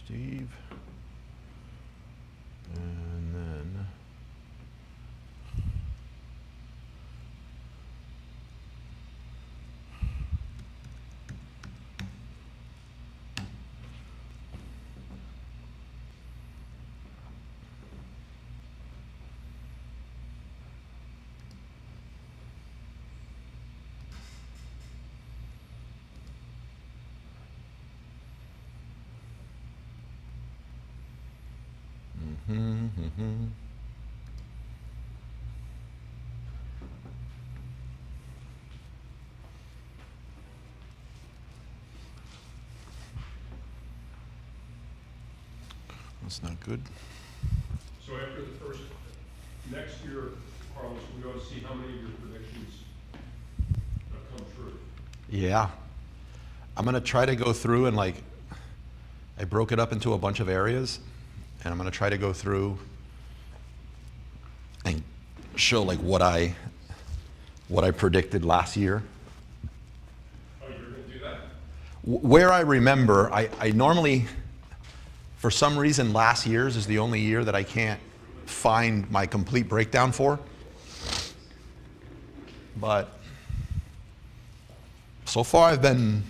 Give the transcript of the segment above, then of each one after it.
Steve. And then that's not good. So after the first, next year, Carlos, we ought to see how many of your predictions have come true. Yeah. I'm going to try to go through and like, I broke it up into a bunch of areas, and I'm going to try to go through and show like what I predicted last year. Oh, you're going to do that? Where I remember, I normally, for some reason, last year's is the only year that I can't find my complete breakdown for. But so far I've been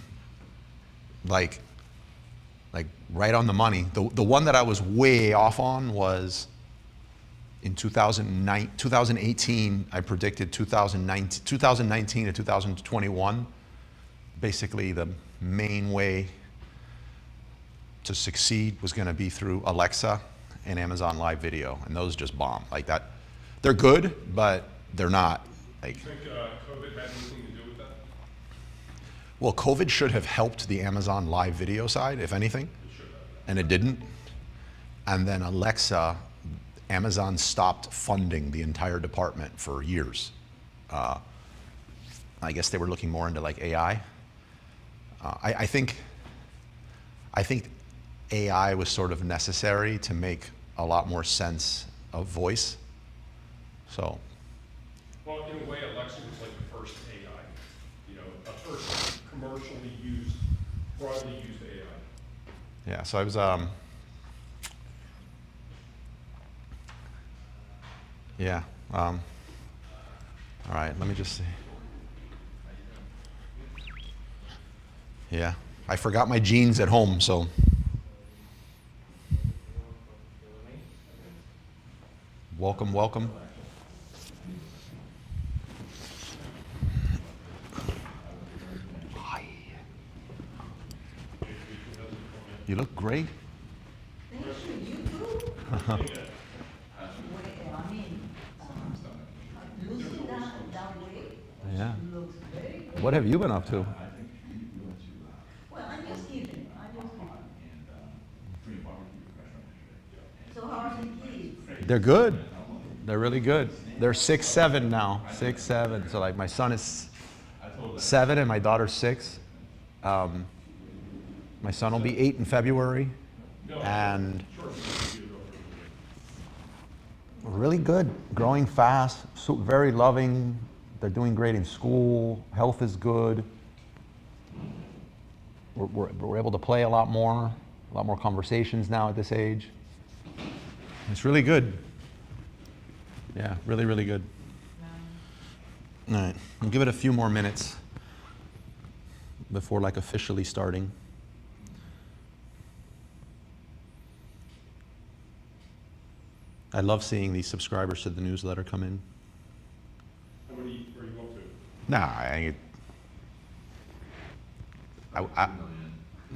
like right on the money. The one that I was way off on was in 2018, I predicted 2019 to 2021. Basically, the main way to succeed was going to be through Alexa and Amazon Live Video, and those just bomb like that. They're good, but they're not like. You think COVID had anything to do with that? Well, COVID should have helped the Amazon Live Video side, if anything, and it didn't. And then Alexa, Amazon stopped funding the entire department for years. I guess they were looking more into like AI. I think AI was sort of necessary to make a lot more sense of voice. So. Well, in a way, Alexa was like the first AI, you know, a first commercially used, broadly used AI. Yeah, so I was, yeah, all right, let me just see. Yeah, I forgot my jeans at home, so. Welcome, welcome. Hi. You look great. Thank you, you too. Losing that weight Yeah. looks very good. What have you been up to? Well, I'm just kidding. So how are the kids? They're good. They're really good. They're 6, 7 now. 6, 7. So like my son is 7 and my daughter's 6. My son will be 8 in February, and really good. Growing fast. So very loving. They're doing great in school. Health is good. We're able to play a lot more conversations now at this age. It's really good. Yeah, really, really good. All right, we'll give it a few more minutes before like officially starting. I love seeing these subscribers to the newsletter come in. How many are you up to?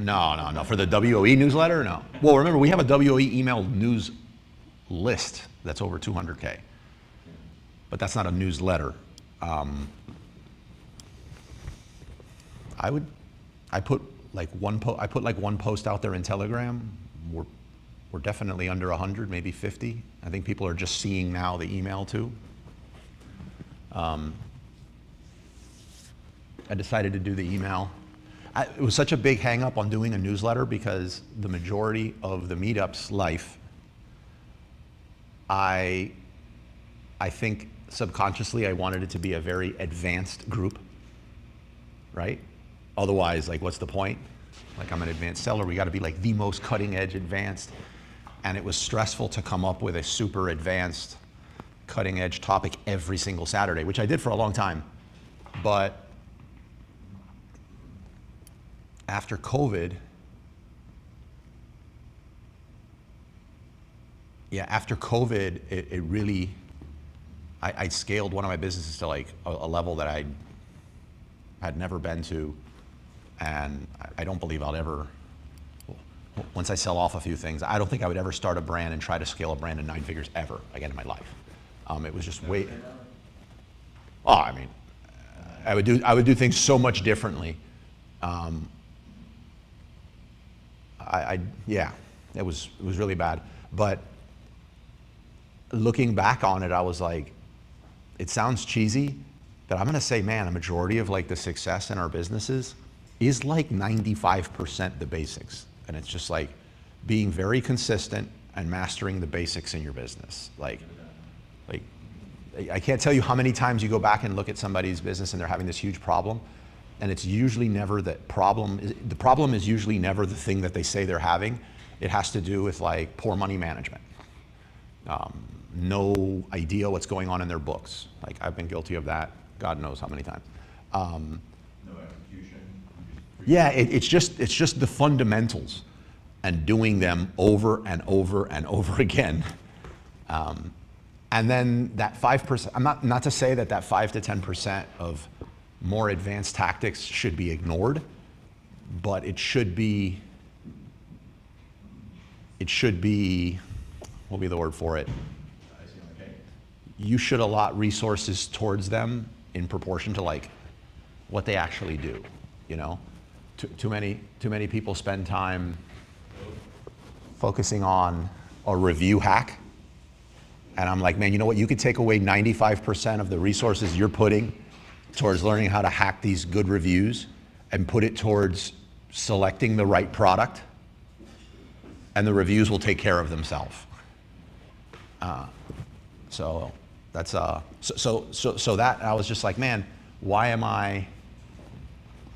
No. For the WOE newsletter, no. Well, remember, we have a WOE email news list that's over 200K. But that's not a newsletter. I put like one post out there in Telegram. We're definitely under 100, maybe 50. I think people are just seeing now the email too. I decided to do the email. It was such a big hang up on doing a newsletter because the majority of the meetup's life, I think subconsciously I wanted it to be a very advanced group, right? Otherwise, like, what's the point? Like I'm an advanced seller, we got to be like the most cutting edge advanced. And it was stressful to come up with a super advanced cutting edge topic every single Saturday, which I did for a long time. But after COVID, it really, I scaled one of my businesses to like a level that I had never been to. And I don't believe I'll ever, once I sell off a few things, I don't think I would ever start a brand and try to scale a brand in 9 figures ever again in my life. It was just way, oh, I mean, I would do things so much differently. Yeah, it was really bad. But looking back on it, I was like, it sounds cheesy, but I'm gonna say, man, a majority of like the success in our businesses is like 95% the basics. And it's just like being very consistent and mastering the basics in your business. Like I can't tell you how many times you go back and look at somebody's business and they're having this huge problem, and it's usually never the problem is usually never the thing that they say they're having. It has to do with like poor money management. No idea what's going on in their books. Like I've been guilty of that, God knows how many times. No execution. Yeah, it's just the fundamentals and doing them over and over and over again. And then that 5%, I'm not to say that 5 to 10% of more advanced tactics should be ignored, but it should be, what would be the word for it? You should allot resources towards them in proportion to like what they actually do, you know? Too many people spend time focusing on a review hack. And I'm like, man, you know what? You could take away 95% of the resources you're putting towards learning how to hack these good reviews and put it towards selecting the right product, and the reviews will take care of themselves. So that's so that I was just like, man, why am I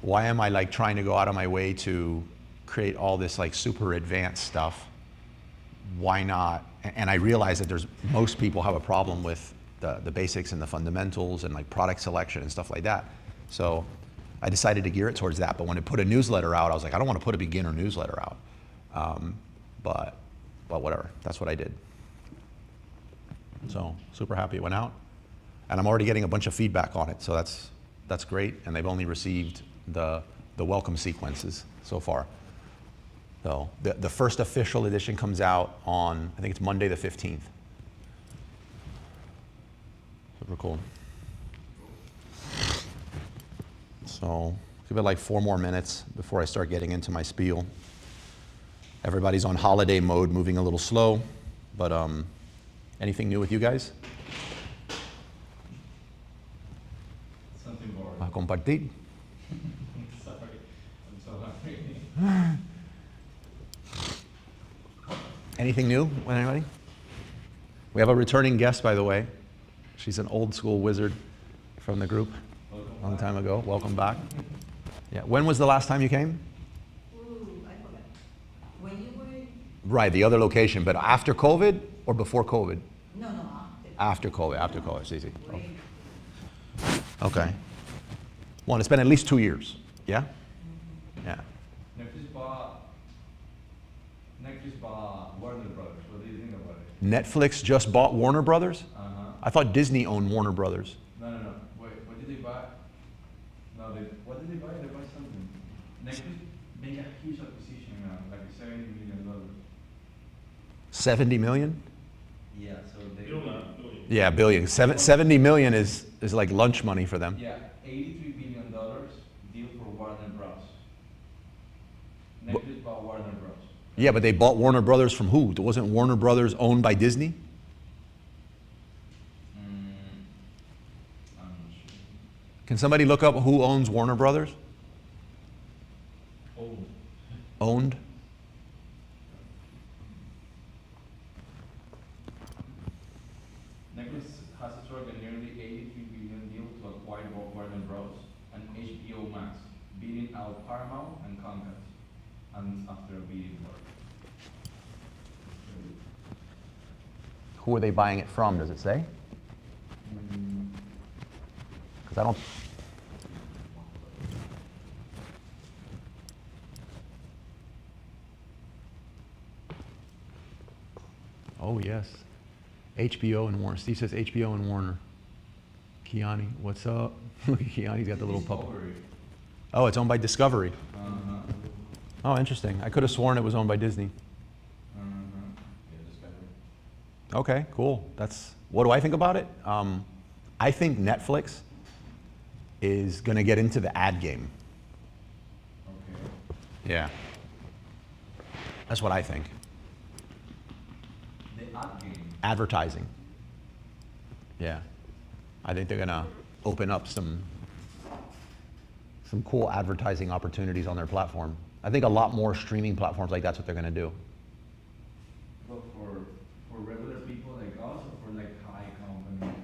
like trying to go out of my way to create all this like super advanced stuff? Why not? And I realize that most people have a problem with the basics and the fundamentals and like product selection and stuff like that. So I decided to gear it towards that. But when I put a newsletter out, I was like, I don't want to put a beginner newsletter out. But whatever, that's what I did. So super happy it went out. And I'm already getting a bunch of feedback on it. So that's great. And they've only received the welcome sequences so far. So the first official edition comes out on, I think it's Monday the 15th. Super cool. So give it like 4 more minutes before I start getting into my spiel. Everybody's on holiday mode, moving a little slow, but anything new with you guys? Something more. A compartir. Sorry, I'm so happy. Anything new with anybody? We have a returning guest, by the way. She's an old school wizard from the group. A long time ago. Welcome back. Yeah. When was the last time you came? Ooh, I forgot. When you were in, Right, the other location, but after COVID or before COVID? no, After COVID, it's easy. Wait. Okay. Well, it's been at least 2 years. Yeah? Yeah. Netflix bought Warner Brothers. What do you think about it? Netflix just bought Warner Brothers? Uh-huh. I thought Disney owned Warner Brothers. No. Wait, what did they buy? No, what did they buy? They bought something. Netflix made a huge acquisition now, like $70 million. 70 million? Yeah, so they. Billion. Yeah, billion. 70 million is like lunch money for them. Yeah, $83 billion deal for Warner Bros. Netflix bought Warner Bros. Yeah, but they bought Warner Brothers from who? Wasn't Warner Brothers owned by Disney? I'm not sure. Can somebody look up who owns Warner Brothers? Oh. Owned? Netflix has struck a nearly $83 billion deal to acquire Warner Bros. And HBO Max, beating out Paramount and Comcast. and after beating work. Who are they buying it from? Does it say? Because I don't. Oh yes, HBO and Warner. Steve says HBO and Warner. Kiani, what's up? Look at Kiani's got the little puppet. Discovery. Oh, it's owned by Discovery. Uh-huh. Oh, interesting. I could have sworn it was owned by Disney. Uh-huh. Yeah, Discovery. Okay, cool. What do I think about it? I think Netflix is going to get into the ad game. Okay. Yeah. That's what I think. The ad game. Advertising. Yeah. I think they're going to open up some cool advertising opportunities on their platform. I think a lot more streaming platforms like that's what they're going to do. But for regular people like us, or for like high company,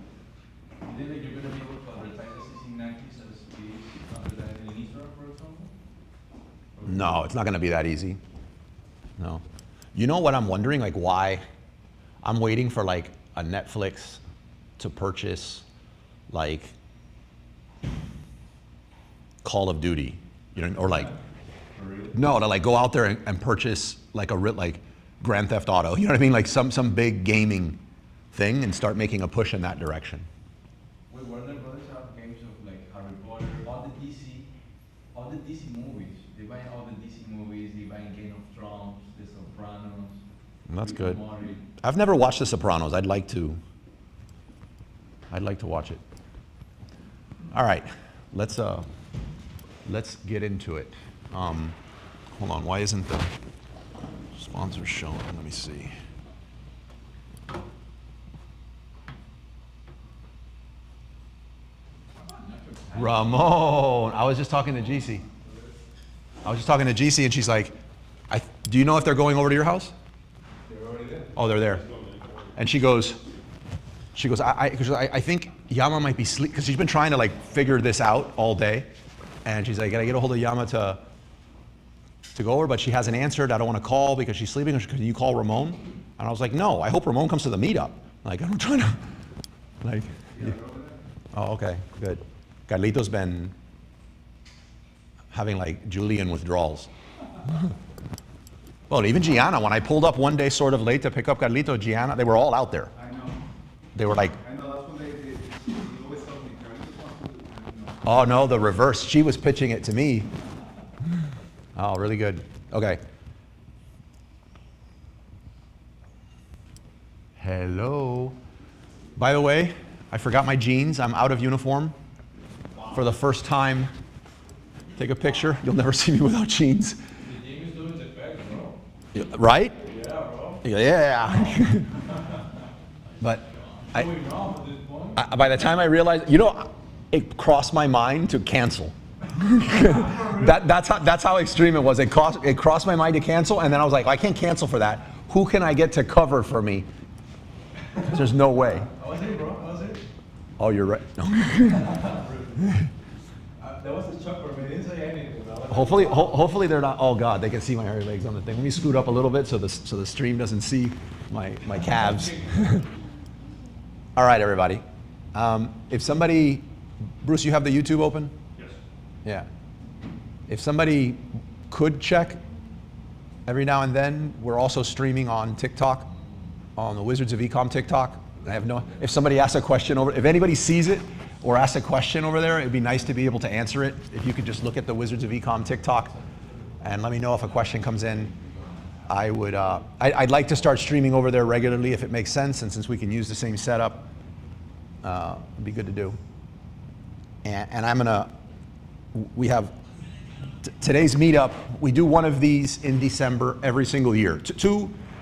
you think that you're gonna be able to advertise this in Netflix as it is advertising in Israel, for example? Or No, it's not going to be that easy. No. You know what I'm wondering? Like why I'm waiting for like a Netflix to purchase like Call of Duty, you know, or like For real? no, to like go out there and purchase like like Grand Theft Auto, you know what I mean? Like some big gaming thing and start making a push in that direction. Wait, Warner Brothers have games of like Harry Potter, all the DC movies. They buy all the DC movies. They buy Game of Thrones, The Sopranos. That's Rick and good. Morty. I've never watched The Sopranos. I'd like to watch it. All right, let's get into it. Hold on, why isn't the sponsor showing? Let me see. Ramon, I was just talking to GC. And she's like, do you know if they're going over to your house? They're already there. Oh, they're there. And she goes, I think Yama might be sleep, because she's been trying to like figure this out all day. And she's like, gotta get a hold of Yama to go over, but she hasn't answered. I don't want to call because she's sleeping. Can you call Ramon? And I was like, no, I hope Ramon comes to the meetup. Like, I'm trying to, like, yeah. Oh, okay, good. Carlito's been having like Julian withdrawals. Well, even Gianna, when I pulled up one day sort of late to pick up Carlito, Gianna, they were all out there. I know. They were like, I know that's when they always tell me, Carlos, oh no, the reverse. She was pitching it to me. Oh, really good. Okay. Hello. By the way, I forgot my jeans. I'm out of uniform for the first time. Take a picture. You'll never see me without jeans. The game is doing its effect, bro. Right? Yeah, bro. Yeah. But Going wrong at this point. by the time I realized, it crossed my mind to cancel. That's how extreme it was. It crossed my mind to cancel, and then I was like, I can't cancel for that. Who can I get to cover for me? There's no way. How was it, bro? How was it? Oh, you're right. No. That was a shock for me. They didn't say anything. Hopefully they're not. Oh God, they can see my hairy legs on the thing. Let me scoot up a little bit so the stream doesn't see my calves. All right, everybody. If somebody, Bruce, you have the YouTube open? Yes. Yeah. If somebody could check every now and then, we're also streaming on TikTok, on the Wizards of Ecom TikTok. If somebody asks a question if anybody sees it or asks a question over there, it'd be nice to be able to answer it. If you could just look at the Wizards of Ecom TikTok and let me know if a question comes in. I'd like to start streaming over there regularly if it makes sense, and since we can use the same setup, it'd be good to do. And we have today's meetup. We do one of these in December every single year.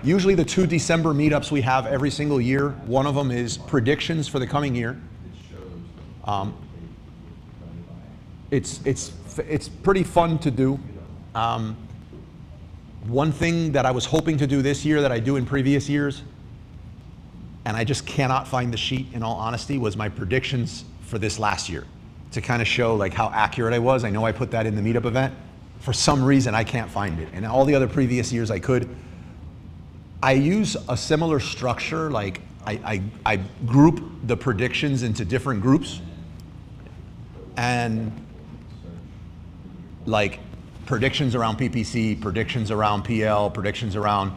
Usually the 2 December meetups we have every single year. One of them is predictions for the coming year. It's pretty fun to do. One thing that I was hoping to do this year that I do in previous years, and I just cannot find the sheet in all honesty, was my predictions for this last year, to kind of show like how accurate I was. I know I put that in the meetup event. for some reason, I can't find it. And all the other previous years I could. I use a similar structure, like I group the predictions into different groups. And like predictions around PPC, predictions around PL, predictions around.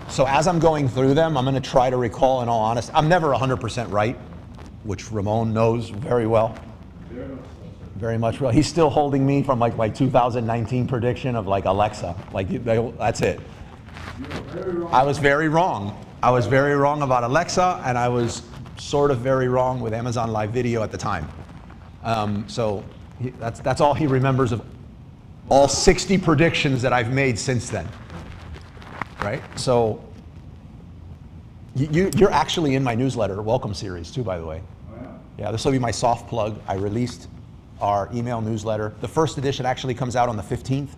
So as I'm going through them, I'm going to try to recall, in all honesty, I'm never 100% right, which Ramon knows very well. Very much well. He's still holding me from like my 2019 prediction of like Alexa. Like that's it. I was very wrong. I was very wrong about Alexa, and I was sort of very wrong with Amazon Live Video at the time. So that's all he remembers of all 60 predictions that I've made since then. Right? So you're actually in my newsletter, welcome series too, by the way. Oh, yeah. Yeah, this will be my soft plug. I released our email newsletter. The first edition actually comes out on the 15th,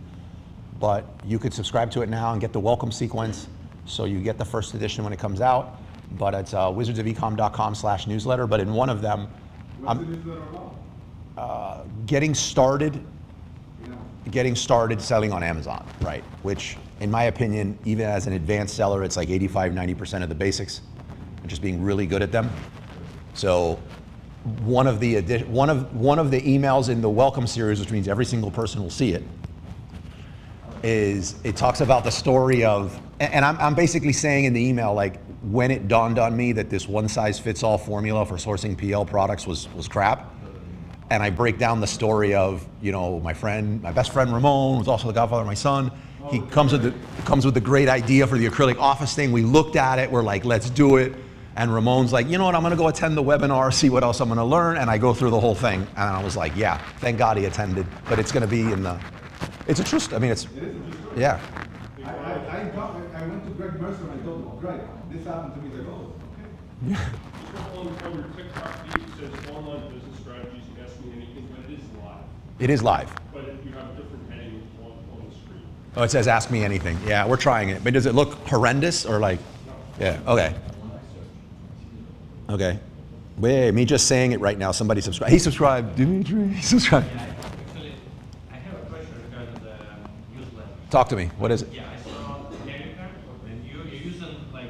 but you could subscribe to it now and get the welcome sequence. So you get the first edition when it comes out, but it's wizardsofecom.com/newsletter. But in one of them, What's the newsletter about? getting started selling on Amazon, right? Which, in my opinion, even as an advanced seller, it's like 85–90% of the basics, and just being really good at them. So one of the emails in the welcome series, which means every single person will see it, is it talks about the story of, and I'm basically saying in the email, like, when it dawned on me that this one-size-fits-all formula for sourcing PL products was crap. And I break down the story of, you know, my best friend Ramon, who's also the godfather of my son. He comes with the great idea for the acrylic office thing. We looked at it, we're like, let's do it. And Ramon's like, you know what, I'm gonna go attend the webinar, see what else I'm gonna learn, and I go through the whole thing. And I was like, yeah, thank God he attended. But it's gonna be it's a true story. I mean, It is a true story. yeah. I went to Greg Mercer and I told him, Greg, this happened to me. He's like, oh, okay. On your TikTok feed, it says online business strategies, ask me anything, but it is live. It is live. But you have a different heading on the screen. Oh, it says ask me anything. Yeah, we're trying it. But does it look horrendous or like, yeah, okay. Okay. Wait, me just saying it right now, somebody subscribe. He subscribed, Dimitri, he subscribed. Yeah, actually, I have a question regarding the newsletter. Talk to me, what is it? Yeah, I saw Erica, and you're using like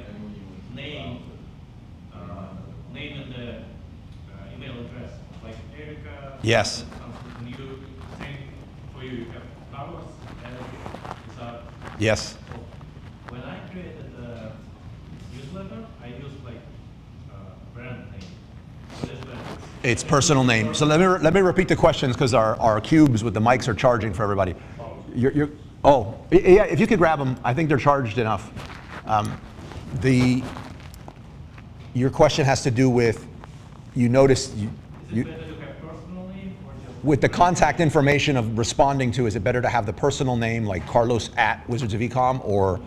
name in the email address, like Erica. Yes. And you same for you have Carlos, Erica, so Yes. when I created the newsletter, I used like brand name. What is that? It's personal name. So let me repeat the questions because our cubes with the mics are charging for everybody. Yeah, if you could grab them, I think they're charged enough. Your question has to do with, you noticed, Is it better to have personal name or just? with the contact information of responding to, is it better to have the personal name like Carlos at Wizards of Ecom or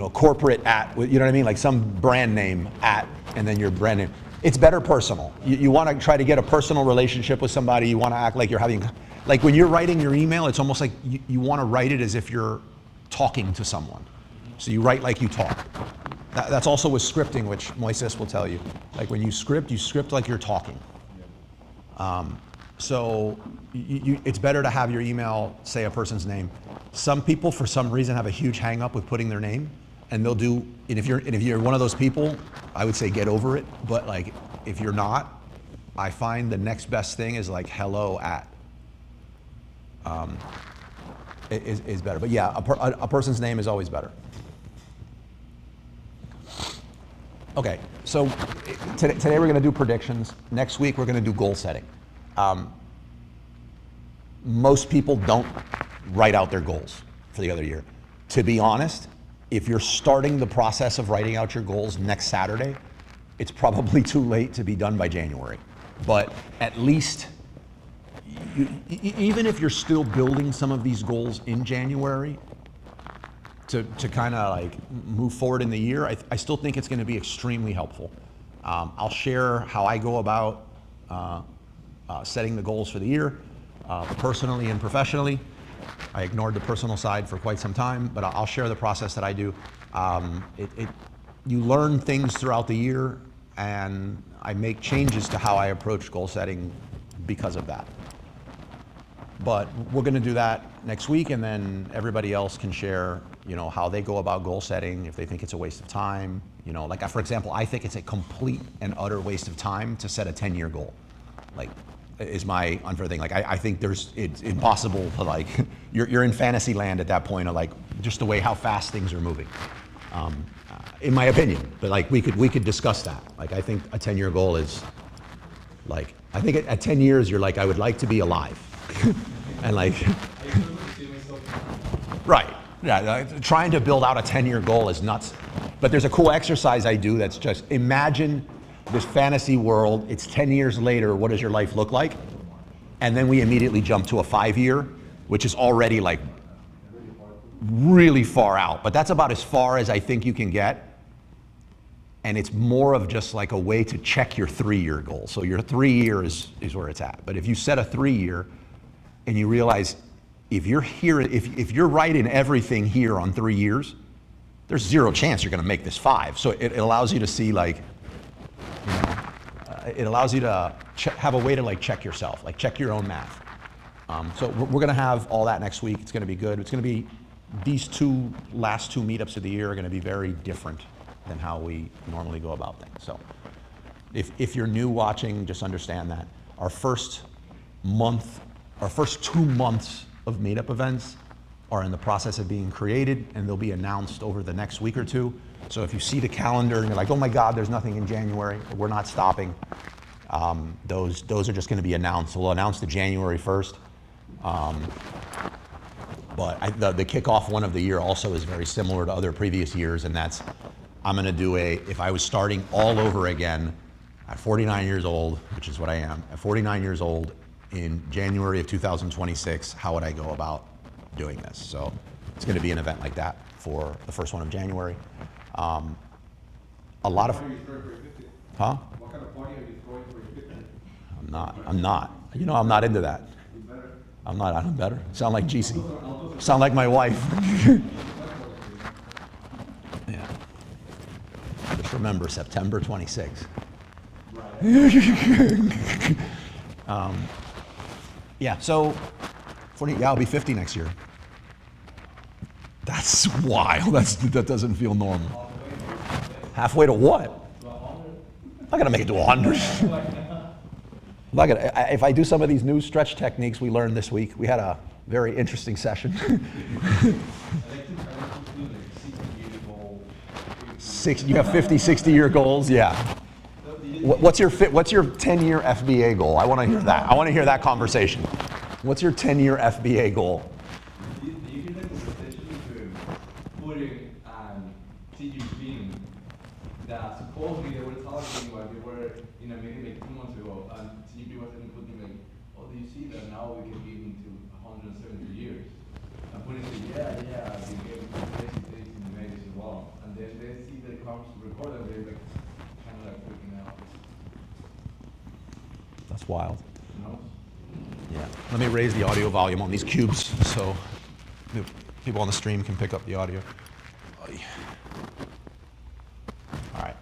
corporate at, you know what I mean? Like some brand name at, and then your brand name. It's better personal. You want to try to get a personal relationship with somebody. You want to act like you're having, like when you're writing your email, it's almost like you want to write it as if you're talking to someone. So you write like you talk. That's also with scripting, which Moises will tell you. Like when you script like you're talking. So it's better to have your email say a person's name. Some people, for some reason, have a huge hang up with putting their name, and they'll do. And if you're one of those people, I would say get over it. But like if you're not, I find the next best thing is like hello at. Is better. But yeah, a person's name is always better. Okay, so today we're going to do predictions. Next week we're going to do goal setting. Most people don't write out their goals for the other year. To be honest, if you're starting the process of writing out your goals next Saturday, it's probably too late to be done by January. But at least, even if you're still building some of these goals in January, to kind of like move forward in the year, I still think it's going to be extremely helpful. I'll share how I go about setting the goals for the year, personally and professionally. I ignored the personal side for quite some time, but I'll share the process that I do. You learn things throughout the year, and I make changes to how I approach goal setting because of that. But we're going to do that next week, and then everybody else can share, you know, how they go about goal setting, if they think it's a waste of time. You know, like for example, I think it's a complete and utter waste of time to set a 10-year goal. Like, is my unfair thing. Like, I think it's impossible to like, you're in fantasy land at that point of like, just the way how fast things are moving. In my opinion, but like we could discuss that. Like, I think a 10-year goal is like, I think at 10 years, you're like, I would like to be alive. And like, right, yeah, trying to build out a 10-year goal is nuts. But there's a cool exercise I do that's just, imagine this fantasy world, it's 10 years later, what does your life look like? And then we immediately jump to a 5-year, which is already like really far out. But that's about as far as I think you can get. And it's more of just like a way to check your 3-year goal. So your 3-year is where it's at. But if you set a 3-year and you realize if you're here, if you're right in everything here on 3 years, there's zero chance you're going to make this 5. So it allows you to see like, you know, it allows you to have a way to like check yourself, like check your own math. So we're going to have all that next week. It's going to be good. It's going to be, these last two meetups of the year are going to be very different than how we normally go about things. So if you're new watching, just understand that our first 2 months of meetup events are in the process of being created, and they'll be announced over the next week or two. So if you see the calendar and you're like, oh my God, there's nothing in January, we're not stopping. Those are just going to be announced. We'll announce the January 1st. But the kickoff one of the year also is very similar to other previous years, and that's, I'm going to do if I was starting all over again at 49 years old, which is what I am, at 49 years old in January of 2026, how would I go about doing this? So it's going to be an event like that for the first one of January. A lot of, huh? What kind of party are you throwing for your 50th? I'm not. You know, I'm not into that. I'm better. Sound like GC. Sound like my wife. Yeah. Just remember, September 26th. Yeah, so, I'll be 50 next year. That's wild. That doesn't feel normal. Halfway to what? I'm not gonna make it to 100. If I do some of these new stretch techniques we learned this week, we had a very interesting session. You have 50, 60-year goals, yeah. What's your 10-year FBA goal? I want to hear that. I want to hear that conversation. What's your 10-year FBA goal? You hear the conversation between putting and Xi Jinping that supposedly they were talking while they were in a meeting like 2 months ago, and Xi Jinping was telling Putin like, oh, do you see that now we can get into 170 years? And Putin said, yeah, we gave basic dates in the media as well. And then they see the conference record and they're like, kind of like freaking out. That's wild. You know? Yeah. Let me raise the audio volume on these cubes so the people on the stream can pick up the audio. All right.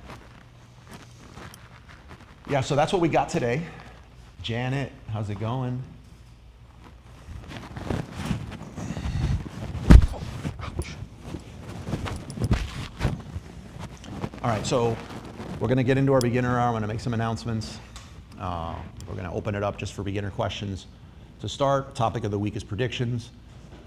Yeah, so that's what we got today. Janet, how's it going? Ouch. All right, so we're going to get into our beginner hour. I'm going to make some announcements. We're going to open it up just for beginner questions. To start, topic of the week is predictions.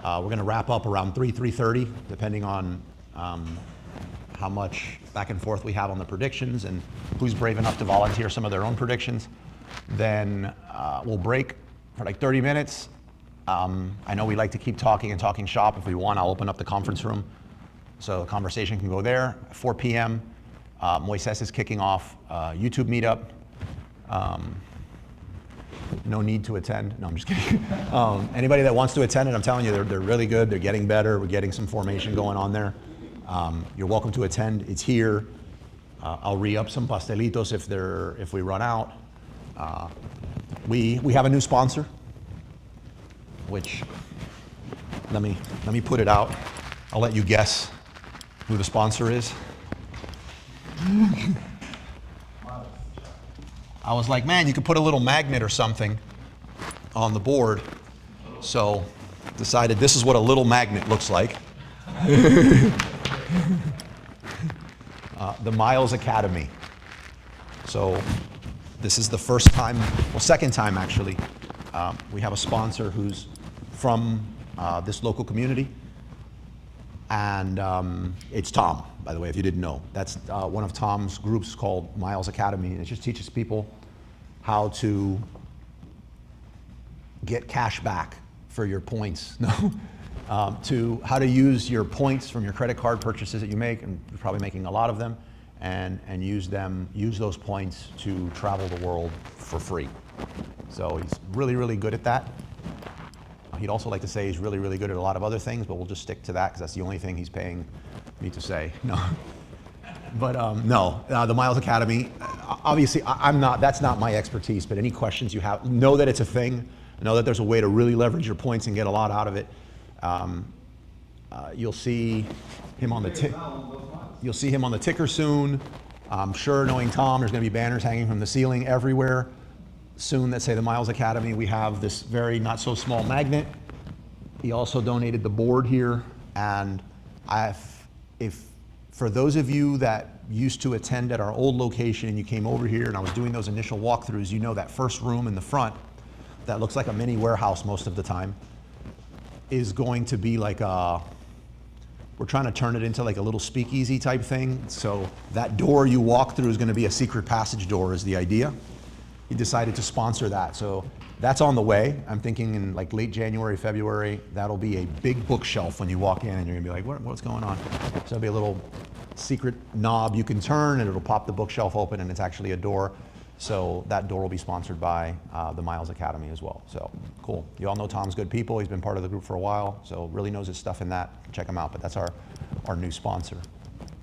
We're going to wrap up around 3:30, depending on how much back and forth we have on the predictions and who's brave enough to volunteer some of their own predictions. Then we'll break for like 30 minutes. I know we like to keep talking and talking shop. If we want, I'll open up the conference room so the conversation can go there. At 4 p.m., Moises is kicking off YouTube meetup. No need to attend. No, I'm just kidding. Anybody that wants to attend it, I'm telling you, they're really good. They're getting better. We're getting some formation going on there. You're welcome to attend. It's here. I'll re-up some pastelitos if we run out. We have a new sponsor, which let me put it out. I'll let you guess who the sponsor is. I was like, man, you could put a little magnet or something on the board So decided this is what a little magnet looks like. The Miles Academy. So this is the first time, well, second time actually, we have a sponsor who's from this local community. And it's Tom, by the way, if you didn't know. That's one of Tom's groups called Miles Academy. And it just teaches people how to get cash back for your points. No, to how to use your points from your credit card purchases that you make, and you're probably making a lot of them, and use those points to travel the world for free. So he's really, really good at that. He'd also like to say he's really, really good at a lot of other things, but we'll just stick to that because that's the only thing he's paying me to say. No. But no, the Miles Academy, obviously that's not my expertise, but any questions you have, know that it's a thing, know that there's a way to really leverage your points and get a lot out of it. You'll see him on the ticker soon. I'm sure, knowing Tom, there's going to be banners hanging from the ceiling everywhere soon that say the Miles Academy. We have this very not so small magnet. He also donated the board here, and if for those of you that used to attend at our old location and you came over here and I was doing those initial walkthroughs, you know that first room in the front that looks like a mini warehouse most of the time is going to be like we're trying to turn it into like a little speakeasy type thing. So that door you walk through is going to be a secret passage door is the idea. He decided to sponsor that. So that's on the way. I'm thinking in like late January, February, that'll be a big bookshelf when you walk in and you're gonna be like, what's going on? So it'll be a little secret knob you can turn and it'll pop the bookshelf open and it's actually a door. So that door will be sponsored by the Miles Academy as well. So cool. You all know Tom's good people. He's been part of the group for a while, so really knows his stuff in that. Check him out, but that's our new sponsor.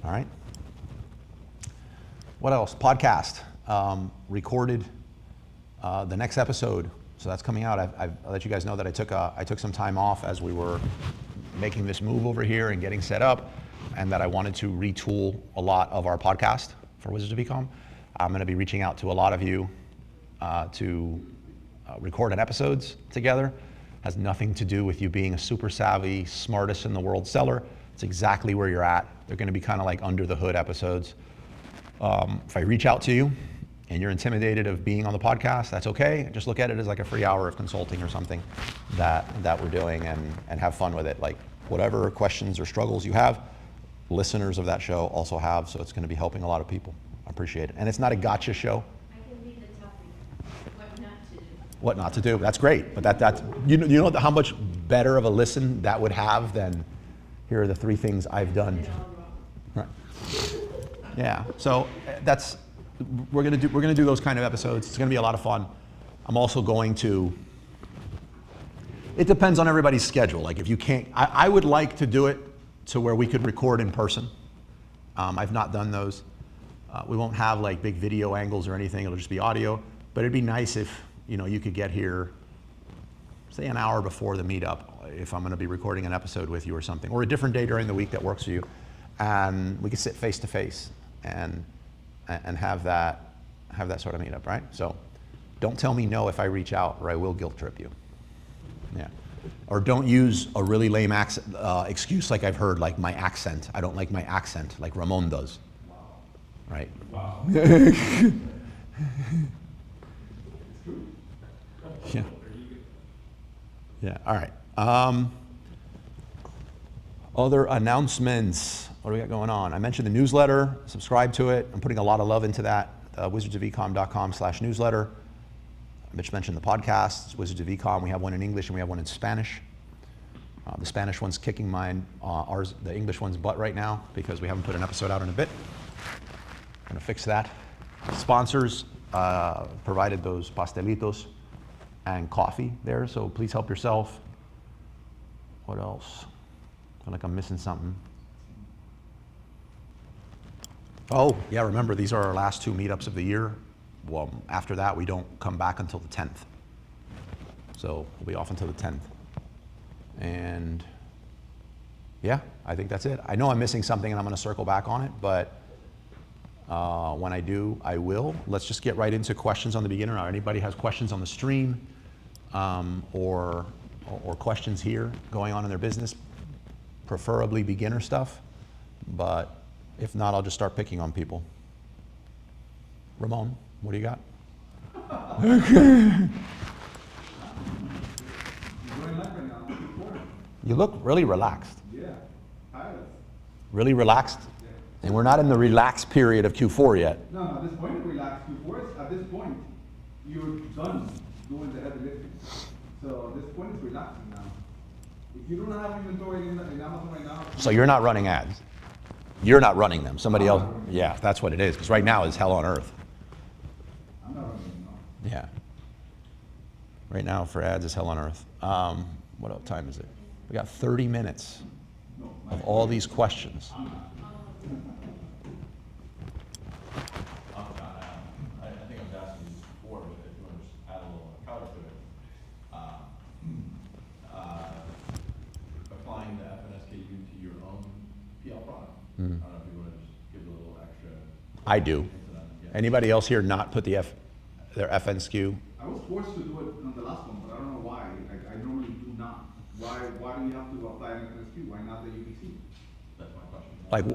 All right. What else? Podcast. Recorded the next episode. So that's coming out. I'll let you guys know that I took some time off as we were making this move over here and getting set up, and that I wanted to retool a lot of our podcast for Wizards of Ecom. I'm going to be reaching out to a lot of you to record an episodes together. Has nothing to do with you being a super savvy, smartest in the world seller. It's exactly where you're at. They're going to be kind of like under the hood episodes. If I reach out to you and you're intimidated of being on the podcast, that's okay. Just look at it as like a free hour of consulting or something that we're doing, and have fun with it. Like whatever questions or struggles you have, listeners of that show also have, so it's going to be helping a lot of people. I appreciate it. And it's not a gotcha show. I can read the topic, what not to do. What not to do. That's great. But that's you know how much better of a listen that would have than here are the 3 things I've done. Right. Yeah. So that's we're gonna do those kind of episodes. It's gonna be a lot of fun. I'm also going to. It depends on everybody's schedule. Like if you can't, I would like to do it to where we could record in person. I've not done those. We won't have like big video angles or anything. It'll just be audio. But it'd be nice if you could get here, say an hour before the meetup, if I'm going to be recording an episode with you or something, or a different day during the week that works for you, and we could sit face to face and have that sort of meetup, right? So don't tell me no if I reach out, or I will guilt trip you. Yeah. Or don't use a really lame excuse like I've heard, like my accent. I don't like my accent, like Ramon does. Right? Wow. Yeah. Yeah. All right. Other announcements. What do we got going on? I mentioned the newsletter. Subscribe to it. I'm putting a lot of love into that. wizardsofecom.com/newsletter. Mitch mentioned the podcasts. Wizards of Ecom. We have one in English and we have one in Spanish. The Spanish one's kicking the English one's butt right now because we haven't put an episode out in a bit. Gonna fix that. Sponsors provided those pastelitos and coffee there, so please help yourself. What else? I feel like I'm missing something. Oh, yeah, remember, these are our last 2 meetups of the year. Well, after that, we don't come back until the 10th. So we'll be off until the 10th. And yeah, I think that's it. I know I'm missing something and I'm gonna circle back on it, but when I do, I will. Let's just get right into questions on the beginner. Or anybody has questions on the stream or or questions here going on in their business, preferably beginner stuff, but if not, I'll just start picking on people. Ramon, what do you got? You're doing life right now, before. You look really relaxed. Yeah, tired. Really relaxed? Yeah. And we're not in the relaxed period of Q4 yet. No, at this point, relax. At this point, you're done doing the heavy lifting. So at this point, it's relaxing now. If you don't have inventory in Amazon right now. So you're not running ads. You're not running them. Somebody else. Yeah, that's what it is. Because right now is hell on earth. I'm not running them, no. Yeah. Right now for ads is hell on earth. What time is it? We got 30 minutes of all these questions. I think I was asking you this before, but if you want to just add a little color to it. Applying the FNSKU to your own PL product. I don't know if you want to just give a little extra. I do. into that. Yeah. Anybody else here not put their FN SKU? I was forced to do it on the last one, but I don't know why. I normally do not. Why do you have to apply an FNSQ? Why not the UBC? That's my question. Like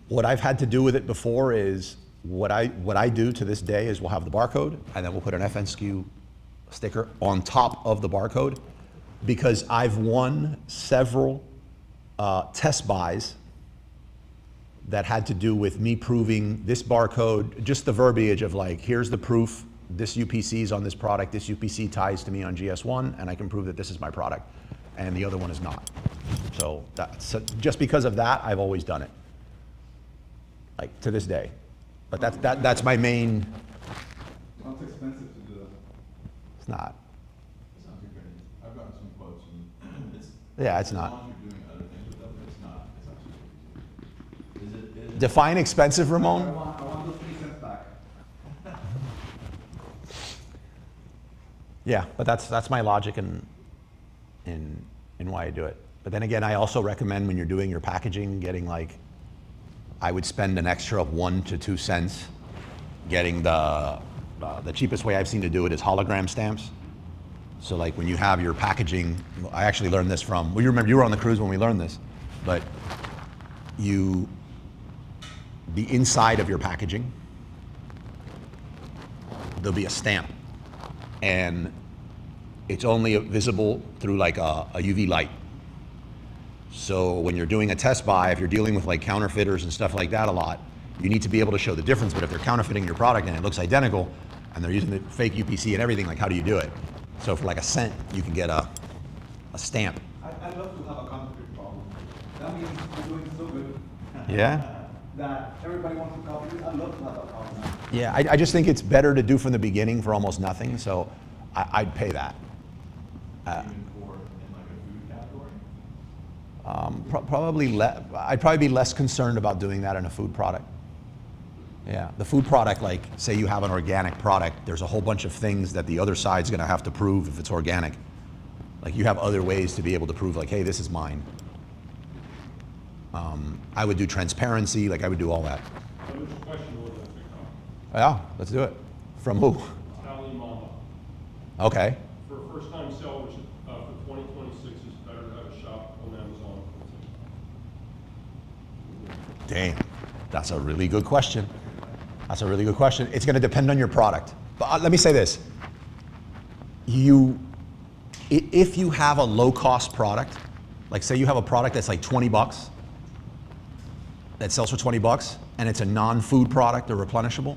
what I've had to do with it before is what I do to this day is we'll have the barcode and then we'll put an FN SKU sticker on top of the barcode because I've won several test buys that had to do with me proving this barcode, just the verbiage of like, here's the proof, this UPC is on this product, this UPC ties to me on GS1, and I can prove that this is my product, and the other one is not. So just because of that, I've always done it, like to this day. But that's my main. Sounds expensive to do that. It's not. It's not too crazy. I've gotten some quotes and it's. Yeah, it's as not. long as you're doing other things with them, it's not too crazy. Is it? Define expensive, I Ramon. want those 3 cents back. Yeah, but that's my logic in why I do it. But then again, I also recommend when you're doing your packaging, getting like, I would spend an extra of 1 to 2 cents getting the cheapest way I've seen to do it is hologram stamps. So like when you have your packaging, I actually learned this from, well, you remember you were on the cruise when we learned this, but the inside of your packaging, there'll be a stamp and it's only visible through like a UV light. So when you're doing a test buy, if you're dealing with like counterfeiters and stuff like that a lot, you need to be able to show the difference. But if they're counterfeiting your product and it looks identical and they're using the fake UPC and everything, like how do you do it? So for like a cent, you can get a stamp. I'd love to have a counterfeit problem. That means you're doing so good Yeah? that everybody wants to copy this. I'd love to have that problem. Yeah, I just think it's better to do from the beginning for almost nothing, so I'd pay that. Even for in like a food category? I'd probably be less concerned about doing that in a food product. Yeah, the food product, like say you have an organic product, there's a whole bunch of things that the other side's gonna have to prove if it's organic. Like you have other ways to be able to prove like, hey, this is mine. I would do transparency, like I would do all that. There's a question over on TikTok. Yeah, let's do it. From who? Ali Mama. Okay. For first-time sellers, for 2026, it's better to have a shop on Amazon. Damn, that's a really good question. That's a really good question. It's gonna depend on your product. But let me say this. If you have a low-cost product, like say you have a product that's like 20 bucks, that sells for 20 bucks, and it's a non-food product or replenishable,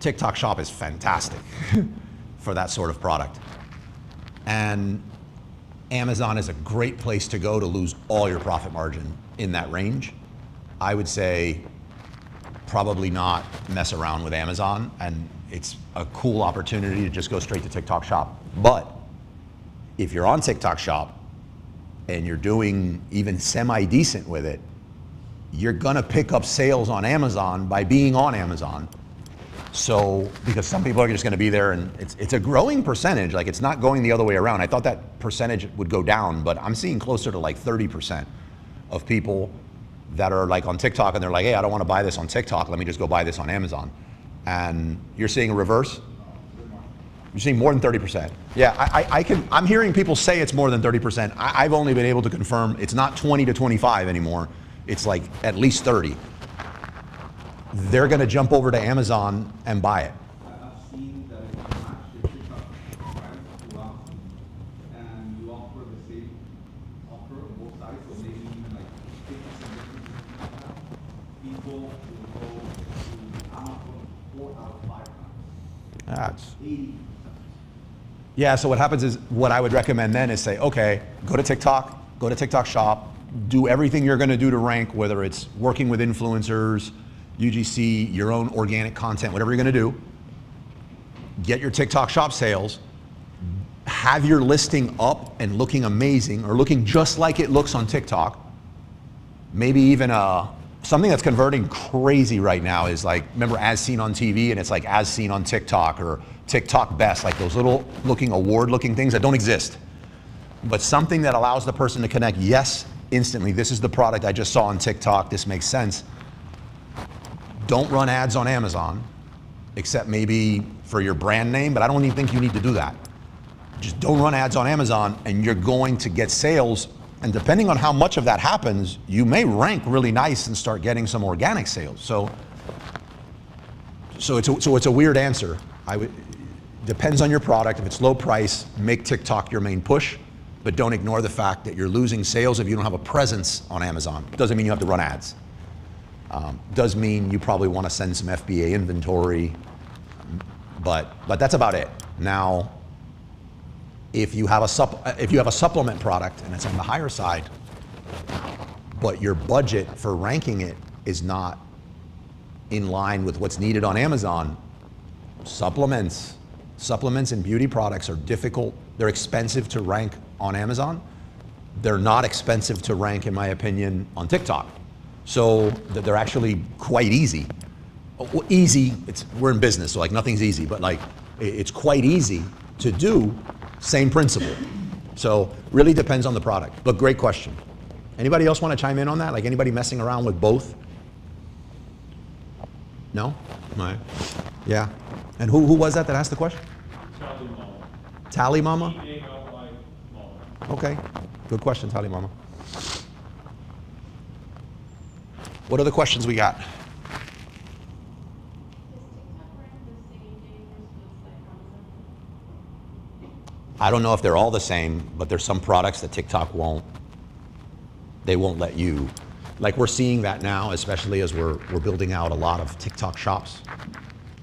TikTok Shop is fantastic for that sort of product. And Amazon is a great place to go to lose all your profit margin in that range. I would say probably not mess around with Amazon, and it's a cool opportunity to just go straight to TikTok Shop. But if you're on TikTok Shop and you're doing even semi-decent with it, you're gonna pick up sales on Amazon by being on Amazon. So, because some people are just gonna be there and it's a growing percentage, like it's not going the other way around. I thought that percentage would go down, but I'm seeing closer to like 30% of people that are like on TikTok and they're like, hey, I don't wanna buy this on TikTok, let me just go buy this on Amazon. And you're seeing a reverse? You're seeing more than 30%. Yeah, I'm hearing people say it's more than 30%. I've only been able to confirm it's not 20 to 25 anymore. It's like at least 30. They're gonna jump over to Amazon and buy it. I've seen that if you match your TikTok price to Amazon and you offer the same offer on both sides, so maybe even like 50% difference, people will go to Amazon 4 out of 5 times. That's 80%. Yeah, so what happens is, what I would recommend then is say, okay, go to TikTok Shop, do everything you're gonna do to rank, whether it's working with influencers, UGC, your own organic content, whatever you're gonna do. Get your TikTok Shop sales, have your listing up and looking amazing, or looking just like it looks on TikTok. Maybe even something that's converting crazy right now is like, remember as seen on TV, and it's like as seen on TikTok, or TikTok best, like those little looking award looking things that don't exist. But something that allows the person to connect, yes, instantly, this is the product I just saw on TikTok, this makes sense. Don't run ads on Amazon, except maybe for your brand name, but I don't even think you need to do that. Just don't run ads on Amazon and you're going to get sales. And depending on how much of that happens, you may rank really nice and start getting some organic sales. So it's a weird answer. Depends on your product. If it's low price, make TikTok your main push, but don't ignore the fact that you're losing sales if you don't have a presence on Amazon. Doesn't mean you have to run ads. Does mean you probably want to send some FBA inventory, but that's about it. Now, if you have a supplement product and it's on the higher side, but your budget for ranking it is not in line with what's needed on Amazon, supplements and beauty products are difficult. They're expensive to rank on Amazon. They're not expensive to rank, in my opinion, on TikTok. So they're actually quite easy. Easy, we're in business, so like nothing's easy, but like it's quite easy to do, same principle. So really depends on the product, but great question. Anybody else want to chime in on that? Like anybody messing around with both? No? All right. Yeah. And who was that asked the question? Tally Mama. Tally Mama? T-A-L-Y Mama. Okay. Good question, Tally Mama. What other questions we got? Does TikTok rank the same day versus like Amazon? I don't know if they're all the same, but there's some products that TikTok won't let you. Like we're seeing that now, especially as we're building out a lot of TikTok shops.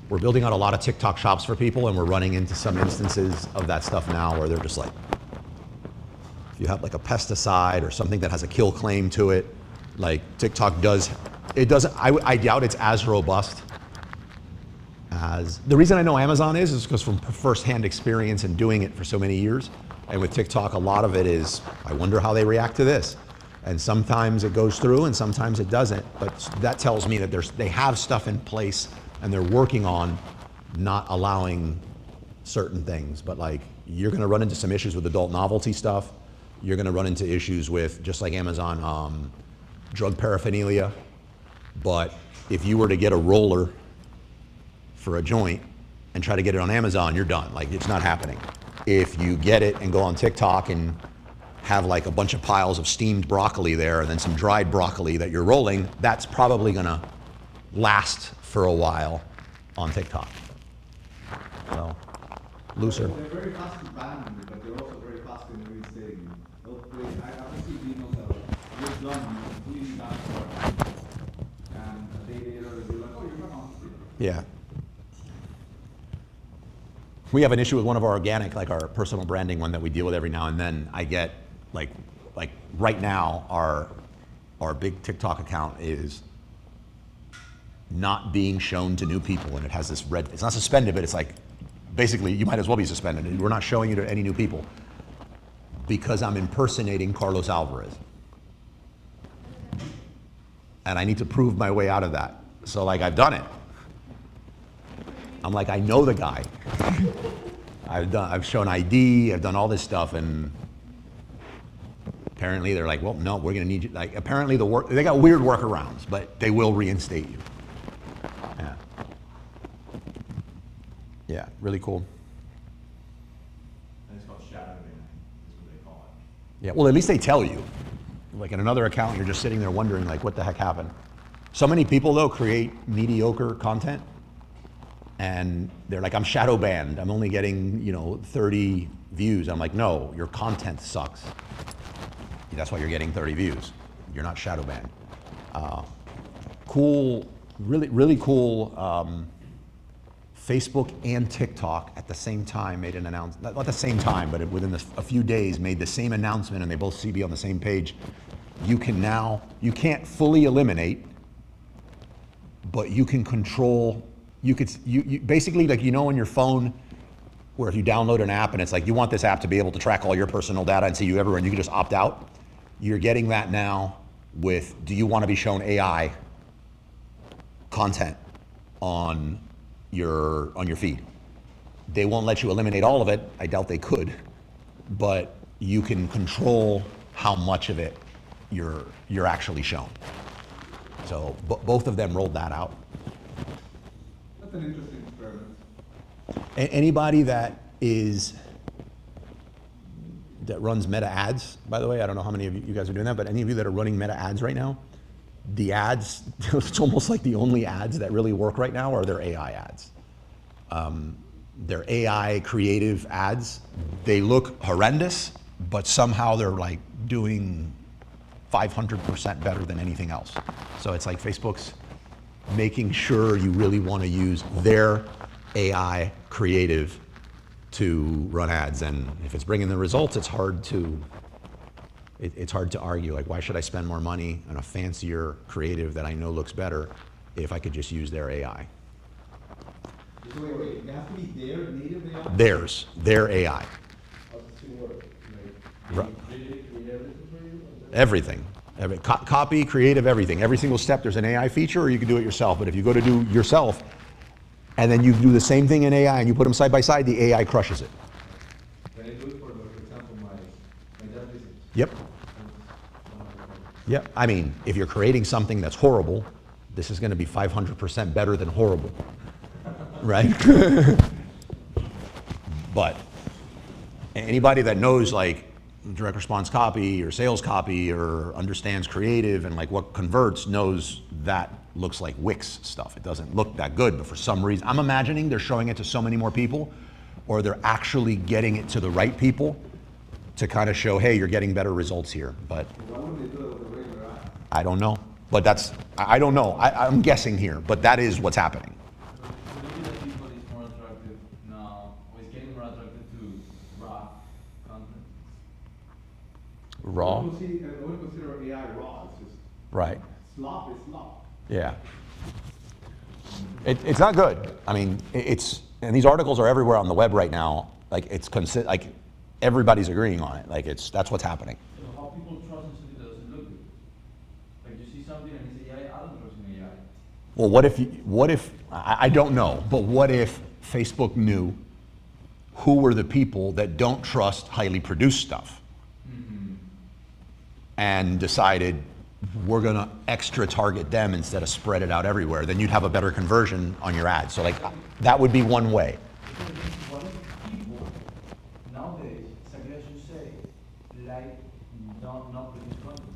We're building out a lot of TikTok shops for people, and we're running into some instances of that stuff now where they're just like, if you have like a pesticide or something that has a kill claim to it, like TikTok doesn't, I doubt it's as robust as, the reason I know Amazon is because from firsthand experience and doing it for so many years. And with TikTok, a lot of it is, I wonder how they react to this. And sometimes it goes through and sometimes it doesn't. But that tells me that they have stuff in place and they're working on not allowing certain things. But like, you're gonna run into some issues with adult novelty stuff. You're gonna run into issues with, just like Amazon, drug paraphernalia. But if you were to get a roller for a joint and try to get it on Amazon, you're done. Like, it's not happening. If you get it and go on TikTok and have like a bunch of piles of steamed broccoli there and then some dried broccoli that you're rolling, that's probably gonna last for a while on TikTok. So, looser. They're very fast to ban, but they're also very fast in reinstating. Hopefully, I received emails that you're done, you completely banned for it. And a day later, they're like, oh, you're not on the Yeah. We have an issue with one of our organic, like our personal branding one that we deal with every now and then. I get like right now, our big TikTok account is not being shown to new people, and it has this red, it's not suspended, but it's like, basically you might as well be suspended. We're not showing you to any new people because I'm impersonating Carlos Alvarez. And I need to prove my way out of that. So like, I've done it. I'm like, I know the guy. I've shown ID, I've done all this stuff, and apparently they're like, well, no, we're gonna need you. Like, apparently they got weird workarounds, but they will reinstate you. Yeah. Yeah, really cool. Yeah, well, at least they tell you. Like in another account, you're just sitting there wondering, like, what the heck happened? So many people, though, create mediocre content, and they're like, I'm shadow banned. I'm only getting, 30 views. I'm like, no, your content sucks. That's why you're getting 30 views. You're not shadow banned. Cool, really, really cool. Facebook and TikTok at the same time made an announcement, not the same time, but within a few days made the same announcement, and they both seem to be on the same page. You can't fully eliminate, but you can control, you basically, like, on your phone, where if you download an app and it's like, you want this app to be able to track all your personal data and see you everywhere, and you can just opt out. You're getting that now with, do you want to be shown AI content on your feed? They won't let you eliminate all of it. I doubt they could, but you can control how much of it you're actually shown. So both of them rolled that out. That's an interesting experiment. Anybody that runs Meta ads, by the way, I don't know how many of you guys are doing that, but any of you that are running Meta ads right now, the ads, it's almost like the only ads that really work right now are their AI ads. Their AI creative ads, they look horrendous, but somehow they're like doing 500% better than anything else. So it's like Facebook's making sure you really want to use their AI creative to run ads, and if it's bringing the results, it's hard to argue. Like, why should I spend more money on a fancier creative that I know looks better if I could just use their AI? So wait, it has to be their native AI? Their AI. How does it work? Right. Create everything for you? Everything. Copy, creative, everything. Every single step, there's an AI feature, or you can do it yourself. But if you go to do yourself, and then you do the same thing in AI, and you put them side by side, the AI crushes it. Can I do it for example, my dad visits? Yep. Yep. I mean, if you're creating something that's horrible, this is going to be 500% better than horrible, right? But anybody that knows, like, direct response copy or sales copy or understands creative and like what converts knows that looks like Wix stuff. It doesn't look that good, but for some reason, I'm imagining they're showing it to so many more people, or they're actually getting it to the right people to kind of show, hey, you're getting better results here. But Why wouldn't they do it with a regular app? I don't know. But I don't know. I'm guessing here, but that is what's happening. So maybe that people is more attractive now, or is getting more attractive to raw content. Raw? I wouldn't consider AI raw. It's just Right. slop is slop. Yeah. It's not good. I mean, and these articles are everywhere on the web right now. Like, like everybody's agreeing on it. Like, that's what's happening. So how people trust in something that doesn't look good? Like, you see something and it's AI, I don't trust in AI. Well, what if, I don't know, but what if Facebook knew who were the people that don't trust highly produced stuff, and decided we're gonna extra target them instead of spread it out everywhere? Then you'd have a better conversion on your ads. So like, that would be one way. What if people nowadays, exactly as you say, like not produce content?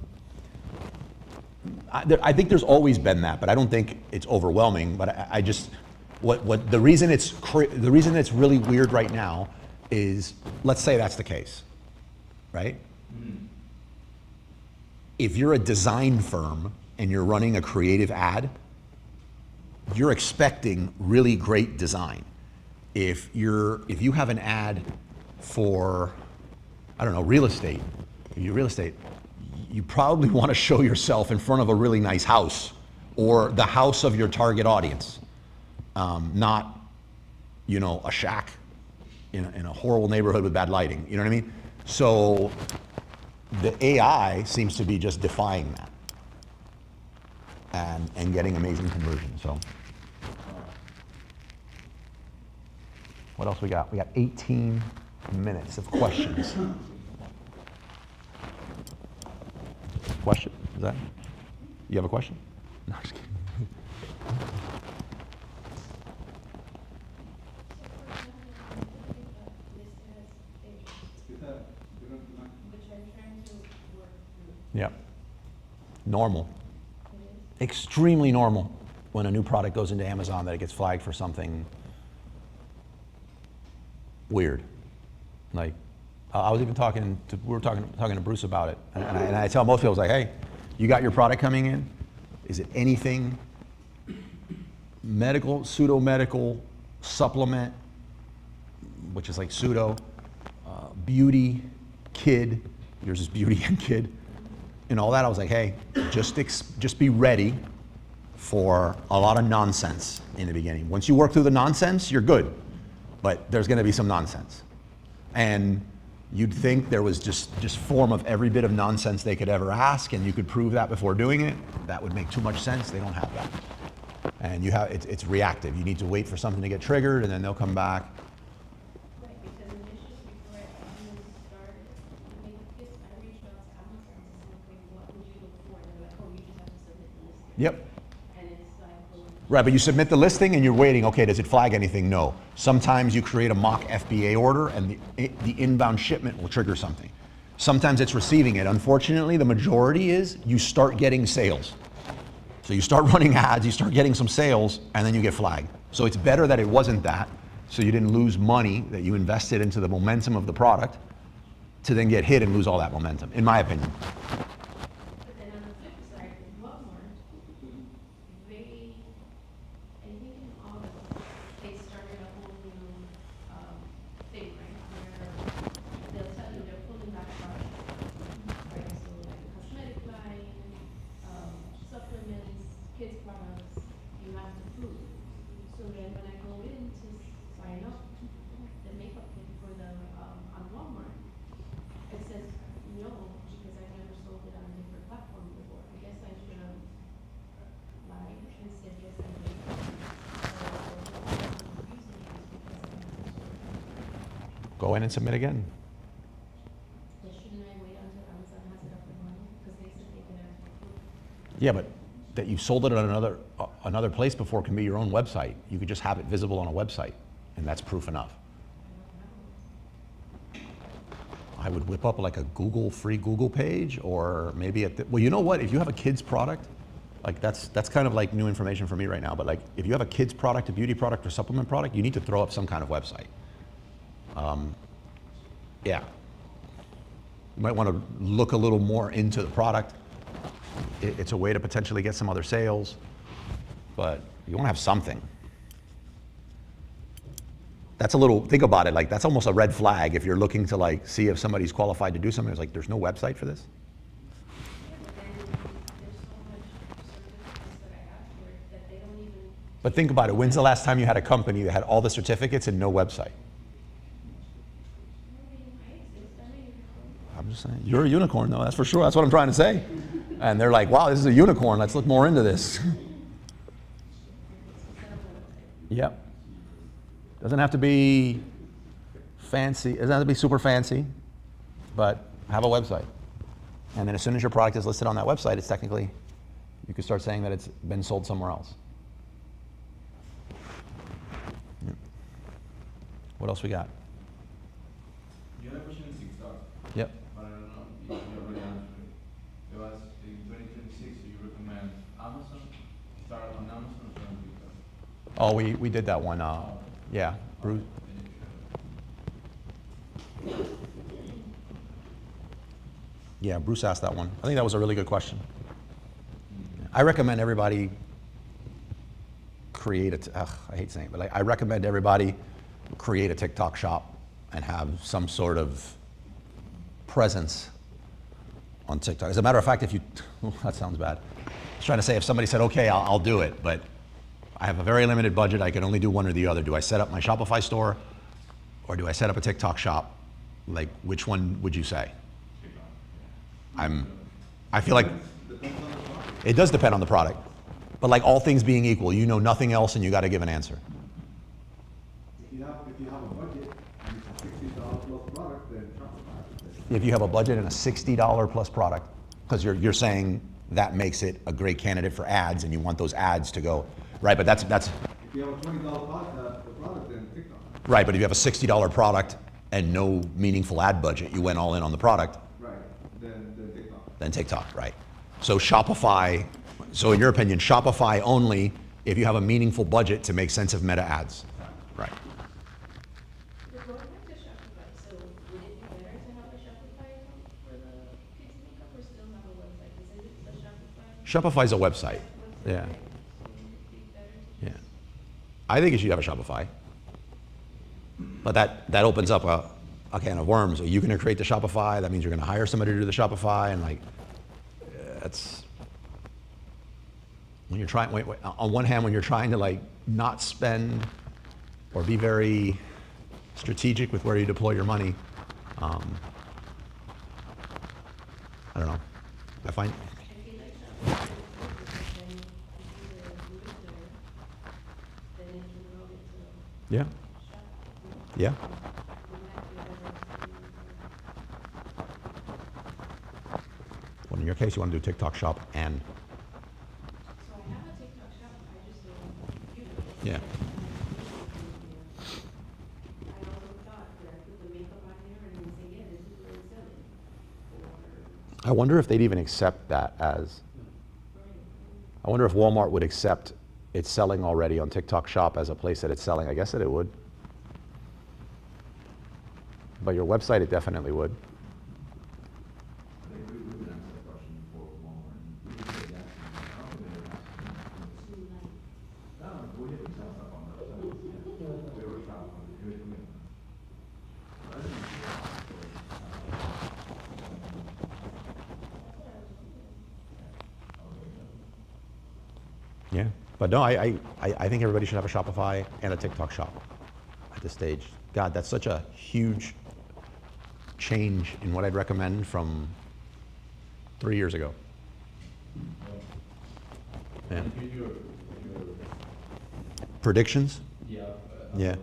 I think there's always been that, but I don't think it's overwhelming. But I just, the reason it's really weird right now is, let's say that's the case, right? If you're a design firm and you're running a creative ad, you're expecting really great design. If you have an ad for, I don't know, real estate, you probably want to show yourself in front of a really nice house, or the house of your target audience, not, a shack in a horrible neighborhood with bad lighting. You know what I mean? So the AI seems to be just defying that and getting amazing conversion. So what else we got? We got 18 minutes of questions. Question? Is that? You have a question? No, I'm just kidding. Is that, Which are trying Yep. Normal. Extremely normal when a new product goes into Amazon that it gets flagged for something weird. Like, I was even we were talking to Bruce about it, and I tell most people, I was like, hey, you got your product coming in? Is it anything medical, pseudo-medical, supplement, which is like pseudo, beauty, kid, yours is beauty and kid, and all that? I was like, hey, just be ready for a lot of nonsense in the beginning. Once you work through the nonsense, you're good, but there's gonna be some nonsense. And you'd think there was just form of every bit of nonsense they could ever ask, and you could prove that before doing it. That would make too much sense. They don't have that. And it's reactive. You need to wait for something to get triggered, and then they'll come back. Right, because initially before I even started, I mean, I reached out to Amazon to say, okay, what would you look for? And they're like, oh, you just have to submit the listing. Yep. And it's like, well, Right, but you submit the listing and you're waiting, okay, does it flag anything? No. Sometimes you create a mock FBA order and the inbound shipment will trigger something. Sometimes it's receiving it. Unfortunately, the majority is you start getting sales. So you start running ads, you start getting some sales, and then you get flagged. So it's better that it wasn't that, so you didn't lose money that you invested into the momentum of the product to then get hit and lose all that momentum, in my opinion. but then on the flip side, with Walmart, they, I think in August, they started a whole new, thing, right? Where they'll tell you they're pulling back products, right? So like the cosmetic line, supplements, kids products, you have the food. So then when I go in to sign up, the makeup kit for the, on Walmart, it says no, because I've never sold it on a different platform before. I guess I should have lied and said yes, I did. So, I'm confusing it because I haven't sold it. Go in and submit again. But shouldn't I wait until Amazon has it up and running? Because they said they can ask for proof. Yeah, but that you sold it on another place before can be your own website. You could just have it visible on a website, and that's proof enough. I would whip up like a free Google page, or maybe well, you know what? If you have a kid's product, like that's kind of like new information for me right now, but like if you have a kid's product, a beauty product, or supplement product, you need to throw up some kind of website. Yeah. You might want to look a little more into the product. It's a way to potentially get some other sales, but you want to have something. That's a little, think about it, like that's almost a red flag if you're looking to like see if somebody's qualified to do something. It's like, there's no website for this? But then there's so much certificates that I asked for that they don't even. But think about it, when's the last time you had a company that had all the certificates and no website? I mean, I exist, I'm a unicorn. I'm just saying, you're a unicorn though, that's for sure, that's what I'm trying to say. And they're like, wow, this is a unicorn, let's look more into this. Yep. Doesn't have to be fancy, it doesn't have to be super fancy, but have a website. And then as soon as your product is listed on that website, it's technically, you can start saying that it's been sold somewhere else. Yep. What else we got? You had a question in TikTok, Yep. but I don't know if you already answered it. It was in 2026, so you recommend Amazon, start on Amazon or start on TikTok? Oh, we did that one, yeah, Bruce. Yeah, Bruce asked that one. I think that was a really good question. I recommend everybody create I hate saying it, but like, I recommend everybody create a TikTok shop and have some sort of presence on TikTok. As a matter of fact, if you, that sounds bad. I was trying to say if somebody said, okay, I'll do it, but I have a very limited budget, I can only do one or the other. Do I set up my Shopify store or do I set up a TikTok shop? Like, which one would you say? I feel like it does depend on the product, but like all things being equal, you know nothing else and you got to give an answer. If you have a budget and it's a $60 plus product, then Shopify. If you have a budget and a $60 plus product, because you're saying that makes it a great candidate for ads and you want those ads to go, right, but that's If you have a $20 product, then TikTok. right, but if you have a $60 product and no meaningful ad budget, you went all in on the product, Right, then TikTok. than TikTok, right? So Shopify, so in your opinion, Shopify only if you have a meaningful budget to make sense of meta ads, right? But going back to Shopify, so would it be better to have a Shopify account for the kids makeup or still have a website? Is it the Shopify? Shopify's a website, Website, yeah, right? So would it be better to yeah. just? I think you should have a Shopify. But that opens up a can of worms. Are you going to create the Shopify? That means you're going to hire somebody to do the Shopify, and like, that's when you're trying. Wait, on one hand, when you're trying to like not spend or be very strategic with where you deploy your money, I don't know. I find. I feel like Shopify is good because then if you do it there, then it can grow into Yeah. shop. Yeah. Wouldn't that be a better experience? Well, in your case, you want to do TikTok Shop and So I have a TikTok shop, I just don't use it. yeah. I also thought that I put the makeup on there and they say, yeah, this is what it's selling. Or, I wonder if they'd even accept that as. I wonder if Walmart would accept it's selling already on TikTok Shop as a place that it's selling. I guess that it would. But your website, it definitely would. I think we could answer that question before with Walmart, and we could say yes, and I don't think they would ask them. No, we sell stuff on the website, yeah. We were shop on it, we can. I didn't see Yeah. But no, I think everybody should have a Shopify and a TikTok Shop at this stage. God, that's such a huge change in what I'd recommend from 3 years ago. Yeah. Your Predictions? yeah. Yeah. I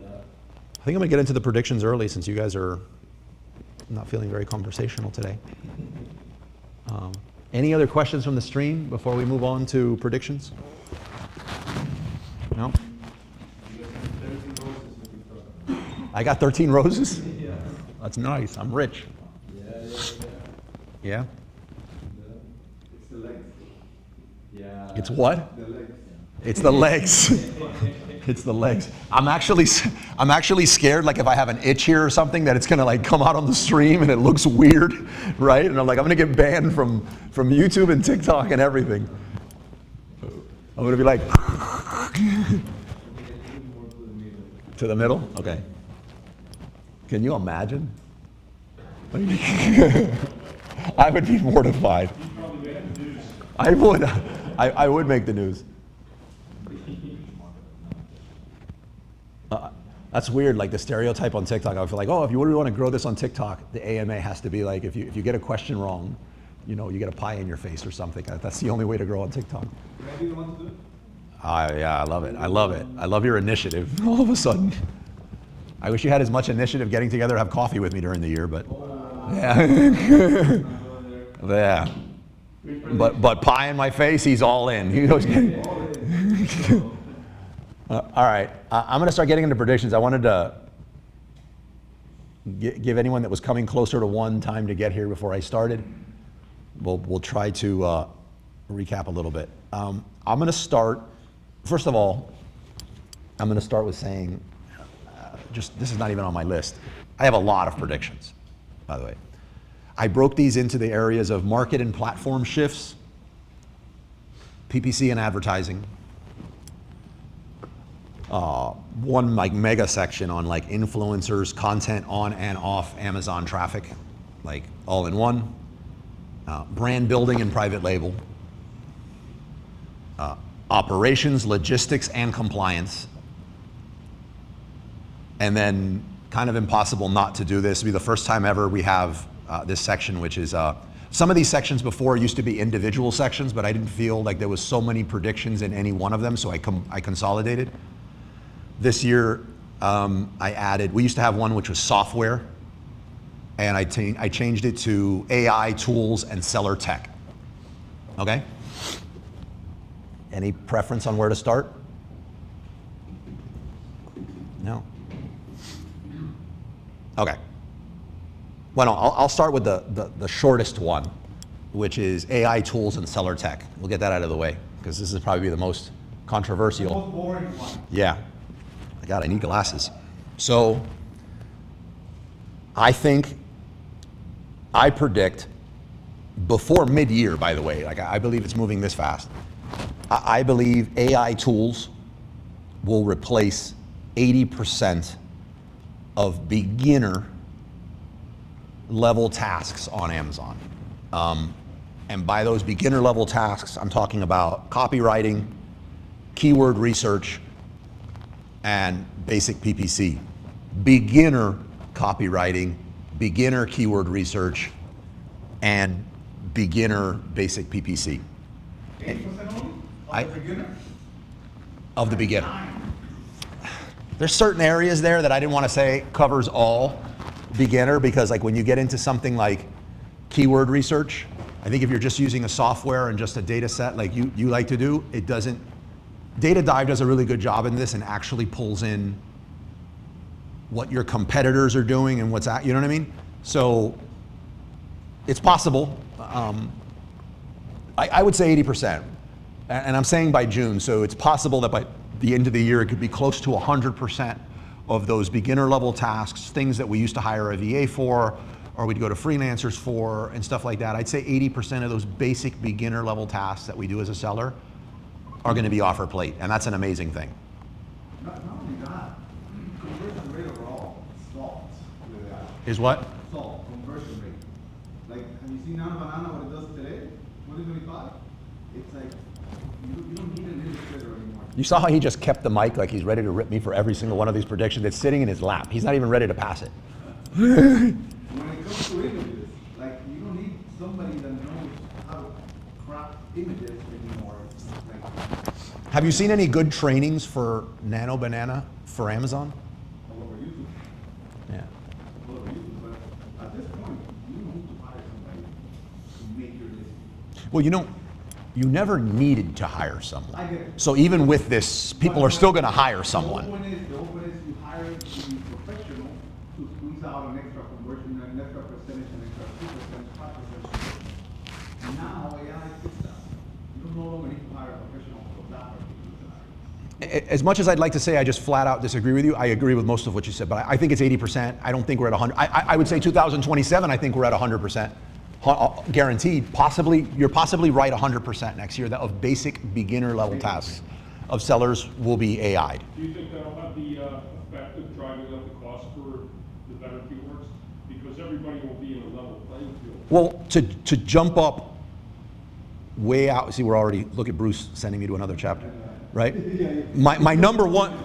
think I'm gonna get into the predictions early since you guys are not feeling very conversational today. Any other questions from the stream before we move on to predictions? No? I got 13 roses? Yeah. That's nice. I'm rich. Yeah? It's the legs. Yeah. It's what? The legs. It's the legs. It's the legs. I'm actually scared, like if I have an itch here or something, that it's gonna like come out on the stream and it looks weird, right? And I'm like, I'm gonna get banned from YouTube and TikTok and everything. I'm gonna be like, to the middle? Okay. Can you imagine? I would be mortified. I would. I would make the news. That's weird, like the stereotype on TikTok. I feel like, oh, if you really want to grow this on TikTok, the AMA has to be like, if you get a question wrong, you know, you get a pie in your face or something. That's the only way to grow on TikTok. Can I be the one to do it? Yeah, I love it. I love it. I love your initiative. All of a sudden, I wish you had as much initiative getting together to have coffee with me during the year, but yeah, yeah. But pie in my face, he's all in. He goes, all right, I'm going to start getting into predictions. I wanted to give anyone that was coming closer to 1 time to get here before I started. We'll try to recap a little bit. I'm going to start, first of all, I'm going to start with saying, this is not even on my list. I have a lot of predictions, by the way. I broke these into the areas of market and platform shifts, PPC and advertising, one like mega section on like influencers, content on and off Amazon traffic, like all in one, brand building and private label, operations, logistics, and compliance. And then kind of impossible not to do this. It'll be the first time ever we have this section, which is, some of these sections before used to be individual sections, but I didn't feel like there was so many predictions in any one of them, so I consolidated. This year, I added, we used to have one which was software, and I changed it to AI, tools, and seller tech. Okay? Any preference on where to start? No? Okay. Well, no, I'll start with the shortest one. which is AI tools and seller tech. We'll get that out of the way, because this is probably the most controversial. Most boring one. Yeah. I need glasses. So I predict before mid-year, by the way, like I believe it's moving this fast. I believe AI tools will replace 80% of beginner level tasks on Amazon. And by those beginner level tasks, I'm talking about copywriting, keyword research, and basic PPC. Beginner copywriting, beginner keyword research, and beginner basic PPC. 80% only? I- Of the beginner? Of the beginner. There's certain areas there that I didn't want to say covers all beginner, because like when you get into something like keyword research, I think if you're just using a software and just a data set like you like to do, it doesn't. Data Dive does a really good job in this and actually pulls in what your competitors are doing and what's at, you know what I mean? So it's possible. I would say 80%. And I'm saying by June, so it's possible that by the end of the year, it could be close to 100% of those beginner level tasks, things that we used to hire a VA for, or we'd go to freelancers for, and stuff like that. I'd say 80% of those basic beginner level tasks that we do as a seller are gonna be offer plate, and that's an amazing thing. Not only that, conversion rate overall salt with that. Is what? Salt, conversion rate. Like, have you seen Nano Banana, what it does today, 2025? It's like, you don't need an illustrator anymore. You saw how he just kept the mic like he's ready to rip me for every single one of these predictions. It's sitting in his lap. He's not even ready to pass it. When it comes to images, like, you don't need somebody that knows how to craft images anymore. Like, Have you seen any good trainings for Nano Banana for Amazon? all over YouTube, Yeah. all over YouTube, but at this point, you don't need to hire somebody to make your list. Well, you never needed to hire someone. I get it. So even with this, people are still going to hire someone. The open is you hire to be professional to squeeze out an extra conversion, an extra percentage, an extra 2%, 5%. Now AI fits that. You don't no longer need to hire a professional for that particular scenario. As much as I'd like to say I just flat out disagree with you, I agree with most of what you said, but I think it's 80%. I don't think we're at 100. I would say 2027, I think we're at 100%. Guaranteed. Possibly, you're possibly right 100% next year that of basic beginner level tasks of sellers will be AI'd. Do you think that'll have the effect of driving up the cost for the better keywords? Because everybody will be in a level playing field. Well, to jump up way out, see, we're already, look at Bruce sending me to another chapter, right? My number one,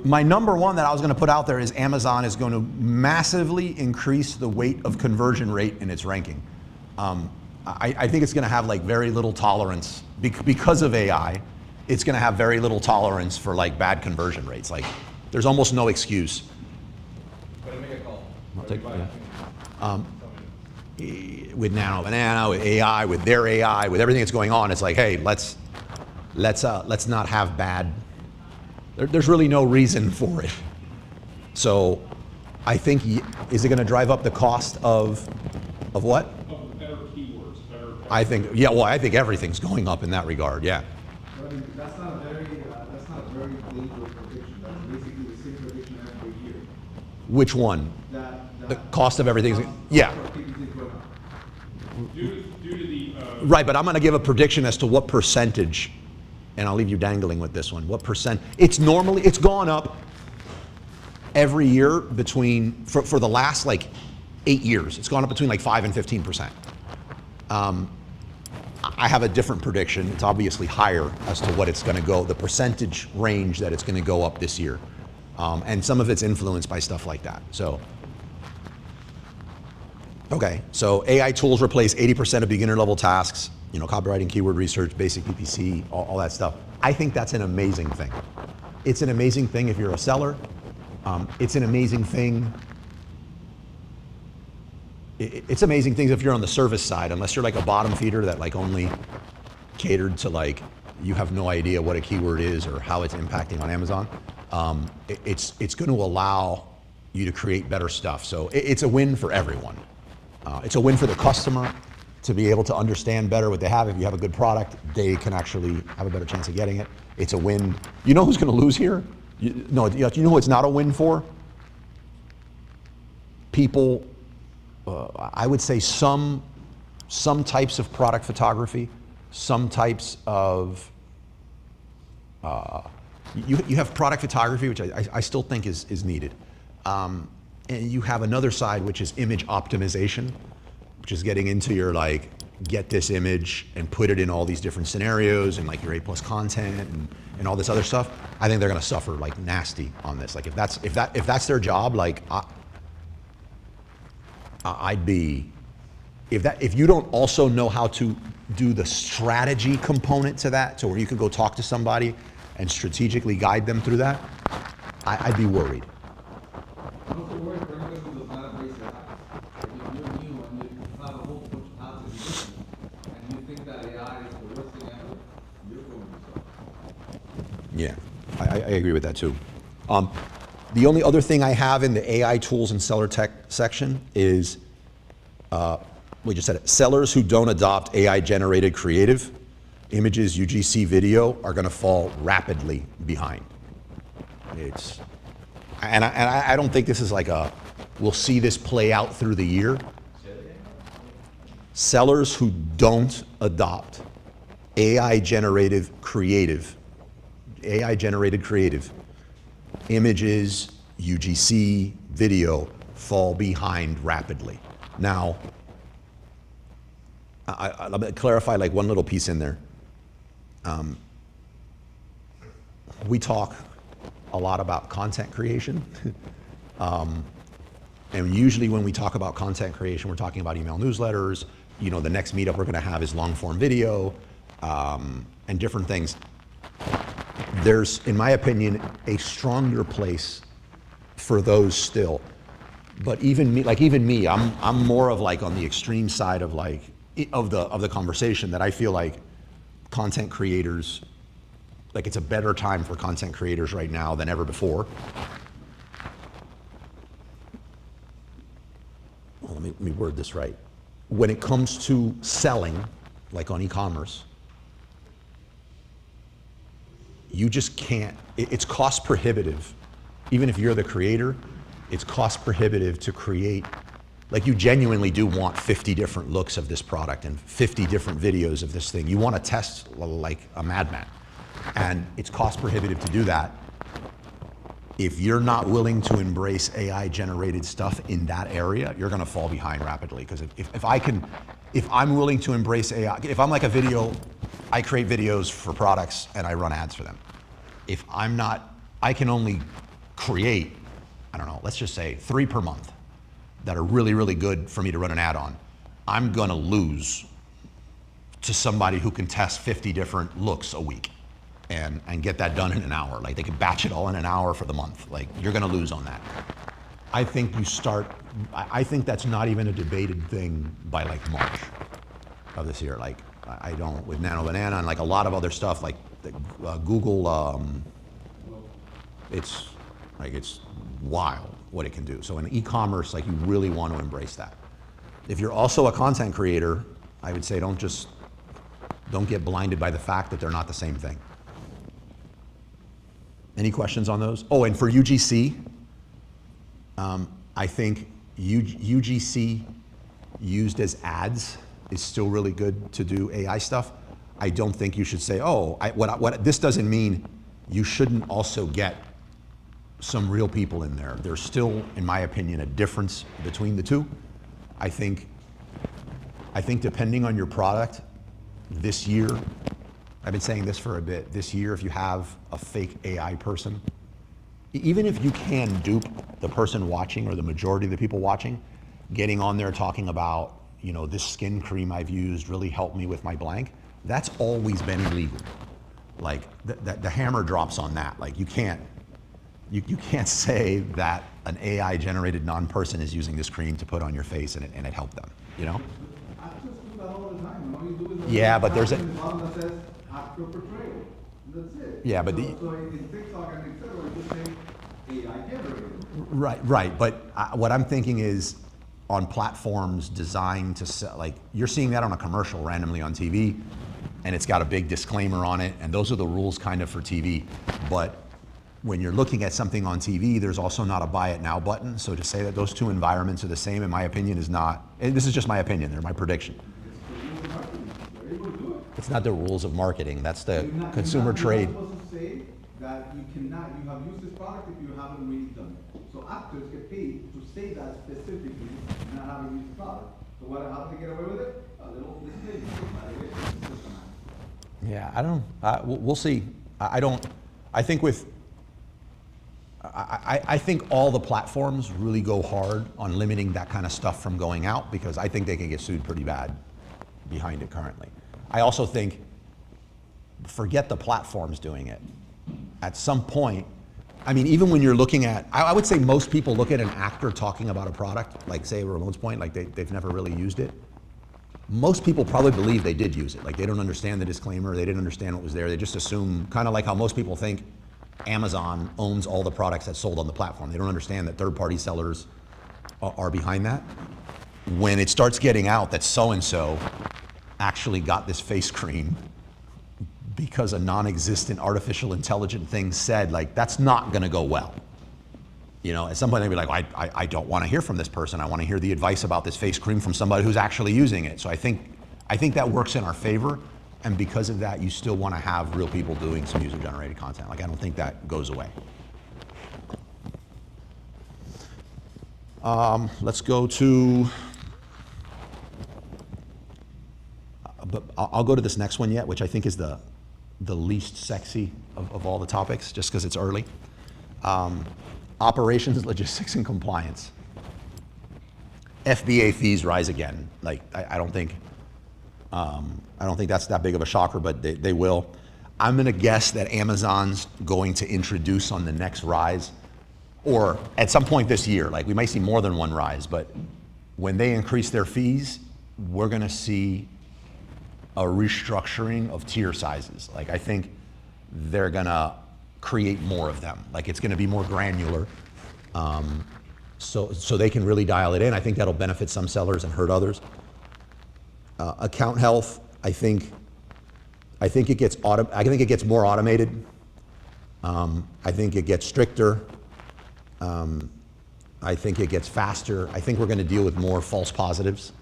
my number one that I was going to put out there is Amazon is going to massively increase the weight of conversion rate in its ranking. I think it's going to have like very little tolerance because of AI. It's going to have very little tolerance for like bad conversion rates. Like there's almost no excuse. Better make a call. I'll take- with Nano Banana, with AI, with their AI, with everything that's going on, it's like, hey, let's not have bad. There's really no reason for it. So, I think is it going to drive up the cost of what? Of the better keywords, better. I think I think everything's going up in that regard. Yeah. But I mean, that's not a very dangerous prediction. That's basically the same prediction every year. Which one? The cost of everything. Yeah. Due to the, Right, but I'm going to give a prediction as to what percentage, and I'll leave you dangling with this one. What percent? It's gone up every year for the last like 8 years. It's gone up between like 5 and 15%. I have a different prediction. It's obviously higher as to what it's going to go, the percentage range that it's going to go up this year. And some of it's influenced by stuff like that. So, okay, so AI tools replace 80% of beginner level tasks, copywriting, keyword research, basic PPC, all that stuff. I think that's an amazing thing. It's an amazing thing if you're a seller. It's an amazing thing. It's amazing things if you're on the service side, unless you're like a bottom feeder that like only catered to like, you have no idea what a keyword is or how it's impacting on Amazon. It's going to allow you to create better stuff. So it's a win for everyone. It's a win for the customer. to be able to understand better what they have. If you have a good product, they can actually have a better chance of getting it. It's a win. You know who's going to lose here? You know who it's not a win for? People, I would say some types of product photography, some types of, you have product photography, which I still think is needed. And you have another side, which is image optimization, which is getting into your like, get this image and put it in all these different scenarios and like your A+ content and all this other stuff. I think they're gonna suffer like nasty on this. Like if that's their job, like I'd be, if you don't also know how to do the strategy component to that, so where you can go talk to somebody and strategically guide them through that, I'd be worried. I'm also worried for anybody who does not embrace AI. If you're new and you have a whole bunch of apps and you think that AI is the worst thing ever, you're going to suffer. Yeah, I agree with that too. The only other thing I have in the AI tools and seller tech section is, we just said it, sellers who don't adopt AI generated creative images, UGC video are gonna fall rapidly behind. And I don't think this is like we'll see this play out through the year. Sellers who don't adopt AI generated creative images, UGC, video, fall behind rapidly. Now, I'll clarify like one little piece in there. We talk a lot about content creation. And usually when we talk about content creation, we're talking about email newsletters. You know, the next meetup we're gonna have is long form video, and different things. There's, in my opinion, a stronger place for those still. But even me, I'm more of like on the extreme side of like, of the conversation, that I feel like content creators, like it's a better time for content creators right now than ever before. Well, let me word this right. When it comes to selling, like on e-commerce, you just can't, it's cost prohibitive. Even if you're the creator, it's cost prohibitive to create, like you genuinely do want 50 different looks of this product and 50 different videos of this thing. You want to test like a madman. And it's cost prohibitive to do that. If you're not willing to embrace AI generated stuff in that area, you're gonna fall behind rapidly. Because if I'm willing to embrace AI, if I'm like a video, I create videos for products and I run ads for them. If I'm not, I can only create, I don't know, let's just say 3 per month that are really, really good for me to run an ad on. I'm gonna lose to somebody who can test 50 different looks a week and get that done in an hour. Like they can batch it all in an hour for the month. Like you're gonna lose on that. I think I think that's not even a debated thing by like March of this year. Like I don't, with Nano Banana and like a lot of other stuff, like Google, it's wild what it can do. So in e-commerce, like you really want to embrace that. If you're also a content creator, I would say don't get blinded by the fact that they're not the same thing. Any questions on those? Oh, and for UGC, I think UGC used as ads is still really good to do AI stuff. I don't think you should say, oh, what this doesn't mean you shouldn't also get some real people in there. There's still, in my opinion, a difference between the two. I think depending on your product, this year, I've been saying this for a bit, this year if you have a fake AI person, even if you can dupe the person watching or the majority of the people watching, getting on there talking about, you know, this skin cream I've used really helped me with my blank, that's always been illegal. Like the hammer drops on that. Like you can't say that an AI generated non-person is using this cream to put on your face and it helped them, you know? Actors do that all the time. All you do is Yeah, but there's a bottom that says actor portrayal. That's it. Yeah, but so in TikTok and etc., you just say AI generated. Right. But what I'm thinking is, on platforms designed to sell, like you're seeing that on a commercial randomly on TV, and it's got a big disclaimer on it, and those are the rules kind of for TV. But when you're looking at something on TV, there's also not a buy it now button. So to say that those two environments are the same, in my opinion, is not, and this is just my opinion, they're my prediction. They're able to do it. It's not the rules of marketing, that's the You're not- consumer trade. You're not supposed to say that you cannot, you have used this product if you haven't really done it. So actors get paid to say that specifically, not having used the product. So how do they get away with it? A little disclaimer, by the way, it's systematic. Yeah, I don't, we'll see. I don't, I think with, I think all the platforms really go hard on limiting that kind of stuff from going out, because I think they can get sued pretty bad behind it currently. I also think, forget the platforms doing it. At some point, I mean, even when you're looking at, I would say most people look at an actor talking about a product, like say Ramon's point, like they've never really used it. Most people probably believe they did use it. Like they don't understand the disclaimer, they didn't understand what was there. They just assume, kind of like how most people think Amazon owns all the products that's sold on the platform. They don't understand that third-party sellers are behind that. When it starts getting out that so-and-so actually got this face cream because a non-existent artificial intelligent thing said, like, that's not gonna go well. You know, at some point they'd be like, I don't wanna hear from this person. I wanna hear the advice about this face cream from somebody who's actually using it. So I think that works in our favor. And because of that, you still wanna have real people doing some user-generated content. Like, I don't think that goes away. Let's go to, but I'll go to this next one yet, which I think is the least sexy of all the topics, just because it's early. Operations, logistics, and compliance. FBA fees rise again. Like, I don't think that's that big of a shocker, but they will. I'm gonna guess that Amazon's going to introduce on the next rise, or at some point this year, like we might see more than one rise, but when they increase their fees, we're gonna see a restructuring of tier sizes. Like I think they're gonna create more of them. Like it's gonna be more granular, so they can really dial it in. I think that'll benefit some sellers and hurt others. Account health, I think it gets more automated. I think it gets stricter. I think it gets faster. I think we're going to deal with more false positives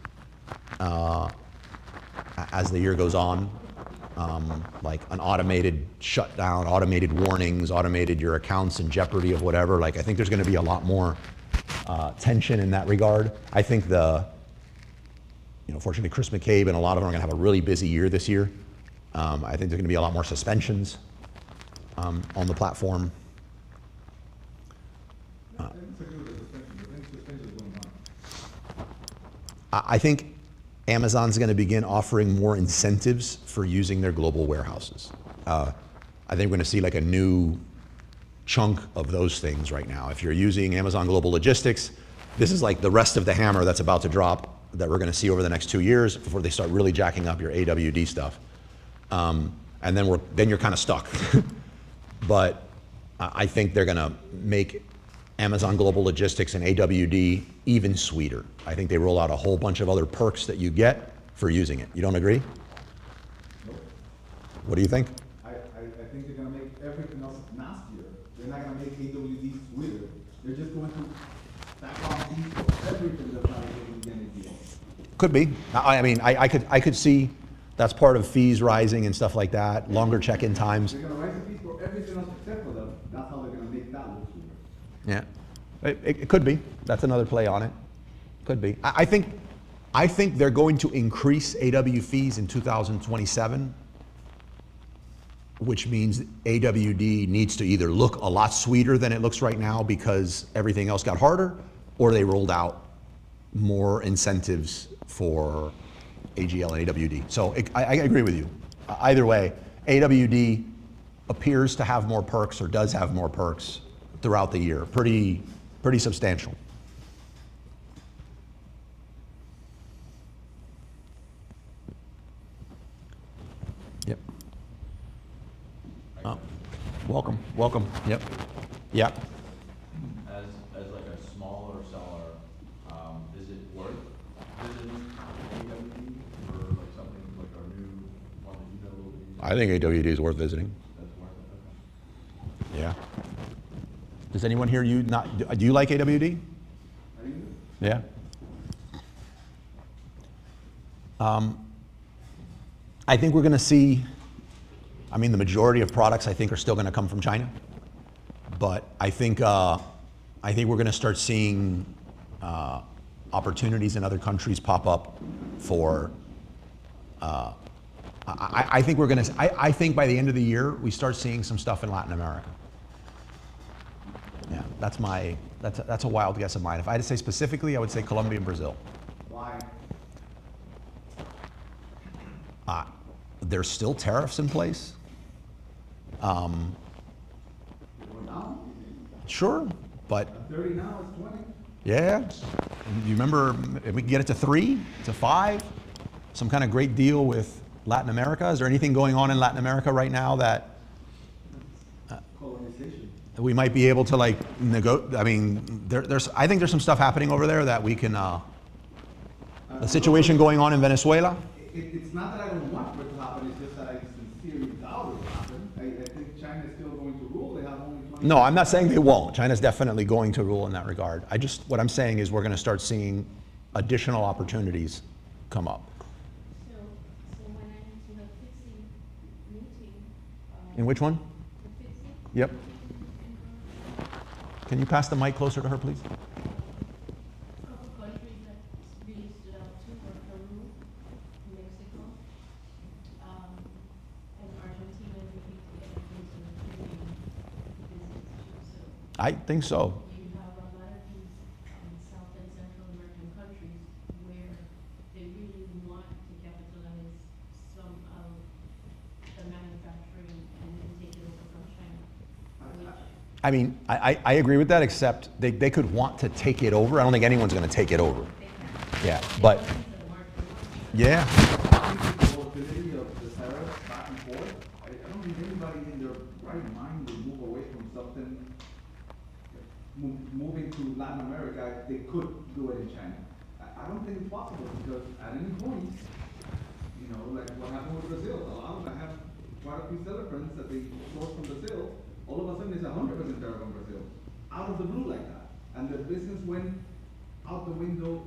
as the year goes on. Like an automated shutdown, automated warnings, automated your accounts in jeopardy of whatever. Like I think there's going to be a lot more tension in that regard. I think fortunately Chris McCabe and a lot of them are going to have a really busy year this year. I think there's going to be a lot more suspensions on the platform. I think Amazon's going to begin offering more incentives for using their global warehouses. I think we're going to see like a new chunk of those things right now. If you're using Amazon Global Logistics, this is like the rest of the hammer that's about to drop that we're going to see over the next 2 years before they start really jacking up your AWD stuff. And then you're kind of stuck. But I think they're going to make Amazon Global Logistics and AWD even sweeter. I think they roll out a whole bunch of other perks that you get for using it. You don't agree? Nope. What do you think? I think they're gonna make everything else nastier. They're not gonna make AWD sweeter. They're just going to back off fees for everything that's not AWD anymore. Could be. I mean, I could see that's part of fees rising and stuff like that, longer check-in times. They're gonna raise the fees for everything else except for them. That's how they're gonna make that look sweeter. Yeah, it could be. That's another play on it. Could be. I think they're going to increase AW fees in 2027, which means AWD needs to either look a lot sweeter than it looks right now because everything else got harder, or they rolled out more incentives for AGL and AWD. So I agree with you. Either way, AWD appears to have more perks or does have more perks throughout the year. Pretty substantial. Yep. Welcome. Yep. As like a smaller seller, is it worth I think AWD is worth visiting. That's worth it, okay. Yeah. Does anyone here do you like AWD? I think Yeah. I think we're going to see, I mean, the majority of products I think are still going to come from China, but I think we're going to start seeing opportunities in other countries pop up for. I think we're going to. I think by the end of the year we start seeing some stuff in Latin America. Yeah, that's a wild guess of mine. If I had to say specifically, I would say Colombia and Brazil. Why? There's still tariffs in place. Well, now, Sure, but at 30 now, it's 20. yeah. You remember if we can get it to 3, to 5, some kind of great deal with Latin America? Is there anything going on in Latin America right now that Colonization. we might be able to like I mean, I think there's some stuff happening over there that we can. The situation going on in Venezuela. It's not that I don't want for it to happen, it's just that I sincerely doubt it will happen. I think China is still going to rule, they have only 20. No, I'm not saying they won't. China's definitely going to rule in that regard. What I'm saying is we're going to start seeing additional opportunities come up. So when I went to the fixing meeting, In which one? the fixing. Yep. meeting in Can you pass the mic closer to her, please? a couple countries that really stood out too were Peru, Mexico, and Argentina really together into Caribbean business too. So I think so. you have a lot of these South and Central American countries where they really want to capitalize some of the manufacturing and then take it over from China, which I mean, I agree with that, except they could want to take it over. I don't think anyone's going to take it over. Yeah, but yeah. I think the volatility of the tariffs back and forth, I don't think anybody in their right mind would move away from something, moving to Latin America, they could do it in China. I don't think it's possible, because at any point, you know, like what happened with Brazil, I have quite a few seller friends that they source from Brazil, all of a sudden it's 100% tariff on Brazil, out of the blue like that. And the business went out the window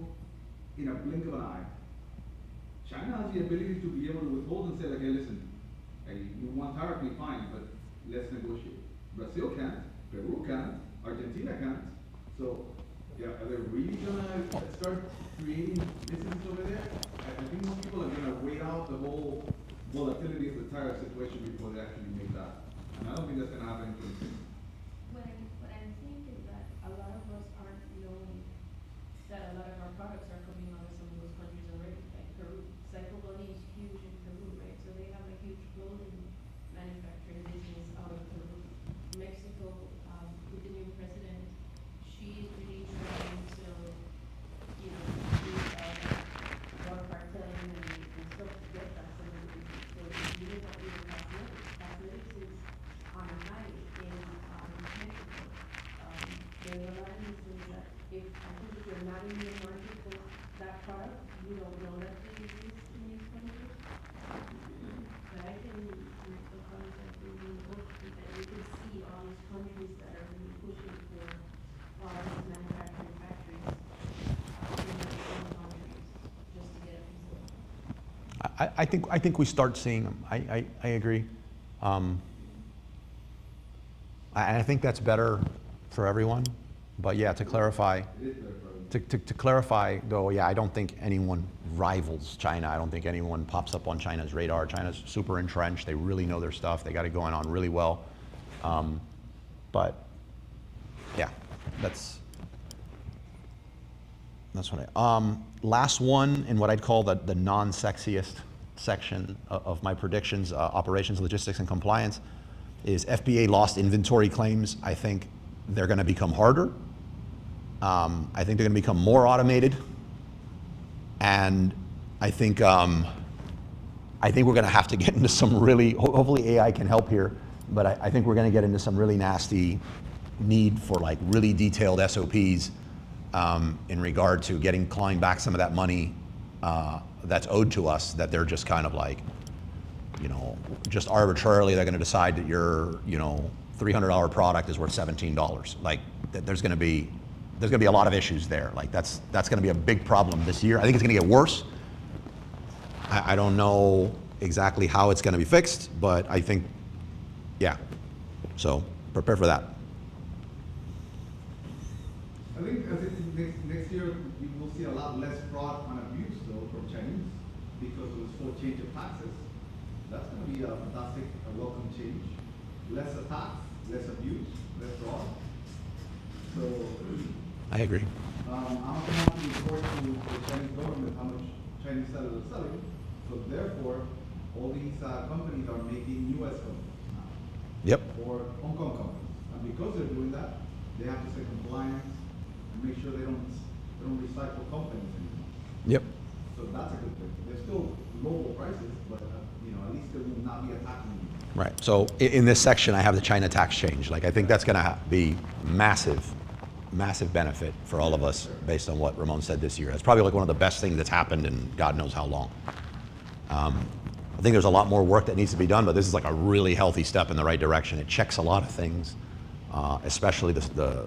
in a blink of an eye. China has the ability to be able to withhold and say like, hey, listen, hey, you want tariff, me fine, but let's negotiate. Brazil can't, Peru can't, Argentina can't. So, yeah, are they really gonna start creating businesses over there? I think most people are gonna wait out the whole volatility of the tariff situation before they actually make that. And I don't think that's gonna happen anytime soon. what I think is that a lot of us aren't knowing that a lot of our products are coming out of some of those countries already, like Peru. Cyclobony is huge in Peru, right? So they have a huge clothing manufacturing business out of Peru. Mexico, with the new president, she's really trying to, you know, do, more cartelling and stuff to get that some of the business. So you look at even cosmetics is on a high in, Mexico. There's a lot of these things that if, I think if you're not in the market for that product, you don't know that they exist in these countries. But I can make the comments that we look, that you can see all these countries that are really pushing for all these manufacturing factories, in their own countries, just to get a piece of it. I think we start seeing them. I agree. I think that's better for everyone. But yeah, to clarify, It is very problem. to clarify though, yeah, I don't think anyone rivals China. I don't think anyone pops up on China's radar. China's super entrenched. They really know their stuff. They got it going on really well. But yeah, that's what last one in what I'd call the non-sexiest section of my predictions, operations, logistics, and compliance, is FBA lost inventory claims. I think they're going to become harder. I think they're going to become more automated, and I think we're going to have to get into some really. Hopefully, AI can help here, but I think we're going to get into some really nasty need for like really detailed SOPs in regard to clawing back some of that money that's owed to us that they're just kind of like you know, just arbitrarily they're going to decide that your, you know, $300 product is worth $17. Like, there's going to be a lot of issues there. Like, that's going to be a big problem this year. I think it's going to get worse. I don't know exactly how it's going to be fixed, but I think, yeah. So prepare for that. I think next year you will see a lot less fraud and abuse though from Chinese because of this whole change of taxes. That's going to be a fantastic, a welcome change. Less attacks, less abuse, less fraud. So I agree. I'm going to have to report to the Chinese government how much Chinese sellers are selling. So therefore, all these companies are making U.S. companies now. Yep. Or Hong Kong companies. And because they're doing that, they have to stay compliant and make sure they don't recycle companies anymore. Yep. So that's a good thing. They're still lower prices, but you know, at least they will not be attacking you. Right. So in this section, I have the China tax change. Like, I think that's going to be massive benefit for all of us based on what Ramon said this year. It's probably like one of the best things that's happened in God knows how long. I think there's a lot more work that needs to be done, but this is like a really healthy step in the right direction. It checks a lot of things, especially the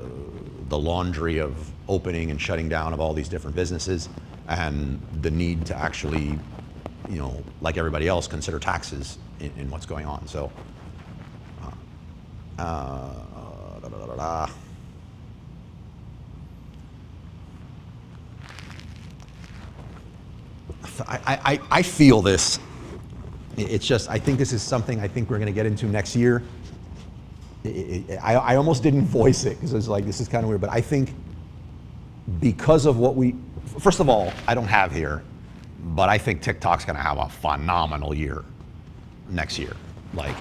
laundry of opening and shutting down of all these different businesses, and the need to actually, you know, like everybody else, consider taxes in what's going on. So, I feel this. It's just, I think this is something I think we're going to get into next year. I almost didn't voice it because it's like, this is kind of weird, but I think because of what first of all, I don't have here, but I think TikTok's going to have a phenomenal year next year. Like,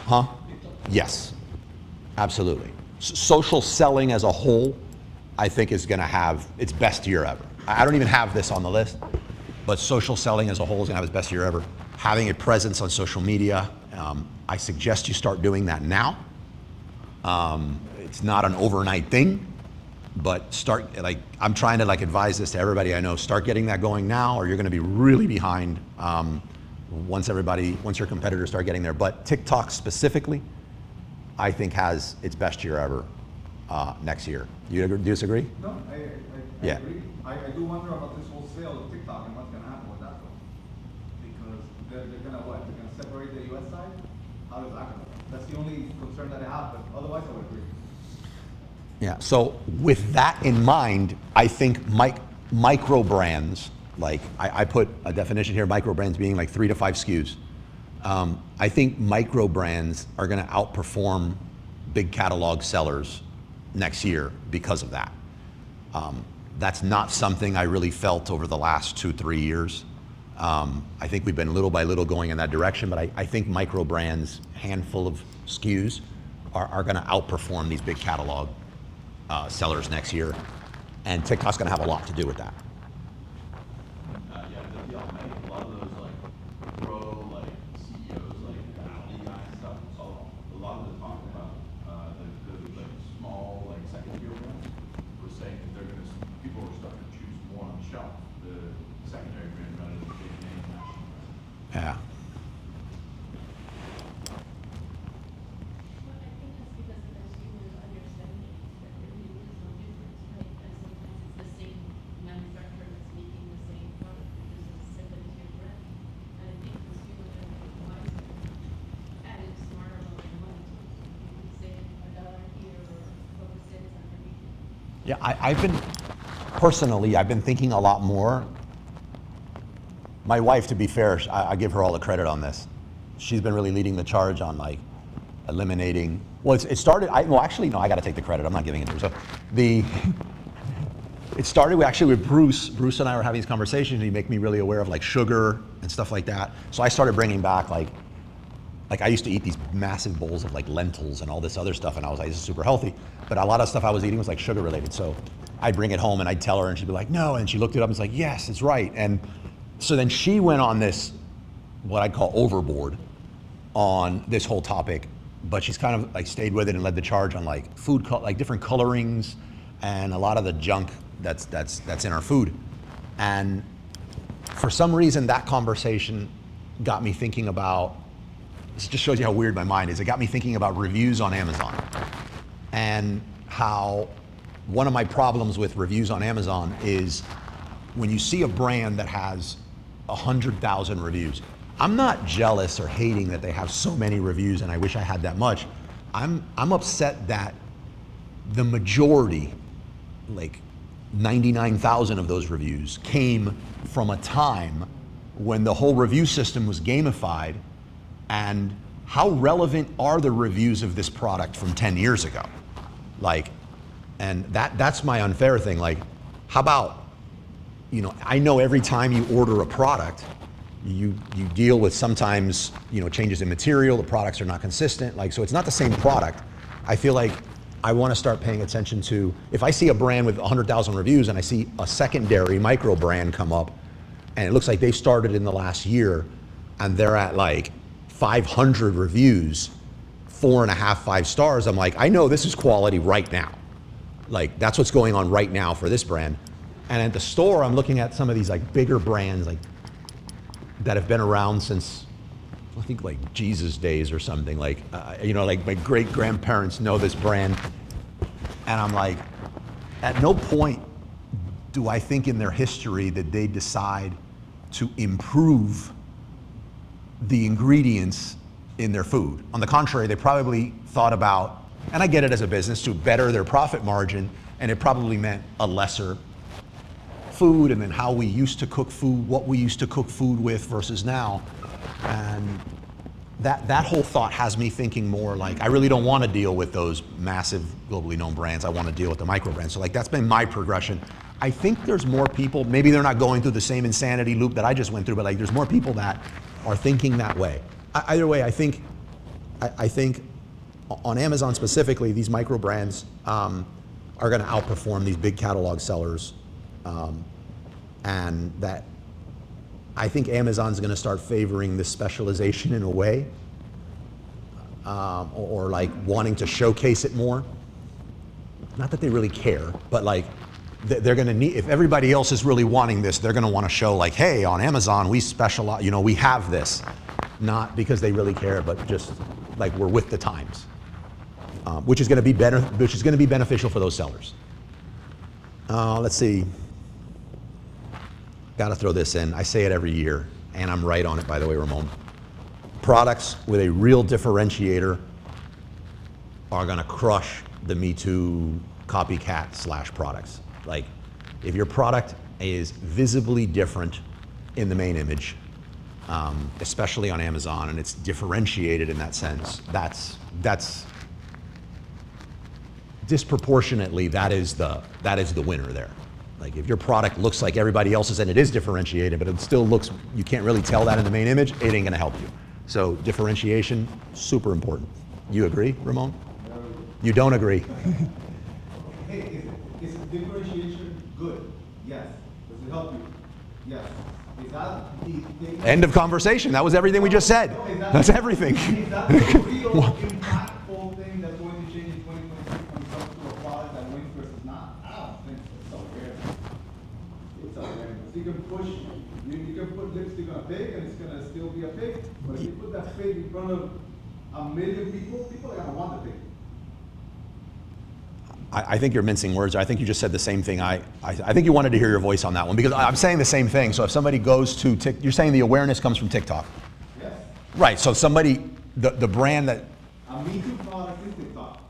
huh? Yes, absolutely. Social selling as a whole, I think is going to have its best year ever. I don't even have this on the list, but social selling as a whole is going to have its best year ever. Having a presence on social media, I suggest you start doing that now. It's not an overnight thing, but start, like, I'm trying to like advise this to everybody I know, start getting that going now, or you're going to be really behind once your competitors start getting there. But TikTok specifically, I think has its best year ever next year. Do you disagree? No, I Yeah. agree. I do wonder about this whole sale of TikTok and what's going to happen with that though. Because they're going to what? They're going to separate the U.S. side? How is that going to work? That's the only concern that I have, but otherwise I would agree. Yeah, so with that in mind, I think micro brands, like I put a definition here, micro brands being like 3 to 5 SKUs. I think micro brands are going to outperform big catalog sellers next year because of that. That's not something I really felt over the last 2-3 years. I think we've been little by little going in that direction, but I think micro brands, handful of SKUs, are going to outperform these big catalog sellers next year, and TikTok's going to have a lot to do with that. Yeah, the y'all make a lot of those like pro like CEOs like the Audi guy and stuff. So a lot of the talk about the like small like second tier brands were saying that people are starting to choose more on the shelf, the secondary brand rather than the big name national brand. Yeah. Well, I think that's because the consumers understand that there really is no difference, right? And sometimes it's the same manufacturer that's making the same product, because it's a second-tier brand. And I think consumers are getting wiser and it's smarter about their money too. You can save $1 here or a couple cents on everything. Yeah, I've been thinking a lot more. My wife, to be fair, I give her all the credit on this. She's been really leading the charge on like eliminating. Well, it started. Actually, no. I got to take the credit. I'm not giving it to her. So, it started actually with Bruce. Bruce and I were having these conversations, and he made me really aware of like sugar and stuff like that. So I started bringing back like I used to eat these massive bowls of like lentils and all this other stuff, and I was like, this is super healthy. But a lot of stuff I was eating was like sugar related. So I'd bring it home and I'd tell her, and she'd be like, no. And she looked it up and was like, yes, it's right. And so then she went on this, what I'd call overboard, on this whole topic. But she's kind of like stayed with it and led the charge on like food, like different colorings and a lot of the junk that's in our food. And for some reason, that conversation got me thinking about, this just shows you how weird my mind is. It got me thinking about reviews on Amazon and how one of my problems with reviews on Amazon is when you see a brand that has 100,000 reviews. I'm not jealous or hating that they have so many reviews and I wish I had that much. I'm upset that the majority, like 99,000 of those reviews, came from a time when the whole review system was gamified. And how relevant are the reviews of this product from 10 years ago? Like, and that's my unfair thing. Like, how about, you know, I know every time you order a product, you deal with sometimes, you know, changes in material, the products are not consistent. Like, so it's not the same product. I feel like I want to start paying attention to, if I see a brand with 100,000 reviews and I see a secondary micro brand come up and it looks like they started in the last year and they're at like 500 reviews, 4.5, 5 stars, I'm like, I know this is quality right now. Like, that's what's going on right now for this brand. And at the store, I'm looking at some of these like bigger brands like that have been around since, I think like Jesus days or something. Like, you know, like my great grandparents know this brand. And I'm like, at no point do I think in their history that they decide to improve the ingredients in their food. On the contrary, they probably thought about, and I get it as a business, to better their profit margin, and it probably meant a lesser food, and then how we used to cook food, what we used to cook food with versus now. And that whole thought has me thinking more like, I really don't want to deal with those massive globally known brands. I want to deal with the micro brands. So like, that's been my progression. I think there's more people, maybe they're not going through the same insanity loop that I just went through, but like there's more people that are thinking that way. Either way, I think on Amazon specifically, these micro brands are going to outperform these big catalog sellers, and that I think Amazon's going to start favoring this specialization in a way, or like wanting to showcase it more. Not that they really care, but like they're going to need, if everybody else is really wanting this, they're going to want to show like, hey, on Amazon we specialize, you know, we have this. Not because they really care, but just like we're with the times, which is going to be better, which is going to be beneficial for those sellers. Let's see. Got to throw this in. I say it every year, and I'm right on it, by the way, Ramon. Products with a real differentiator are going to crush the Me Too copycat / products. Like, if your product is visibly different in the main image, especially on Amazon, and it's differentiated in that sense, that's disproportionately, that is the winner there. Like, if your product looks like everybody else's and it is differentiated, but it still looks, you can't really tell that in the main image, it ain't gonna help you. So differentiation, super important. You agree, Ramon? No. You don't agree? Hey, is differentiation good? Yes. Does it help you? Yes. Is that the thing? End of conversation. That was everything we just said. No, is that- That's everything. Is that the real impactful thing that's going to change in 2026 when it comes to a product that wins versus not? I don't think so. It's so rare. It's so rare. So you can push, you can put lipstick on a pig and it's gonna still be a pig. But if you put that pig in front of a million people, people are gonna want the pig. I think you're mincing words. I think you just said the same thing. I think you wanted to hear your voice on that one, because I'm saying the same thing. So if somebody goes to you're saying the awareness comes from TikTok. Yes. Right, so somebody, the brand that, A Me Too product is TikTok.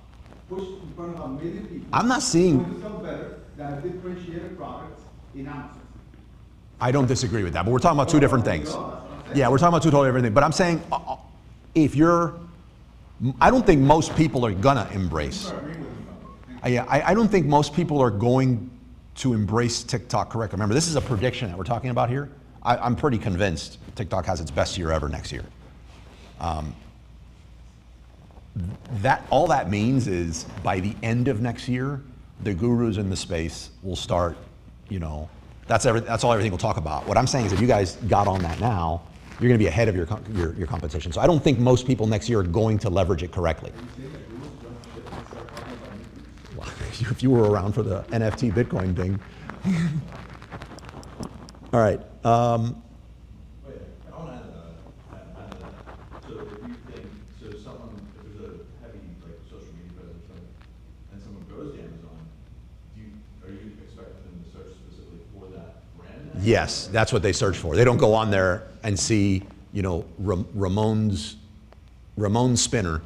Pushed in front of a million people. I'm not seeing- It's going to sell better than a differentiated product in Amazon. I don't disagree with that, but we're talking about two different things. Yeah, we're talking about two totally different things. But I'm saying, if you're, I don't think most people are gonna embrace. Yeah, I don't think most people are going to embrace TikTok correctly. Remember, this is a prediction that we're talking about here. I'm pretty convinced TikTok has its best year ever next year. All that means is by the end of next year, the gurus in the space will start, you know, that's all everything we'll talk about. What I'm saying is if you guys got on that now, you're gonna be ahead of your competition. So I don't think most people next year are going to leverage it correctly. If you were around for the NFT Bitcoin thing. All right. Wait, I want to add Yes, that's what they search for. They don't go on there and see, you know, Ramon's spinner,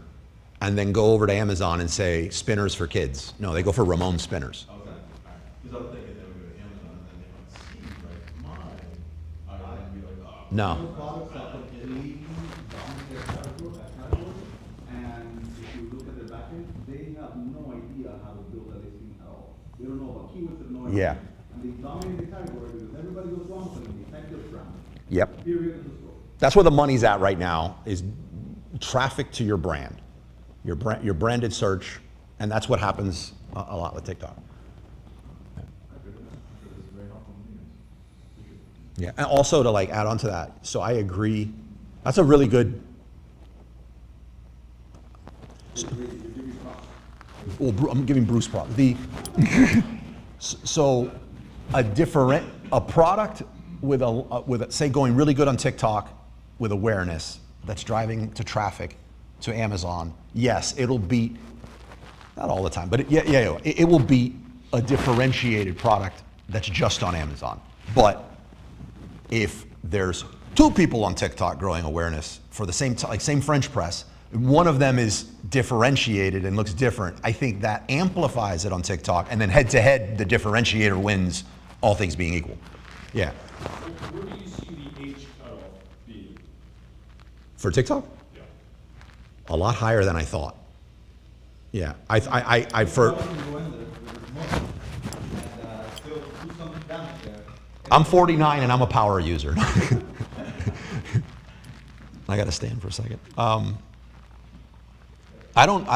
and then go over to Amazon and say spinners for kids. No, they go for Ramon spinners. Okay, all right. Because I'm thinking they would go to Amazon and then they might see like mine. I'd be like, oh. No. Those products are completely dominant their category, and if you look at their backend, they have no idea how to build a listing at all. They don't know about keywords, they have no idea. Yeah. And they dominate the category because everybody goes wrong with them, they affect their brand. Yep. Period, end of story. That's where the money's at right now, is traffic to your brand, your branded search, and that's what happens a lot with TikTok. Yeah, and also to like add on to that, so I agree, that's a really good. Well, I'm giving Bruce props. So a product with a, say, going really good on TikTok with awareness that's driving to traffic to Amazon, yes, it'll beat, not all the time, but it will beat a differentiated product that's just on Amazon. But if there's two people on TikTok growing awareness for the same same French press, one of them is differentiated and looks different, I think that amplifies it on TikTok, and then head to head, the differentiator wins, all things being equal. Yeah. Where do you see the age cutoff being? For TikTok? Yeah. A lot higher than I thought. Yeah, I for, Go in there with a remote and still do some damage there. I'm 49 and I'm a power user. I got to stand for a second. I don't,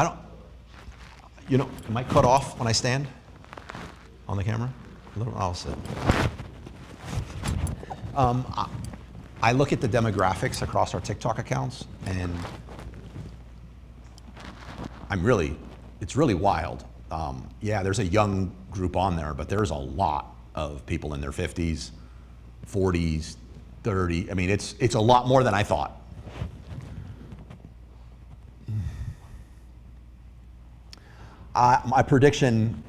you know, am I cut off when I stand on the camera? A little, I'll sit. I look at the demographics across our TikTok accounts, and it's really wild. Yeah, there's a young group on there, but there's a lot of people in their 50s, 40s, 30. I mean, it's a lot more than I thought. My prediction,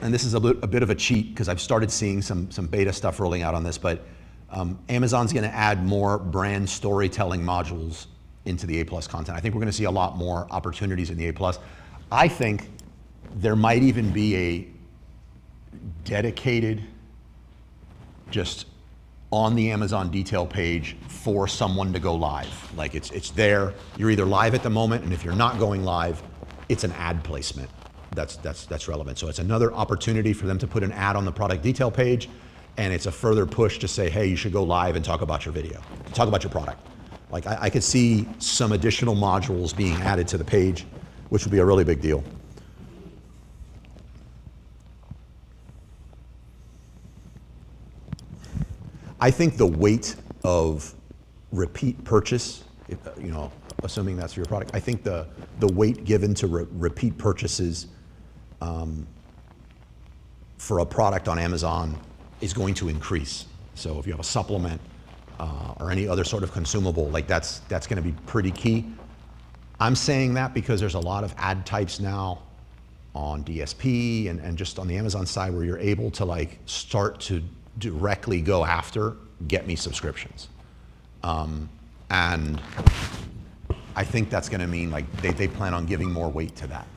and this is a bit of a cheat because I've started seeing some beta stuff rolling out on this, but Amazon's going to add more brand storytelling modules into the A+ content. I think we're going to see a lot more opportunities in the A+. I think there might even be a dedicated, just on the Amazon detail page for someone to go live. Like it's there, you're either live at the moment, and if you're not going live, it's an ad placement that's relevant. So it's another opportunity for them to put an ad on the product detail page, and it's a further push to say, hey, you should go live and talk about your video, talk about your product. Like I could see some additional modules being added to the page, which would be a really big deal. I think the weight of repeat purchase, you know, assuming that's your product, I think the weight given to repeat purchases for a product on Amazon is going to increase. So if you have a supplement or any other sort of consumable, like that's going to be pretty key. I'm saying that because there's a lot of ad types now on DSP and just on the Amazon side where you're able to like start to directly go after get me subscriptions. And I think that's going to mean like they plan on giving more weight to that.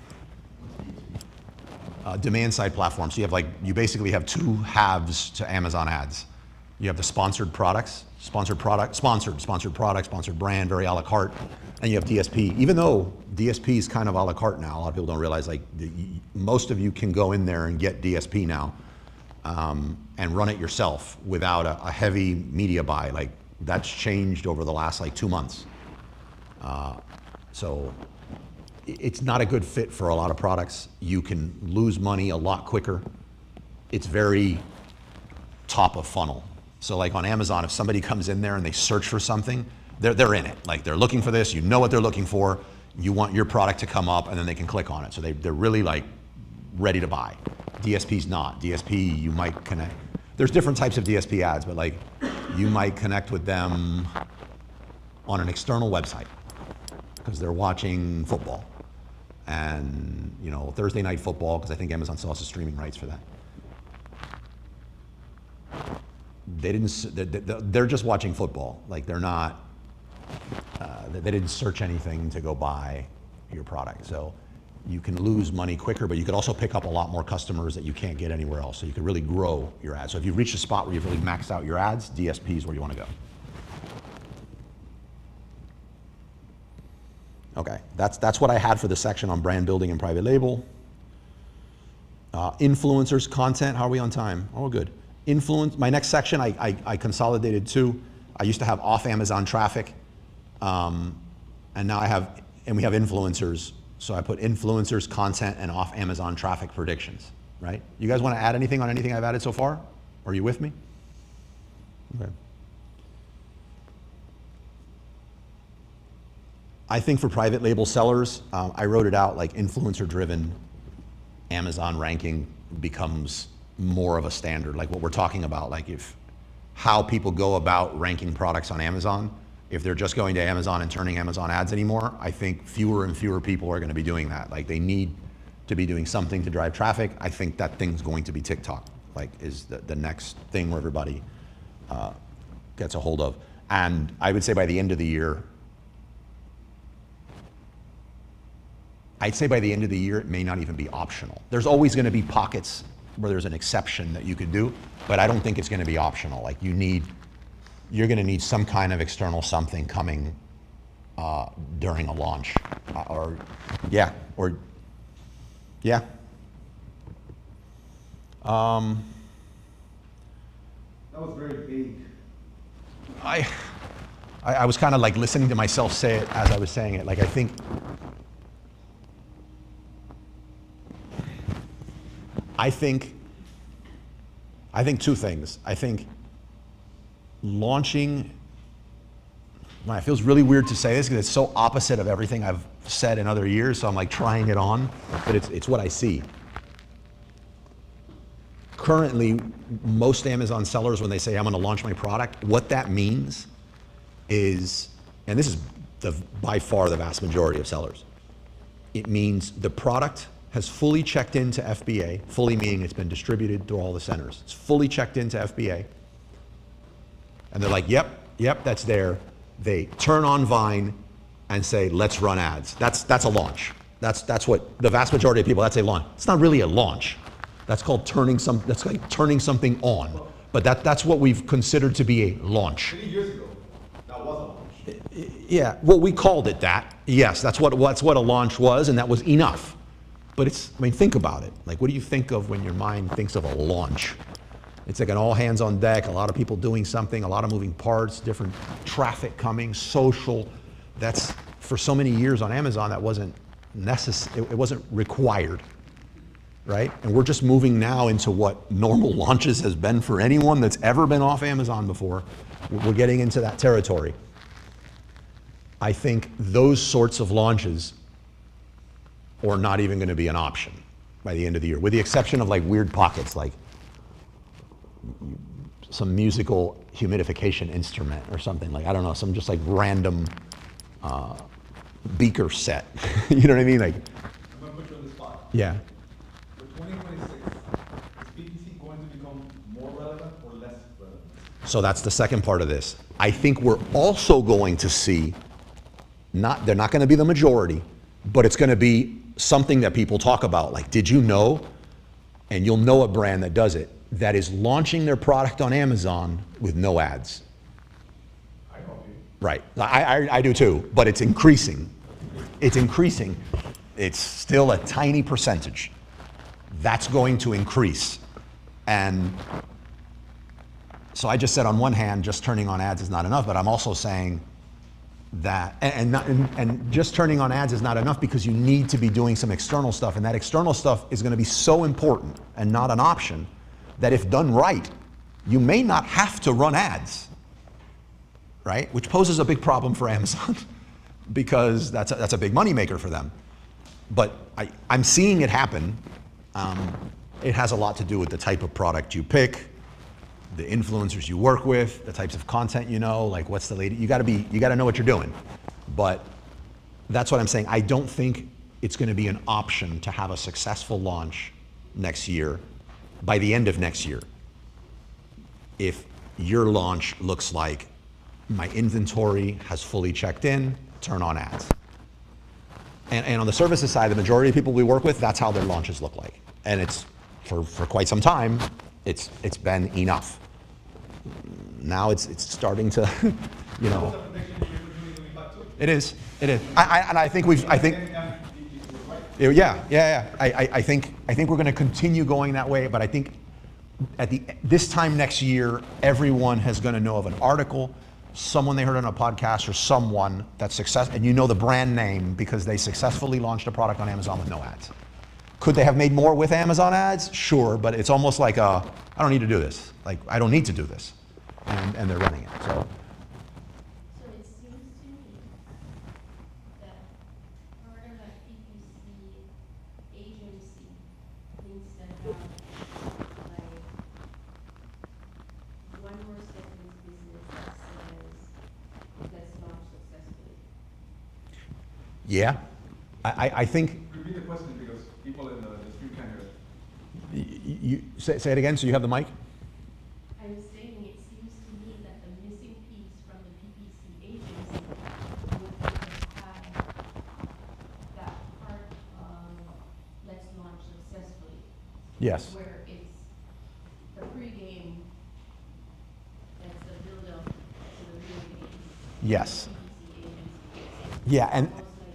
Demand side platforms. So you basically have two halves to Amazon ads. You have the sponsored products, sponsored product, sponsored brand, very a la carte, and you have DSP. Even though DSP is kind of a la carte now, a lot of people don't realize like most of you can go in there and get DSP now and run it yourself without a heavy media buy. Like that's changed over the last like 2 months. So it's not a good fit for a lot of products. You can lose money a lot quicker. It's very top of funnel. So like on Amazon, if somebody comes in there and they search for something, they're in it. Like they're looking for this, you know what they're looking for, you want your product to come up and then they can click on it. So they're really like ready to buy. DSP's not. DSP, you might connect. There's different types of DSP ads, but like you might connect with them on an external website because they're watching football and, you know, Thursday night football, because I think Amazon still has the streaming rights for that. They didn't, they're just watching football. Like they're not, they didn't search anything to go buy your product. So you can lose money quicker, but you could also pick up a lot more customers that you can't get anywhere else. So you could really grow your ads. So if you've reached a spot where you've really maxed out your ads, DSP is where you want to go. Okay, that's what I had for the section on brand building and private label. Influencers, content, how are we on time? Oh, we're good. My next section, I consolidated two. I used to have off Amazon traffic, and now we have influencers. So I put influencers, content, and off Amazon traffic predictions, right? You guys want to add anything on anything I've added so far? Are you with me? Okay. I think for private label sellers, I wrote it out like influencer driven Amazon ranking becomes more of a standard, like what we're talking about, like how people go about ranking products on Amazon. If they're just going to Amazon and turning Amazon ads anymore, I think fewer and fewer people are going to be doing that. Like they need to be doing something to drive traffic. I think that thing's going to be TikTok, like is the next thing where everybody gets a hold of. And I would say by the end of the year, it may not even be optional. There's always going to be pockets where there's an exception that you could do, but I don't think it's going to be optional. Like you're going to need some kind of external something coming during a launch, yeah. That was very vague. I was kind of like listening to myself say it as I was saying it. Like I think two things. I think launching, it feels really weird to say this because it's so opposite of everything I've said in other years, so I'm like trying it on, but it's what I see. Currently, most Amazon sellers, when they say I'm gonna launch my product, what that means is, and this is by far the vast majority of sellers, it means the product has fully checked into FBA, fully meaning it's been distributed through all the centers. It's fully checked into FBA. And they're like, yep, that's there. They turn on Vine and say, let's run ads. That's a launch. That's what the vast majority of people, that's a launch. It's not really a launch. That's called turning something on. But that's what we've considered to be a launch. 3 years ago, that was a launch. Yeah, well, we called it that. Yes, that's what a launch was, and that was enough. But think about it. Like, what do you think of when your mind thinks of a launch? It's like an all hands on deck, a lot of people doing something, a lot of moving parts, different traffic coming, social. That's, for so many years on Amazon, that wasn't necessary, it wasn't required, right? And we're just moving now into what normal launches has been for anyone that's ever been off Amazon before. We're getting into that territory. I think those sorts of launches are not even going to be an option by the end of the year, with the exception of like weird pockets, like some musical humidification instrument or something, like, I don't know, some just like random beaker set. You know what I mean? Like, I'm gonna put you on the spot. yeah. For 2026, is PPC going to become more relevant or less relevant? So that's the second part of this. I think we're also going to see, they're not going to be the majority, but it's going to be something that people talk about. Like, did you know? And you'll know a brand that does it, that is launching their product on Amazon with no ads. I know you. Right, I do too, but it's increasing. It's increasing. It's still a tiny percentage. That's going to increase. And so I just said, on one hand, just turning on ads is not enough, but I'm also saying that, and just turning on ads is not enough, because you need to be doing some external stuff, and that external stuff is going to be so important and not an option that if done right, you may not have to run ads, right? Which poses a big problem for Amazon because that's a big moneymaker for them. But I'm seeing it happen. It has a lot to do with the type of product you pick, the influencers you work with, the types of content you know, like what's the latest, you gotta know what you're doing. But that's what I'm saying. I don't think it's gonna be an option to have a successful launch next year, by the end of next year. If your launch looks like my inventory has fully checked in, turn on ads. And on the services side, the majority of people we work with, that's how their launches look like. And it's, for quite some time, it's been enough. Now it's starting to, you know. It is. I think I think we're going to continue going that way, but I think at this time next year, everyone is going to know of an article, someone they heard on a podcast, or someone that's successful, and you know the brand name because they successfully launched a product on Amazon with no ads. Could they have made more with Amazon ads? Sure, but it's almost like I don't need to do this. Like, I don't need to do this, and they're running it. So So it seems to me that part of that PPC agency needs to have like one more step in its business that says, let's launch successfully. yeah, I think Repeat the question because people in the street can't hear it. you say it again. So you have the mic. I'm saying it seems to me that the missing piece from the PPC agency would be to have that part of let's launch successfully. Yes. Where it's the pregame, that's the build-up to the real game. Yes. PPC agency. Yeah, and Almost like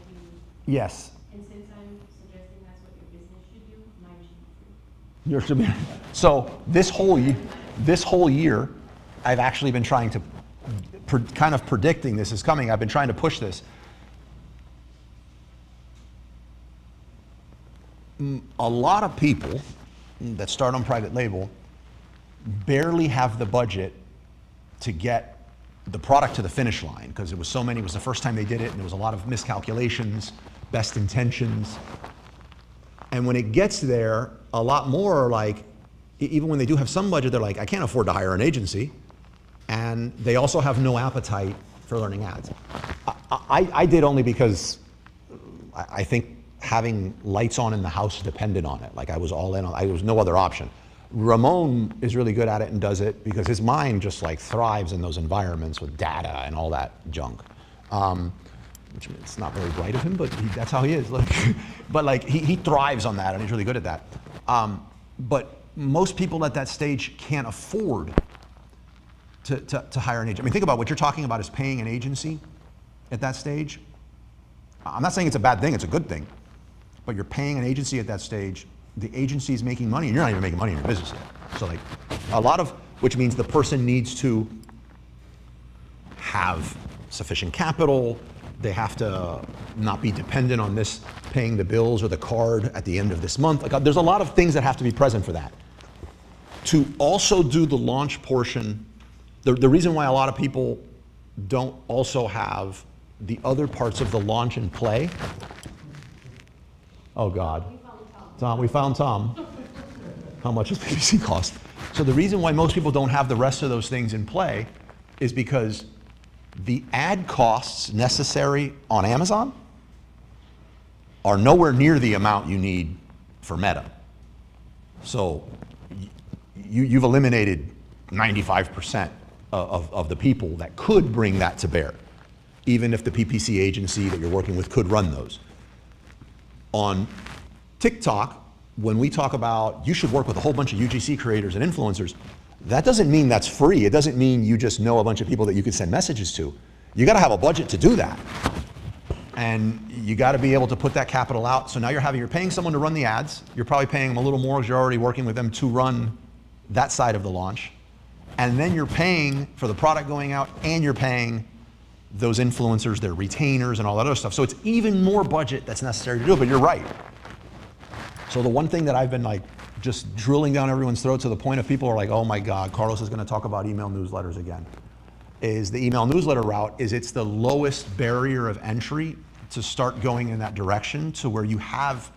you, yes. and since I'm suggesting that's what your business should do, mine should be free. Yours should be. So this whole year, I've actually been trying to, kind of predicting this is coming. I've been trying to push this. A lot of people that start on private label barely have the budget to get the product to the finish line because it was the first time they did it, and there was a lot of miscalculations, best intentions. And when it gets there, a lot more are like, even when they do have some budget, they're like, I can't afford to hire an agency. And they also have no appetite for learning ads. I did only because I think having lights on in the house depended on it. Like I was all in on it. There was no other option. Ramon is really good at it and does it because his mind just like thrives in those environments with data and all that junk. Which it's not very bright of him, but that's how he is. Like, but like he thrives on that, and he's really good at that. But most people at that stage can't afford to hire an agent. I mean, think about what you're talking about is paying an agency at that stage. I'm not saying it's a bad thing; it's a good thing. But you're paying an agency at that stage. The agency is making money, and you're not even making money in your business yet. So like, a lot of which means the person needs to have sufficient capital. They have to not be dependent on this paying the bills or the card at the end of this month. Like, there's a lot of things that have to be present for that. To also do the launch portion, the reason why a lot of people don't also have the other parts of the launch in play. Oh God. We found Tom. How much does PPC cost? So the reason why most people don't have the rest of those things in play is because the ad costs necessary on Amazon are nowhere near the amount you need for Meta. So you've eliminated 95% of the people that could bring that to bear, even if the PPC agency that you're working with could run those. On TikTok, when we talk about you should work with a whole bunch of UGC creators and influencers, that doesn't mean that's free. It doesn't mean you just know a bunch of people that you can send messages to. You got to have a budget to do that. And you got to be able to put that capital out. So now you're paying someone to run the ads. You're probably paying them a little more because you're already working with them to run that side of the launch. And then you're paying for the product going out, and you're paying those influencers, their retainers, and all that other stuff. So it's even more budget that's necessary to do it, but you're right. So the one thing that I've been like just drilling down everyone's throat to the point of people are like, oh my God, Carlos is going to talk about email newsletters again, is the email newsletter route is it's the lowest barrier of entry to start going in that direction to where you have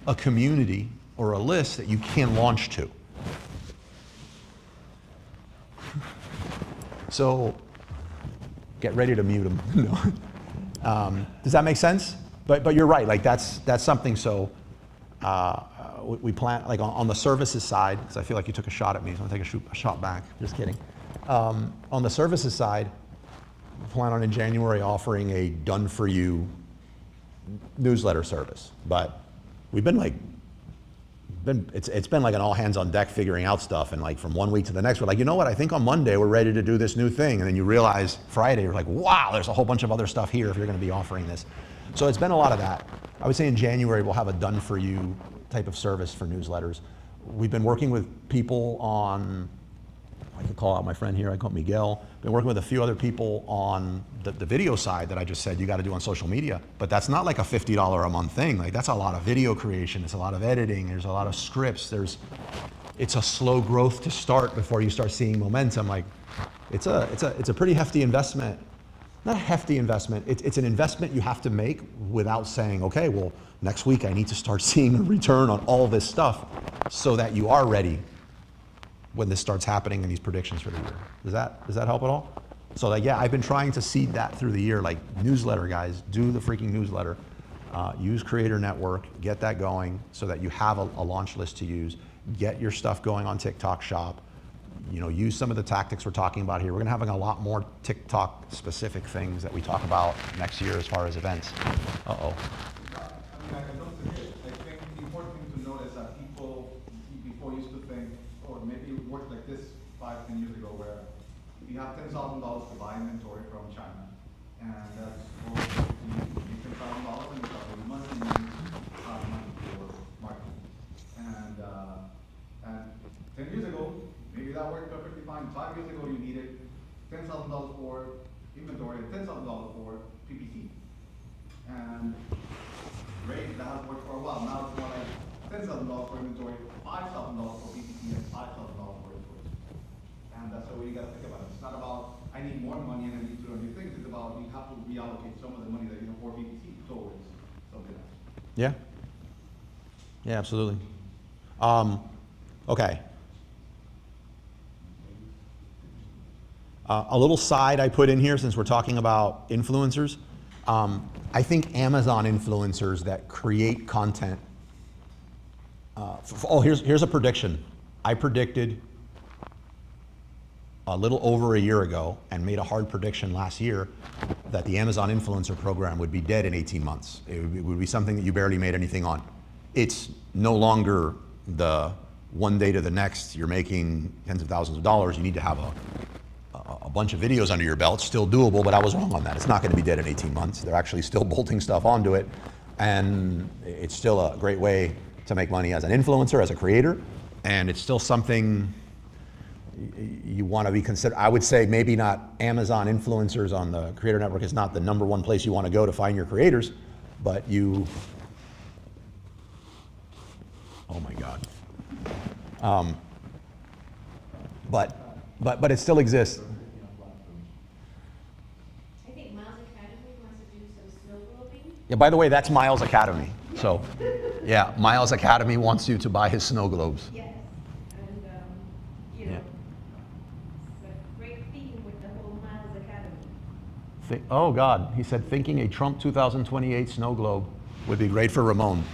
a community or a list that you can launch to. So get ready to mute them. No. Does that make sense? But you're right, like that's something. So we plan, like on the services side, because I feel like you took a shot at me, so I'm gonna take a shot back. Just kidding. On the services side, plan on in January offering a done-for-you newsletter service. But we've been like, it's been like an all hands on deck figuring out stuff, and like from one week to the next, we're like, you know what, I think on Monday we're ready to do this new thing, and then you realize Friday, you're like, wow, there's a whole bunch of other stuff here if you're gonna be offering this. So it's been a lot of that. I would say in January we'll have a done-for-you type of service for newsletters. We've been working with people on, I can call out my friend here, I call him Miguel. Been working with a few other people on the video side that I just said you got to do on social media. But that's not like a $50 a month thing. Like that's a lot of video creation. It's a lot of editing. There's a lot of scripts. It's a slow growth to start before you start seeing momentum. Like it's a pretty hefty investment. Not a hefty investment. It's an investment you have to make without saying, okay, well, next week I need to start seeing a return on all this stuff so that you are ready when this starts happening and these predictions for the year. Does that help at all? So like, yeah, I've been trying to seed that through the year, like newsletter guys, do the freaking newsletter, use Creator Network, get that going so that you have a launch list to use, get your stuff going on TikTok Shop, use some of the tactics we're talking about here. We're gonna have a lot more TikTok specific things that we talk about next year as far as events. Uh-oh. I don't think I think the important thing to note is that people before used to think, or maybe it worked like this 5-10 years ago, where you have $10,000 to buy inventory from China, and that's all you need $10,000 and you start making money and you have money for marketing. And 10 years ago, maybe that worked perfectly fine. 5 years ago, you needed $10,000 for inventory and $10,000 for PPC. And great, that has worked for a while. Now it's more like $10,000 for inventory, $5,000 for PPC, and $5,000 for inventory. And that's the way you got to think about it. It's not about I need more money and I need to do new things. It's about you have to reallocate some of the money that you have for PPC towards something else. Yeah. Yeah, absolutely. Okay. A little side I put in here since we're talking about influencers. I think Amazon influencers that create content. Here's a prediction. I predicted a little over a year ago and made a hard prediction last year that the Amazon influencer program would be dead in 18 months. It would be something that you barely made anything on. It's no longer the one day to the next, you're making tens of thousands of dollars. You need to have a bunch of videos under your belt. Still doable, but I was wrong on that. It's not going to be dead in 18 months. They're actually still bolting stuff onto it. And it's still a great way to make money as an influencer, as a creator. And it's still something you want to be considered. I would say maybe not Amazon influencers on the Creator Network is not the #1 place you want to go to find your creators, but you, oh my God. But it still exists. I think Miles Academy wants to do some snow globing. Yeah, by the way, that's Miles Academy. So, yeah, Miles Academy wants you to buy his snow globes. Yes, and, Yeah. it's a great theme with the whole Miles Academy. Oh God, he said thinking a Trump 2028 snow globe would be great for Ramon.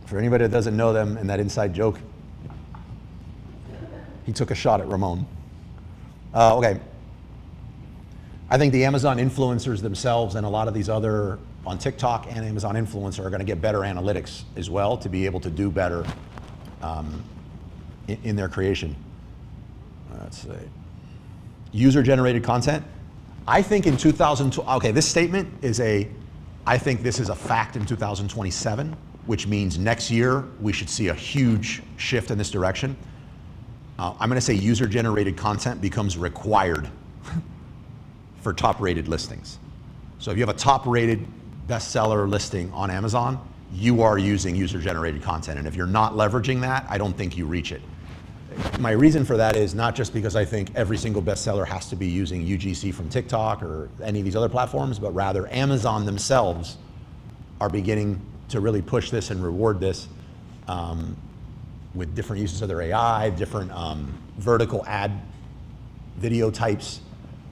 For anybody that doesn't know them and that inside joke, he took a shot at Ramon. Okay. I think the Amazon influencers themselves and a lot of these other on TikTok and Amazon influencers are going to get better analytics as well to be able to do better in their creation. Let's see. User-generated content. I think in 2000, okay, this statement is I think this is a fact in 2027, which means next year we should see a huge shift in this direction. I'm going to say user-generated content becomes required for top-rated listings. So if you have a top-rated bestseller listing on Amazon, you are using user-generated content. And if you're not leveraging that, I don't think you reach it. My reason for that is not just because I think every single bestseller has to be using UGC from TikTok or any of these other platforms, but rather Amazon themselves are beginning to really push this and reward this with different uses of their AI, different vertical ad video types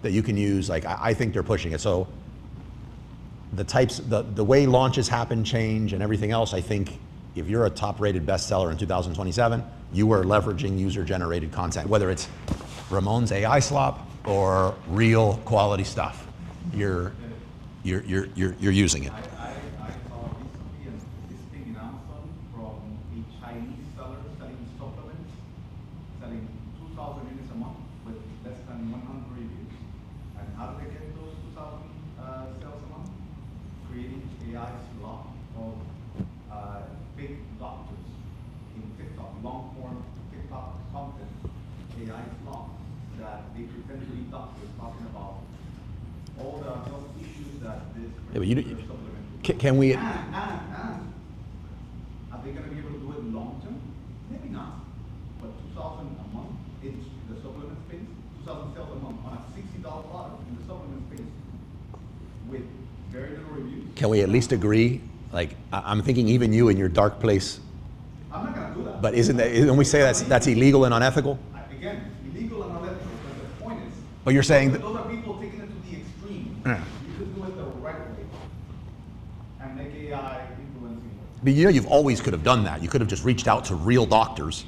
that you can use. Like I think they're pushing it. So the way launches happen, change, and everything else, I think if you're a top-rated bestseller in 2027, you are leveraging user-generated content, whether it's Ramon's AI slop or real quality stuff. You're using it. I saw recently an listing in Amazon from a Chinese seller selling supplements, selling 2,000 units a month with less than 100 reviews. And how do they get those 2,000 sales a month? Creating AI slop of big doctors in TikTok, long form TikTok content, AI slop that they pretend to be doctors talking about all the health issues that this Yeah, but you particular supplement. can we? And are they gonna be able to do it long term? Maybe not. But 2,000 a month in the supplement space, 2,000 sales a month on a $60 product in the supplement space with very little reviews. Can we at least agree? Like, I'm thinking even you in your dark place, I'm not gonna do that. but isn't we say that's illegal and unethical? Again, illegal and unethical, but the point is. But you're saying that, Those are people taking it to the extreme. Yeah. You could do it the right way and make AI influencing it. but you always could have done that. You could have just reached out to real doctors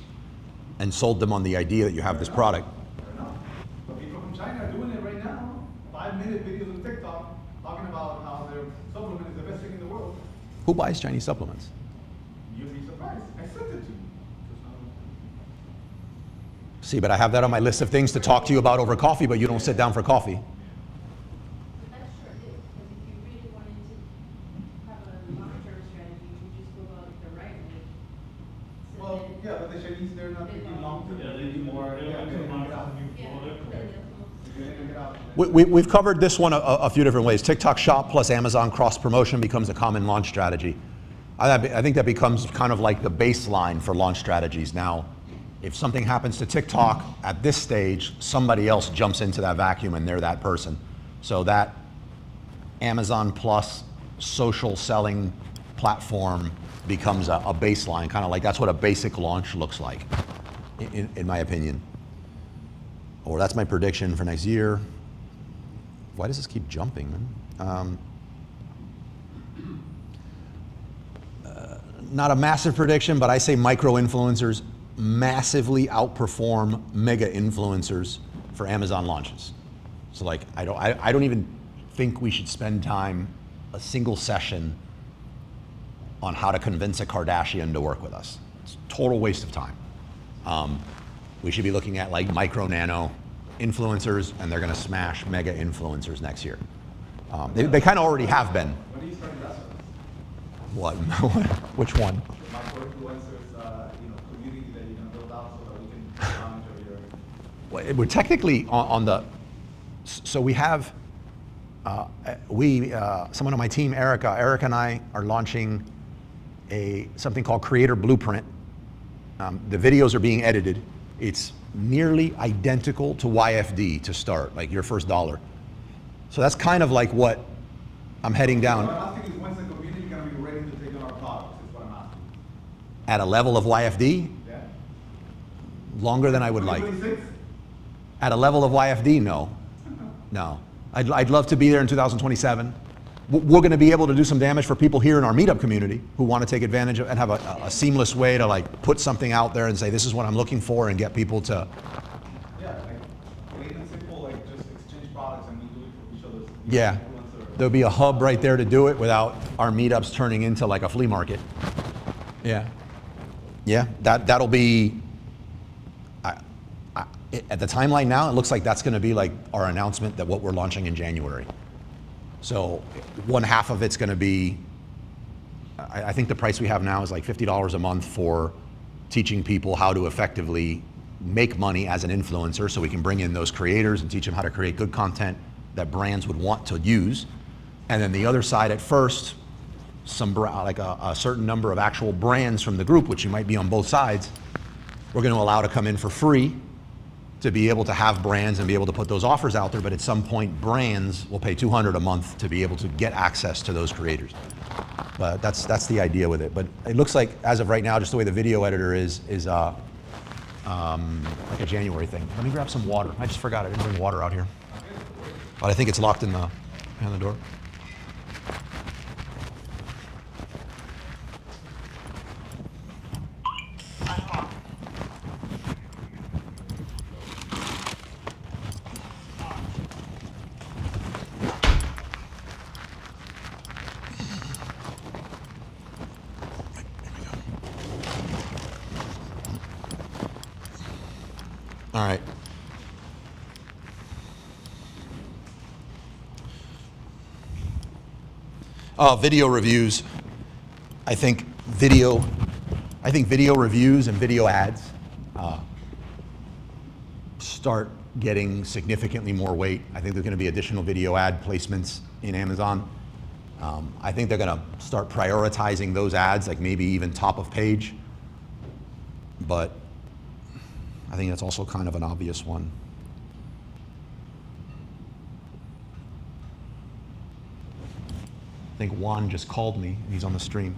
and sold them on the idea that you have this product. Fair enough. But people from China are doing it right now. 5-minute videos on TikTok talking about how their supplement is the best thing in the world. Who buys Chinese supplements? You'd be surprised. I sent it to you. See, but I have that on my list of things to talk to you about over coffee, but you don't sit down for coffee. But that sure is, because if you really wanted to have a long-term strategy, you would just go about it the right way. So Well, then- yeah, but the Chinese, they're not thinking long term. Yeah, they do more. they Yeah, want to they're gonna get market out. new Yeah, product. then that's They're gonna get out. We've covered this one a few different ways. TikTok Shop plus Amazon cross promotion becomes a common launch strategy. I think that becomes kind of like the baseline for launch strategies. Now, if something happens to TikTok at this stage, somebody else jumps into that vacuum and they're that person. So that Amazon plus social selling platform becomes a baseline, kind of like that's what a basic launch looks like, in my opinion. Or that's my prediction for next year. Why does this keep jumping, man? Not a massive prediction, but I say micro influencers massively outperform mega influencers for Amazon launches. So like, I don't even think we should spend time, a single session, on how to convince a Kardashian to work with us. It's a total waste of time. We should be looking at like micro nano influencers, and they're going to smash mega influencers next year. They kind of already have been. When do you start that service? What? Which one? Micro influencers, community that you're gonna build out so that we can monitor your. Well, we're technically on the. So we have. Someone on my team, Erica and I are launching something called Creator Blueprint. The videos are being edited. It's nearly identical to YFD to start, like your first dollar. So that's kind of like what I'm heading What down I'm asking is when's the community gonna be ready to take on our products, is what I'm asking. at a level of YFD, Yeah? longer than I would like. 2026? At a level of YFD, no. No. I'd love to be there in 2027. We're going to be able to do some damage for people here in our meetup community who want to take advantage of and have a seamless way to like put something out there and say, this is what I'm looking for, and get people to. Yeah, like, plain and simple, like just exchange products and we do it for each other's. Yeah. Influencer. There'll be a hub right there to do it without our meetups turning into like a flea market. Yeah. Yeah, that'll be. At the timeline now, it looks like that's going to be like our announcement that what we're launching in January. So one half of it's going to be, I think the price we have now is like $50 a month for teaching people how to effectively make money as an influencer, so we can bring in those creators and teach them how to create good content that brands would want to use. And then the other side, at first, like a certain number of actual brands from the group, which you might be on both sides, we're going to allow to come in for free to be able to have brands and be able to put those offers out there. But at some point, brands will pay $200 a month to be able to get access to those creators. But that's the idea with it. But it looks like, as of right now, just the way the video editor is like a January thing. Let me grab some water. I just forgot I didn't bring water out here. But I think it's locked in the door. All right. Video reviews. I think video reviews and video ads start getting significantly more weight. I think there's going to be additional video ad placements in Amazon. I think they're going to start prioritizing those ads, like maybe even top of page. But I think that's also kind of an obvious one. I think Juan just called me. He's on the stream.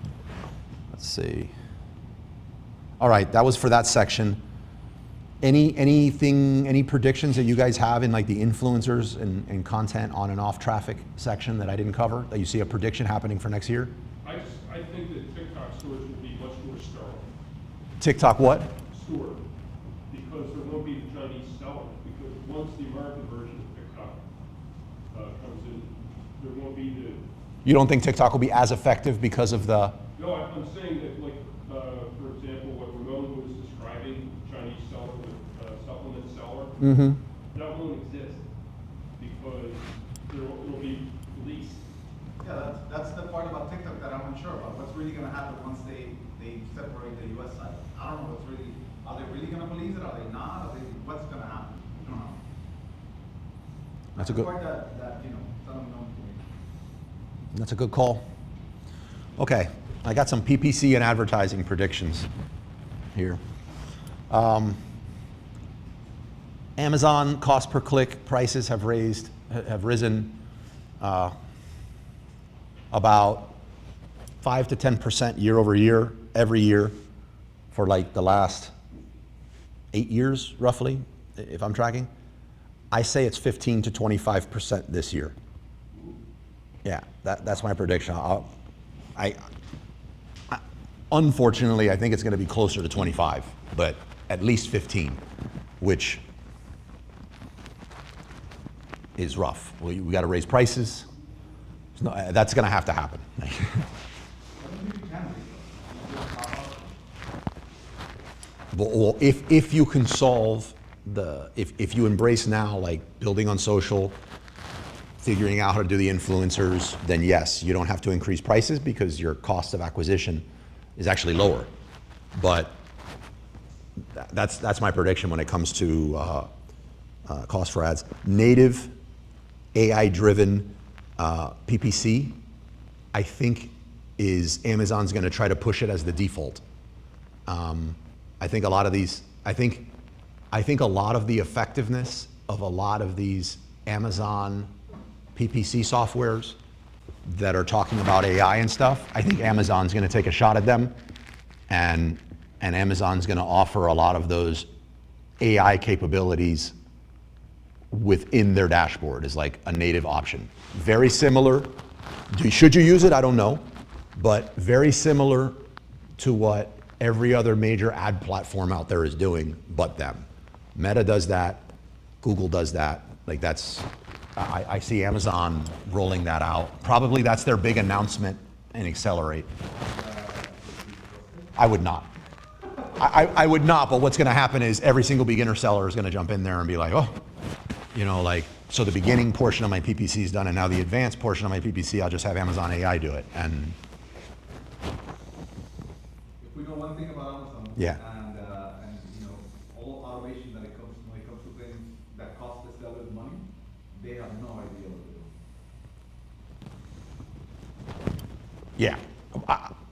Let's see. All right, that was for that section. Any predictions that you guys have in like the influencers and content on and off traffic section that I didn't cover, that you see a prediction happening for next year? I think that TikTok stores will be much more sterile. TikTok what? Store, because there won't be the Chinese seller, because once the American version of TikTok comes in, there won't be the. You don't think TikTok will be as effective because of the? No, I'm saying that, like, for example, what Ramon was describing, Chinese seller with supplement seller, Mm-hmm. that won't exist because it'll be leased. Yeah, that's the part about TikTok that I'm unsure about. What's really gonna happen once they separate the US side? I don't know are they really gonna police it? Are they not? What's gonna happen? I don't know. That's a good. The part that you know, it's unknown to me. That's a good call. Okay, I got some PPC and advertising predictions here. Amazon cost per click prices have risen about 5 to 10% year over year, every year for like the last 8 years, roughly, if I'm tracking. I say it's 15 to 25% this year. Yeah, that's my prediction. Unfortunately, I think it's going to be closer to 25, but at least 15, which is rough. We got to raise prices. That's going to have to happen. I don't think you can do that. Well, if you can solve if you embrace now like building on social, figuring out how to do the influencers, then yes, you don't have to increase prices because your cost of acquisition is actually lower. But that's my prediction when it comes to cost for ads. Native AI-driven PPC, I think is Amazon's going to try to push it as the default. I think a lot of these, I think a lot of the effectiveness of a lot of these Amazon PPC softwares that are talking about AI and stuff, I think Amazon's going to take a shot at them, and Amazon's going to offer a lot of those AI capabilities within their dashboard as like a native option. Very similar. Should you use it? I don't know, but very similar to what every other major ad platform out there is doing, but them. Meta does that. Google does that. Like that's. I see Amazon rolling that out. Probably that's their big announcement and accelerate. I would not. I would not, but what's going to happen is every single beginner seller is going to jump in there and be like, oh, you know, like, so the beginning portion of my PPC is done, and now the advanced portion of my PPC, I'll just have Amazon AI do it. And If we know one thing about Amazon, Yeah. and you know, all automation that when it comes to things that cost the sellers money, they have no idea what to do. yeah.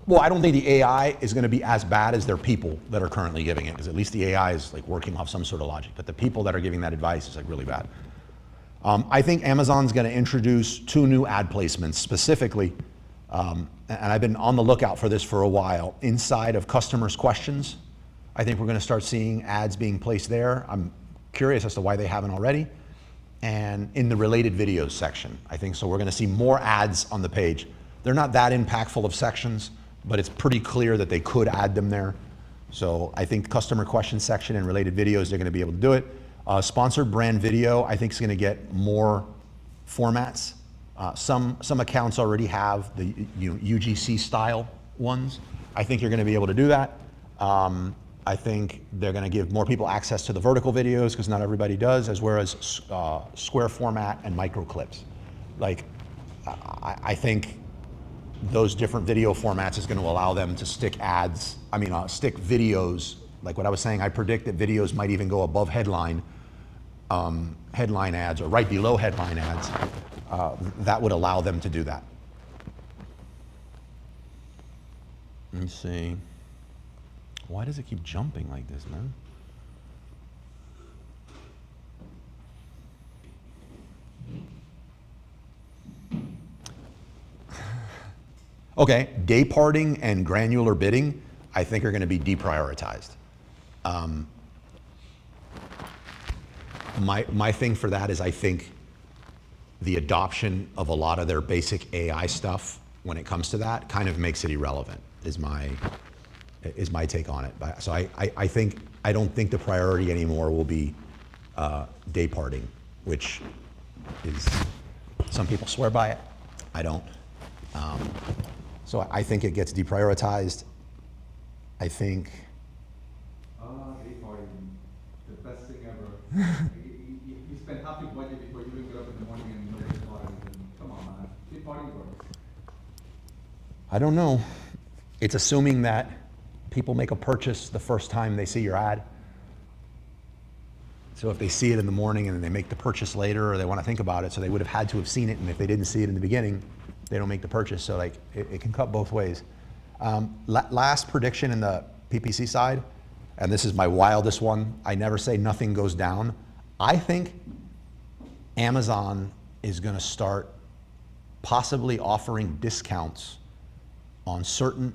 Well, I don't think the AI is going to be as bad as their people that are currently giving it, because at least the AI is like working off some sort of logic. But the people that are giving that advice is like really bad. I think Amazon's going to introduce 2 new ad placements specifically, and I've been on the lookout for this for a while. Inside of customers' questions, I think we're going to start seeing ads being placed there. I'm curious as to why they haven't already. And in the related videos section, I think so. We're going to see more ads on the page. They're not that impactful of sections, but it's pretty clear that they could add them there. So I think customer question section and related videos, they're going to be able to do it. Sponsored brand video, I think is going to get more formats. Some accounts already have the UGC style ones. I think you're going to be able to do that. I I think they're going to give more people access to the vertical videos because not everybody does, as well as square format and micro clips. Like, I think those different video formats is going to allow them to stick ads, stick videos. Like what I was saying, I predict that videos might even go above headline ads or right below headline ads. That would allow them to do that. Let me see. Why does it keep jumping like this, man? Okay, day parting and granular bidding, I think are going to be deprioritized. My thing for that is I think the adoption of a lot of their basic AI stuff when it comes to that kind of makes it irrelevant, is my take on it. So I don't think the priority anymore will be day parting, which is, some people swear by it, I don't. So I think it gets deprioritized. I think. Day party, the best thing ever. You spend half your budget before you even get up in the morning and nobody thought anything. Come on, man. Day party works. I don't know. It's assuming that people make a purchase the first time they see your ad. So if they see it in the morning and then they make the purchase later, or they want to think about it, so they would have had to have seen it, and if they didn't see it in the beginning, they don't make the purchase. So like it can cut both ways. Last prediction in the PPC side, and this is my wildest one. I never say nothing goes down. I think Amazon is going to start possibly offering discounts on certain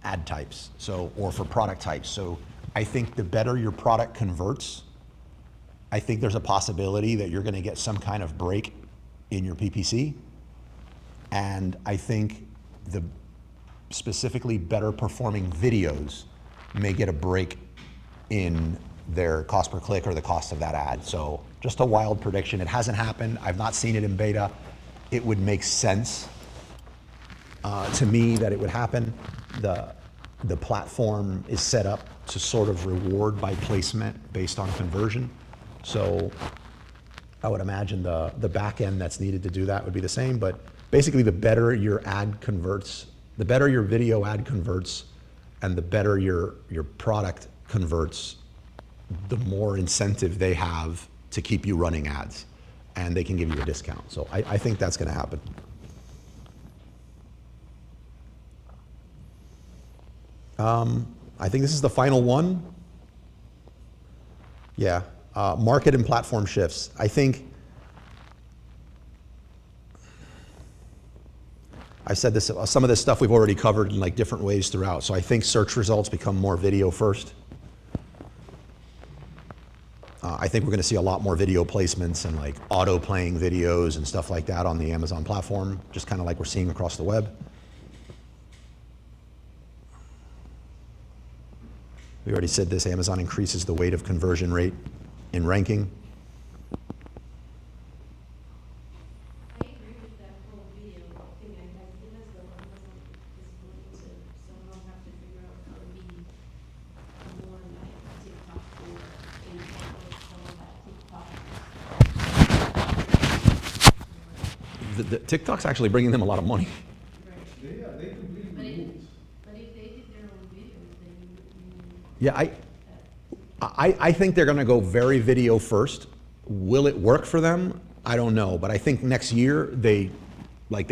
ad types, or for product types. So I think the better your product converts, I think there's a possibility that you're going to get some kind of break in your PPC. And I think the specifically better performing videos may get a break in their cost per click or the cost of that ad. So just a wild prediction. It hasn't happened. I've not seen it in beta. It would make sense to me that it would happen. The platform is set up to sort of reward by placement based on conversion. So I would imagine the back end that's needed to do that would be the same, but basically the better your ad converts, the better your video ad converts, and the better your product converts, the more incentive they have to keep you running ads, and they can give you a discount. So I think that's going to happen. I think this is the final one. Yeah, market and platform shifts. I think I said this, some of this stuff we've already covered in like different ways throughout. So I think search results become more video first. I think we're going to see a lot more video placements and like auto playing videos and stuff like that on the Amazon platform, just kind of like we're seeing across the web. We already said this, Amazon increases the weight of conversion rate in ranking. I agree with that whole video thing. I feel as though Amazon is going to somehow have to figure out how to be more like TikTok or in some of that TikTok. TikTok's actually bringing them a lot of money. They completely But removed. But if they did their own videos, then you Yeah, I think they're going to go very video first. Will it work for them? I don't know, but I think next year they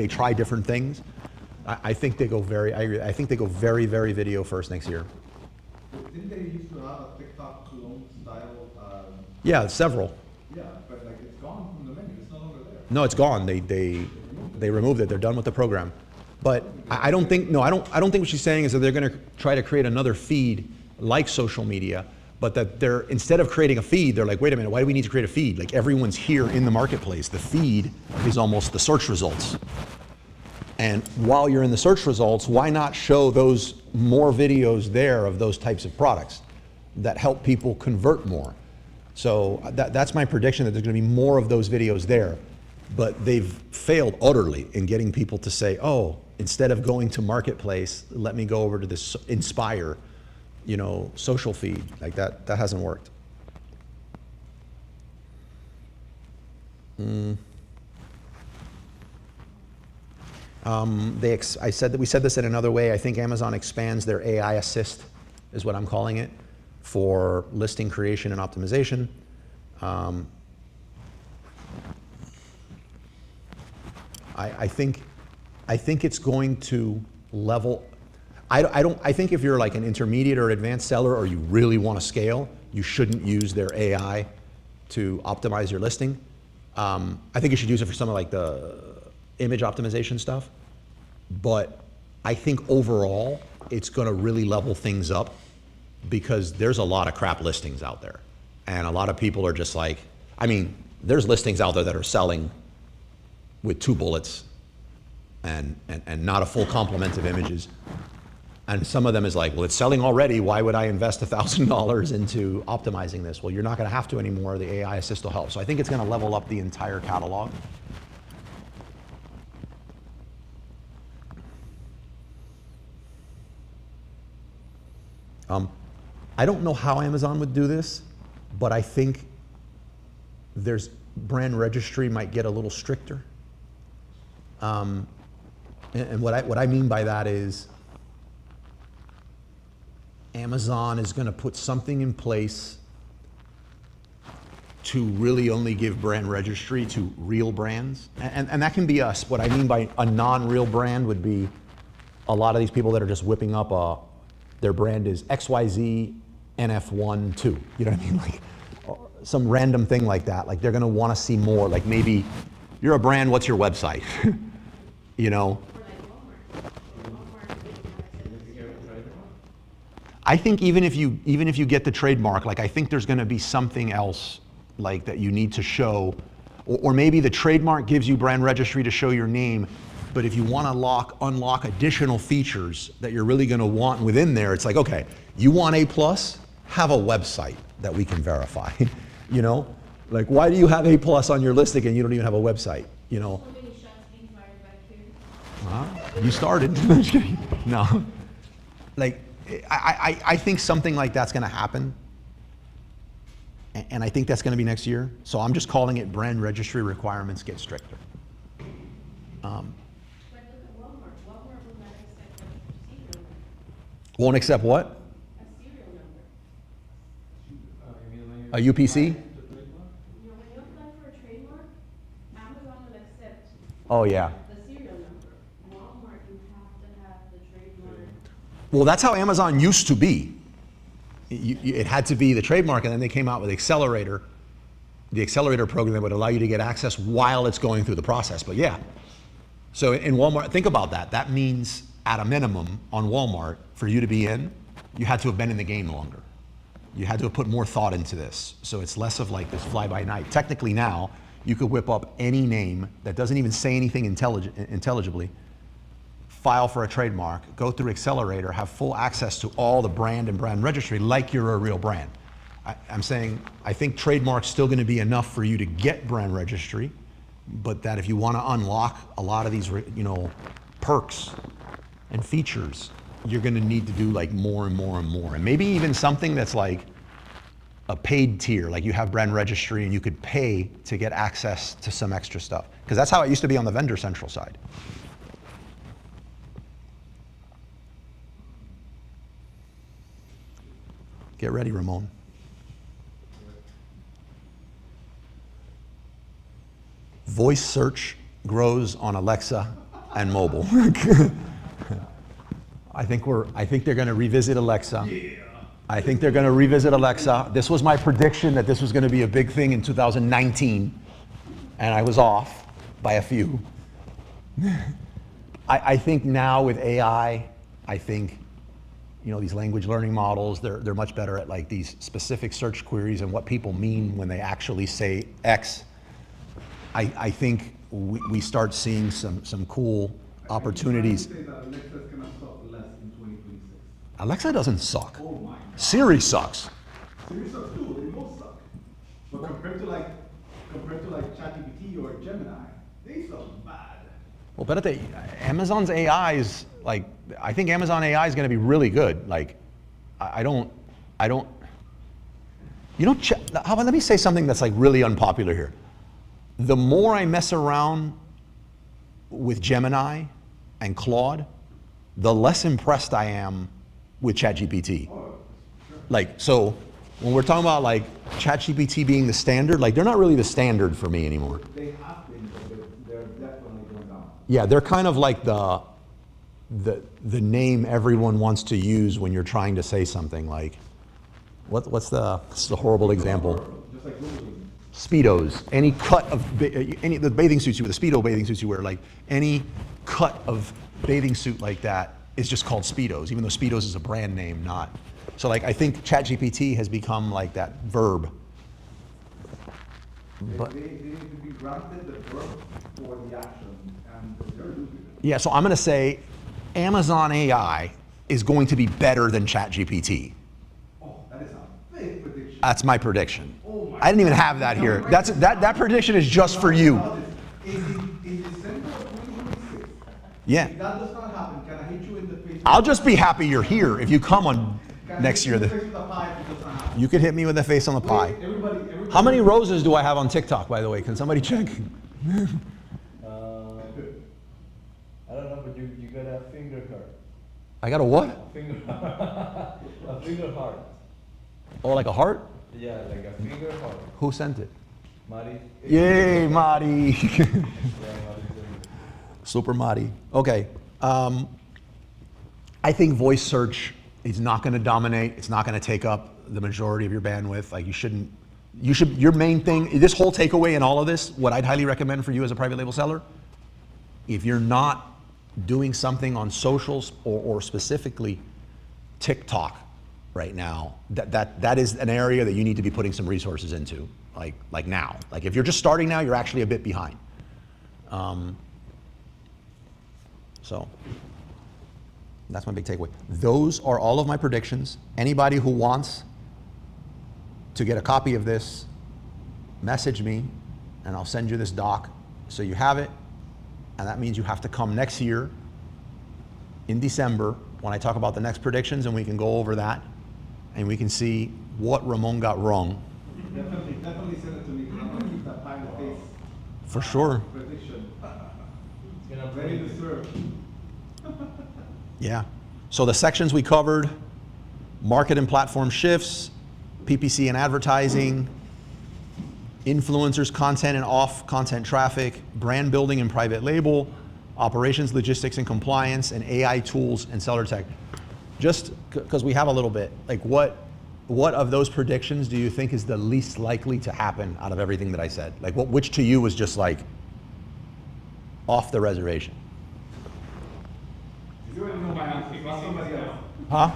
try different things. I think they go very. I think they go very video first next year. Didn't they used to have a TikTok clone style? Yeah, several. Yeah, but like it's gone from the menu. It's no longer there. No, it's gone. They removed it. They're done with the program. But I don't think. No, I don't think what she's saying is that they're going to try to create another feed like social media, but that they're, instead of creating a feed, they're like, wait a minute, why do we need to create a feed? Like everyone's here in the marketplace. The feed is almost the search results. And while you're in the search results, why not show those more videos there of those types of products that help people convert more? So that's my prediction, that there's going to be more of those videos there. But they've failed utterly in getting people to say, oh, instead of going to Marketplace, let me go over to this Inspire, social feed. Like that hasn't worked. I said that we said this in another way. I think Amazon expands their AI assist, is what I'm calling it, for listing creation and optimization. I think it's going to level. I think if you're like an intermediate or advanced seller, or you really want to scale, you shouldn't use their AI to optimize your listing. I think you should use it for some of like the image optimization stuff. But I think overall, it's going to really level things up, because there's a lot of crap listings out there. And a lot of people are just like, I mean, there's listings out there that are selling with 2 bullets and not a full complement of images. And some of them is like, well, it's selling already. Why would I invest $1,000 into optimizing this? Well, you're not going to have to anymore. The AI assist will help. So I think it's going to level up the entire catalog. I don't know how Amazon would do this, but I think there's brand registry might get a little stricter. And what I mean by that is Amazon is going to put something in place to really only give brand registry to real brands. And that can be us. What I mean by a non-real brand would be a lot of these people that are just whipping up their brand is XYZ NF1 2. You know what I mean? Like some random thing like that. Like they're going to want to see more. Like maybe you're a brand, what's your website? You know? Or like Walmart. I think even if you get the trademark, like I think there's going to be something else like that you need to show, or maybe the trademark gives you brand registry to show your name. But if you want to unlock additional features that you're really going to want within there, it's like, okay, you want A+, have a website that we can verify. You know, like why do you have A+ on your listing and you don't even have a website? You know, So many shots being fired back here. you started. Just kidding. No, like I think something like that's going to happen, and I think that's going to be next year. So I'm just calling it brand registry requirements get stricter. But look at Walmart. Walmart will not accept a serial number. Won't accept what? A serial number. A UPC? You know, when you apply for a trademark, Amazon will accept Oh yeah. the serial number. Walmart, you have to have the trademark. Well, that's how Amazon used to be. It had to be the trademark, and then they came out with Accelerator, the Accelerator program that would allow you to get access while it's going through the process. But yeah. So in Walmart, think about that. That means at a minimum on Walmart, for you to be in, you had to have been in the game longer. You had to have put more thought into this. So it's less of like this fly-by-night. Technically now, you could whip up any name that doesn't even say anything intelligibly, file for a trademark, go through Accelerator, have full access to all the brand and brand registry like you're a real brand. I'm saying, I think trademark's still going to be enough for you to get brand registry, but that if you want to unlock a lot of these, perks and features, you're going to need to do like more and more and more. And maybe even something that's like a paid tier, like you have brand registry and you could pay to get access to some extra stuff. Because that's how it used to be on the Vendor Central side. Get ready, Ramon. Voice search grows on Alexa and mobile. I think they're going to revisit Alexa. Yeah. I think they're going to revisit Alexa. This was my prediction that this was going to be a big thing in 2019, and I was off by a few. I think now with AI, I think these language learning models, they're much better at like these specific search queries and what people mean when they actually say X. I think we start seeing some cool opportunities. I say that Alexa's gonna suck less in 2026. Alexa doesn't suck. Oh my God. Siri sucks. Siri sucks too, they both suck. But compared to like ChatGPT or Gemini, they suck bad. Well, Amazon's AI is like, I think Amazon AI is going to be really good. Like, I don't, you know, how about, let me say something that's like really unpopular here. The more I mess around with Gemini and Claude, the less impressed I am with ChatGPT. Like, so when we're talking about like ChatGPT being the standard, like they're not really the standard for me anymore. They have been, but they're definitely going down. Yeah, they're kind of like the name everyone wants to use when you're trying to say something. Like, what's the horrible example? Just like Google. Speedos. Any cut of the bathing suits you wear, the Speedo bathing suits you wear, like any cut of bathing suit like that is just called Speedos, even though Speedos is a brand name, not. So like I think ChatGPT has become like that verb. But They need to be granted the verb for the action, and they're losing it. yeah, so I'm going to say Amazon AI is going to be better than ChatGPT. Oh, that is a big prediction. That's my prediction. Oh my I didn't even have that here. That prediction is just for you. In December of 2026, Yeah. if that does not happen, can I hit you in the face? I'll just be happy you're here if you come on next year. Can I hit you in the face with a pie if it does not happen? You can hit me with the face on the pie. Everybody. How many roses do I have on TikTok, by the way? Can somebody check? I don't know, but you got a finger heart. I got a what? Finger a finger heart. Oh, like a heart? Yeah, like a finger heart. Who sent it? Mari. Yay, Mari. Yeah, Mari. Super Mari. Okay. I think voice search is not going to dominate. It's not going to take up the majority of your bandwidth. Like you should, your main thing, this whole takeaway in all of this, what I'd highly recommend for you as a private label seller, if you're not doing something on socials or specifically TikTok right now, that is an area that you need to be putting some resources into, like now. Like if you're just starting now, you're actually a bit behind. So that's my big takeaway. Those are all of my predictions. Anybody who wants to get a copy of this, message me and I'll send you this doc so you have it. And that means you have to come next year in December when I talk about the next predictions, and we can go over that and we can see what Ramon got wrong. Definitely send it to me, because I want to keep that pie in the face For sure. prediction. It's gonna Ready to serve. Yeah. So the sections we covered: market and platform shifts, PPC and advertising, influencers, content and off content traffic, brand building and private label, operations, logistics and compliance, and AI tools and seller tech. Just because we have a little bit, like what of those predictions do you think is the least likely to happen out of everything that I said? Like which to you was just like off the reservation? You already know my answer, not somebody else. Huh?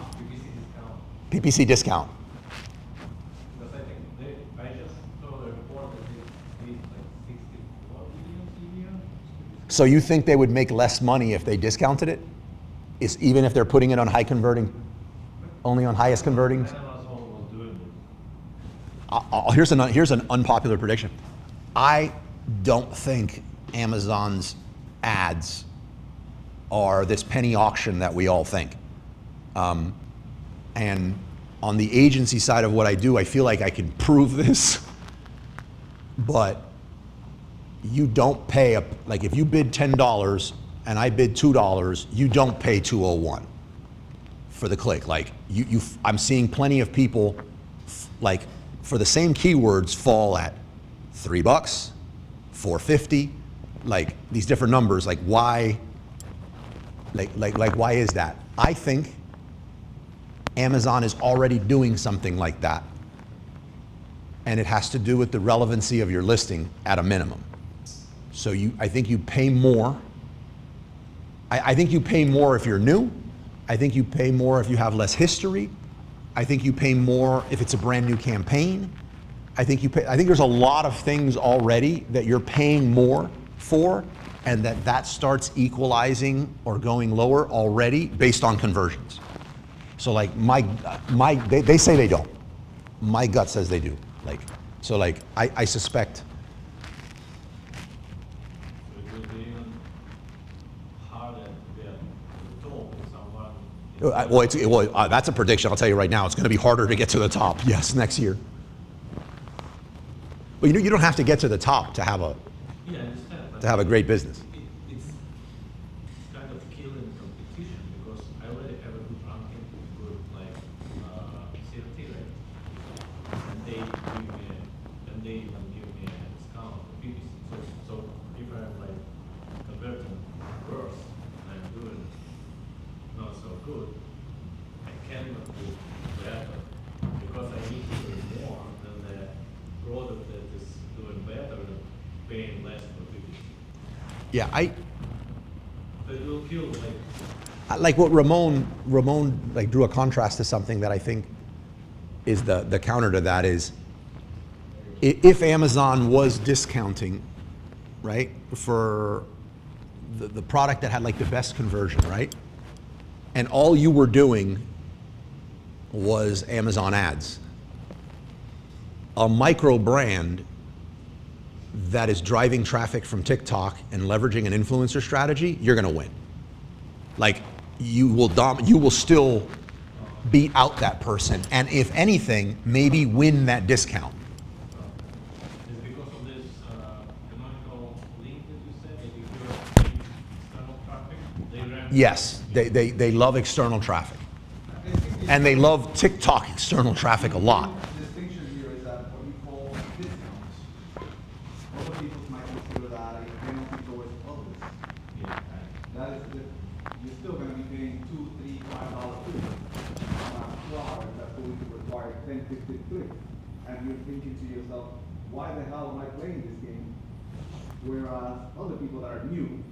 PPC discount. Because I think I just saw the report that they did like 64 videos a year. So you think they would make less money if they discounted it? Even if they're putting it on high converting, only on highest converting? Amazon was doing it. Here's an unpopular prediction. I don't think Amazon's ads are this penny auction that we all think. And on the agency side of what I do, I feel like I can prove this, but you don't pay like if you bid $10 and I bid $2, you don't pay $2.01 for the click. Like I'm seeing plenty of people like for the same keywords fall at $3, $4.50, like these different numbers. Like why? Like why is that? I think Amazon is already doing something like that, and it has to do with the relevancy of your listing at a minimum. So I think you pay more. I think you pay more if you're new. I think you pay more if you have less history. I think you pay more if it's a brand new campaign. I think there's a lot of things already that you're paying more for, and that starts equalizing or going lower already based on conversions. So like they say they don't. My gut says they do. I suspect. So it will be even harder to get to talk with someone in That's a prediction. I'll tell you right now. It's going to be harder to get to the top. Yes, next year. But you don't have to get to the top to have a Yeah, I understand. But great business. It's kind of killing competition because I already have a good ranking with like CRT rate, and they even give me a discount for PPC. So if I'm like converting worse, and I'm doing not so good, I cannot do better because I need to do more than the product that is doing better than paying less for PPC. Yeah, But it will kill like. like what Ramon like drew a contrast to something that I think is the counter to that is if Amazon was discounting, right, for the product that had like the best conversion, right, and all you were doing was Amazon ads, a micro brand that is driving traffic from TikTok and leveraging an influencer strategy, you're going to win. Like you will still beat out that person, and if anything, maybe win that discount. It's because of this canonical link that you said that if you're external traffic, they rank. Yes, they love external traffic, and they love TikTok external traffic a lot. The distinction here is that what you call discounts, other people might consider that a penalty towards others. Yeah, That is, you're still gonna be paying $2, $3, $5 fee on a product that's going to require 10, 15 clicks. And you're thinking to yourself, why the hell am I playing this game? Whereas other people that are new,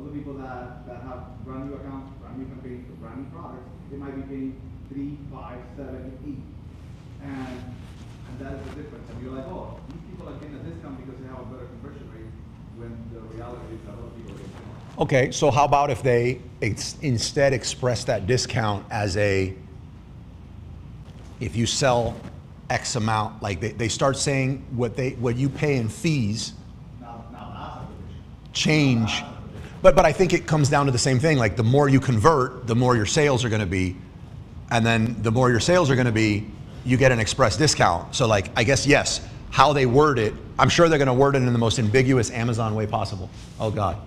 other people that have brand new accounts, brand new campaigns, or brand new products, they might be paying 3, 5, 7, 8. And that is the difference. And you're like, oh, these people are getting a discount because they have a better conversion rate, when the reality is that other people are getting more. Okay, so how about if they instead express that discount as if you sell X amount, like they start saying what you pay in fees Now that's a condition. change. But I think it comes down to the same thing. Like the more you convert, the more your sales are going to be, and then the more your sales are going to be, you get an express discount. So like I guess yes, how they word it, I'm sure they're going to word it in the most ambiguous Amazon way possible. Oh God.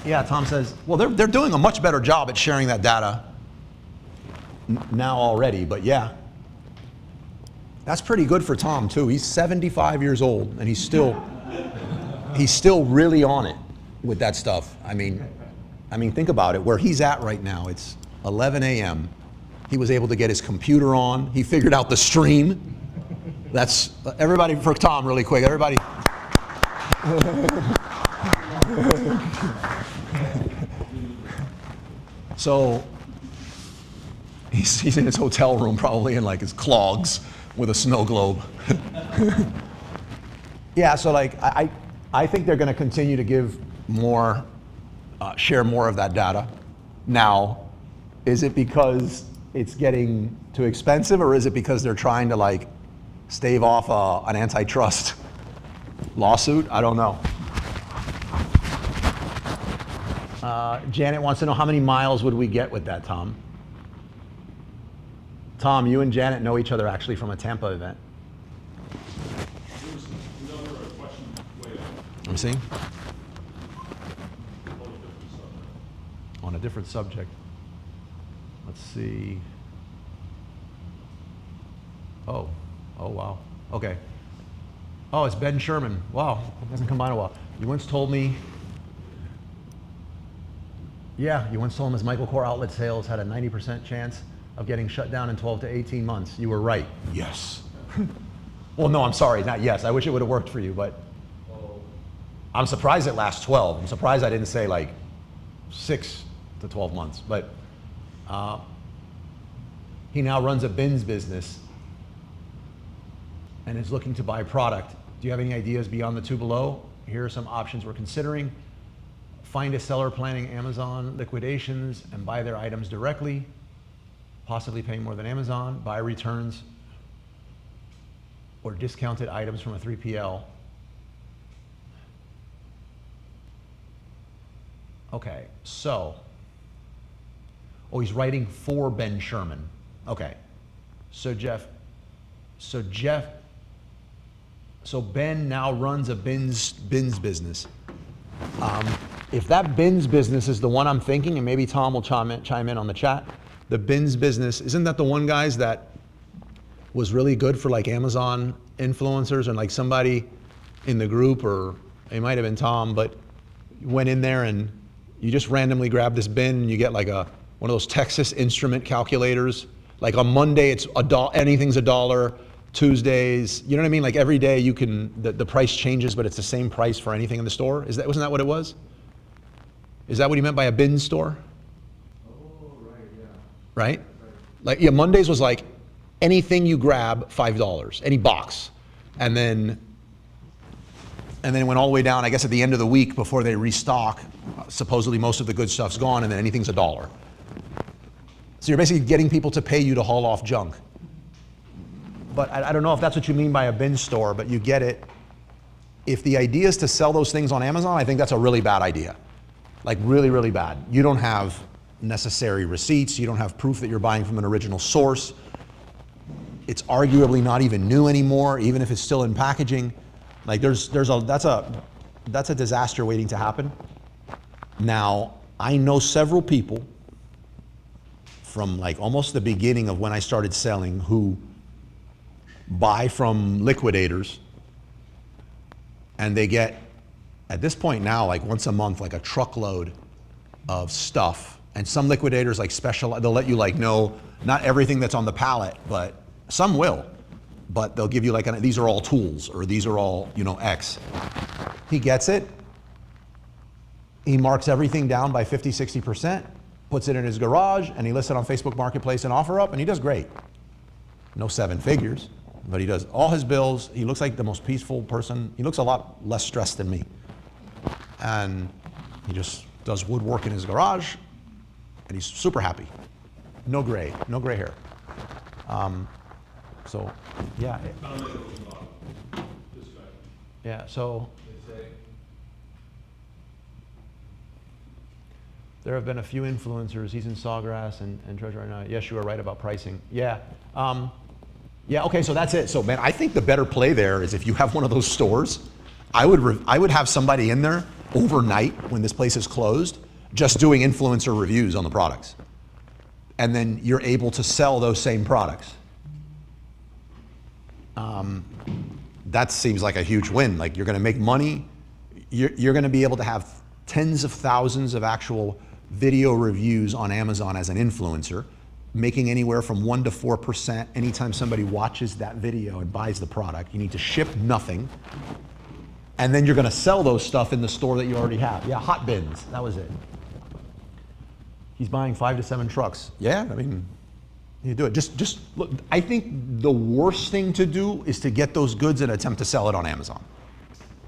Yeah, Tom says, well, they're doing a much better job at sharing that data now already, but yeah. That's pretty good for Tom too. He's 75 years old and he's still really on it with that stuff. I mean, think about it. Where he's at right now, it's 11 a.m. He was able to get his computer on. He figured out the stream. That's everybody for Tom really quick. Everybody. So he's in his hotel room probably in like his clogs with a snow globe. Yeah, so like I think they're going to continue to give more, share more of that data. Now, is it because it's getting too expensive, or is it because they're trying to like stave off an antitrust lawsuit? I don't know. Janet wants to know how many miles would we get with that, Tom? Tom, you and Janet know each other actually from a Tampa event. There's another question way up, Let me see. totally different subject. On a different subject. Let's see. Oh wow. Okay. Oh, it's Ben Sherman. Wow, it hasn't come by in a while. You once told me. Yeah, you once told him his Michael Kors outlet sales had a 90% chance of getting shut down in 12 to 18 months. You were right. Yes. Well, no, I'm sorry, not yes. I wish it would have worked for you, but I'm surprised it lasts 12. I'm surprised I didn't say like 6 to 12 months. But he now runs a bins business and is looking to buy product. Do you have any ideas beyond the two below? Here are some options we're considering. Find a seller planning Amazon liquidations and buy their items directly, possibly paying more than Amazon, buy returns or discounted items from a 3PL. Okay, so, oh, he's writing for Ben Sherman. Okay, so so Ben now runs a bins business. If that bins business is the one I'm thinking, and maybe Tom will chime in on the chat, the bins business, isn't that the one, guys, that was really good for like Amazon influencers, and like somebody in the group, or it might have been Tom, but went in there and you just randomly grab this bin and you get like one of those Texas Instrument calculators. Like on Monday, it's anything's $1. Tuesdays, you know what I mean? Like every day you can, the price changes, but it's the same price for anything in the store. Wasn't that what it was? Is that what he meant by a bin store? Oh, right, yeah. Right? Like, yeah, Mondays was like anything you grab, $5, any box. And then it went all the way down, I guess at the end of the week before they restock, supposedly most of the good stuff's gone, and then anything's $1. So you're basically getting people to pay you to haul off junk. But I don't know if that's what you mean by a bin store, but you get it. If the idea is to sell those things on Amazon, I think that's a really bad idea. Like really, really bad. You don't have necessary receipts. You don't have proof that you're buying from an original source. It's arguably not even new anymore, even if it's still in packaging. Like that's a disaster waiting to happen. Now, I know several people from like almost the beginning of when I started selling who buy from liquidators, and they get, at this point now, like once a month, like a truckload of stuff. And some liquidators like they'll let you like know not everything that's on the pallet, but some will. But they'll give you like, these are all tools, or these are all, X. He gets it. He marks everything down by 50, 60%, puts it in his garage, and he lists it on Facebook Marketplace and OfferUp, and he does great. No 7 figures. But he does all his bills. He looks like the most peaceful person. He looks a lot less stressed than me. And he just does woodwork in his garage, and he's super happy. No gray hair. So, yeah. This guy. Yeah, so there have been a few influencers. He's in Sawgrass and Treasure right now. Yes, you were right about pricing. Yeah. Yeah, okay, so that's it. So, man, I think the better play there is if you have one of those stores, I would have somebody in there overnight when this place is closed, just doing influencer reviews on the products. And then you're able to sell those same products. That seems like a huge win. Like, you're gonna make money. You're gonna be able to have tens of thousands of actual video reviews on Amazon as an influencer, making anywhere from 1% to 4% anytime somebody watches that video and buys the product. You need to ship nothing. And then you're gonna sell those stuff in the store that you already have. Yeah, hot bins, that was it. He's buying 5 to 7 trucks. Yeah, I mean, you do it. Just look, I think the worst thing to do is to get those goods and attempt to sell it on Amazon.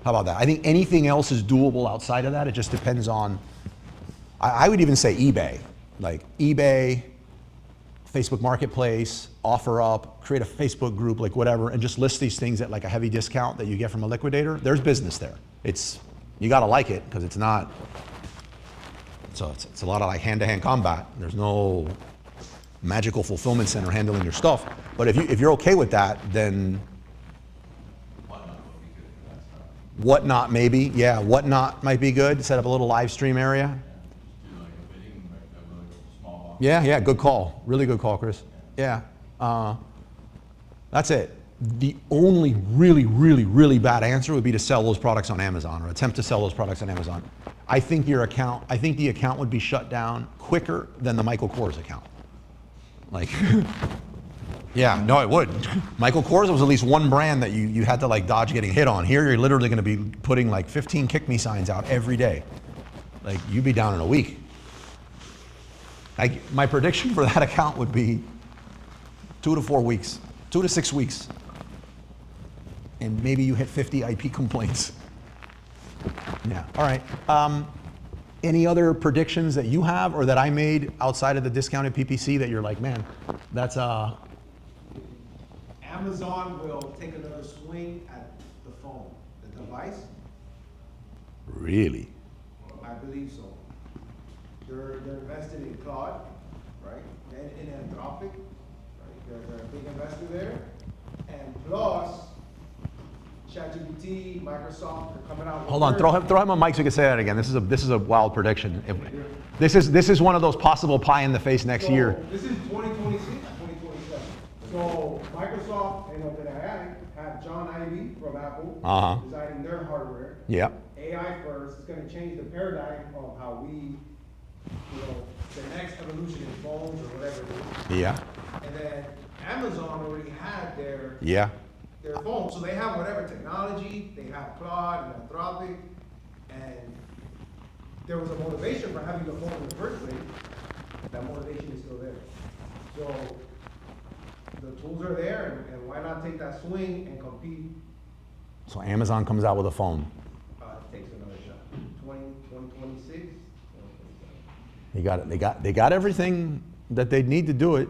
How about that? I think anything else is doable outside of that. It just depends on, I would even say eBay. Like eBay, Facebook Marketplace, OfferUp, create a Facebook group, like whatever, and just list these things at like a heavy discount that you get from a liquidator. There's business there. You gotta like it, because it's not, so it's a lot of like hand-to-hand combat. There's no magical fulfillment center handling your stuff. But if you're okay with that, then Whatnot maybe, yeah, Whatnot might be good. Set up a little live stream area. Yeah, good call. Really good call, Chris. Yeah, that's it. The only really, really, really bad answer would be to sell those products on Amazon, or attempt to sell those products on Amazon. I think the account would be shut down quicker than the Michael Kors account. Like, yeah, no, it would. Michael Kors was at least one brand that you had to like dodge getting hit on. Here, you're literally gonna be putting like 15 kick me signs out every day. Like, you'd be down in a week. My prediction for that account would be 2 to 4 weeks, 2 to 6 weeks. And maybe you hit 50 IP complaints. Yeah, all right. Any other predictions that you have or that I made outside of the discounted PPC that you're like, man, that's Amazon will take another swing at the phone, the device. Really? I believe so. they're invested in Claude, right? And in Anthropic, right? They're a big investor there. And plus, ChatGPT, Microsoft are coming out with Hold on, their- throw him a mic so you can say that again. This is a wild prediction. This is one of those possible pie in the face next year. This is 2026, 2027. So Microsoft and OpenAI have John Ivey from Apple Uh-huh. designing their hardware. Yeah. AI first is going to change the paradigm of how we, the next evolution in phones or whatever it is. Yeah. And then Amazon already had their Yeah. phone, so they have whatever technology, they have Claude and Anthropic, and there was a motivation for having the phone in the first place. That motivation is still there. So the tools are there, and why not take that swing and compete? So Amazon comes out with a phone. Takes another shot. 2026. They got everything that they need to do it.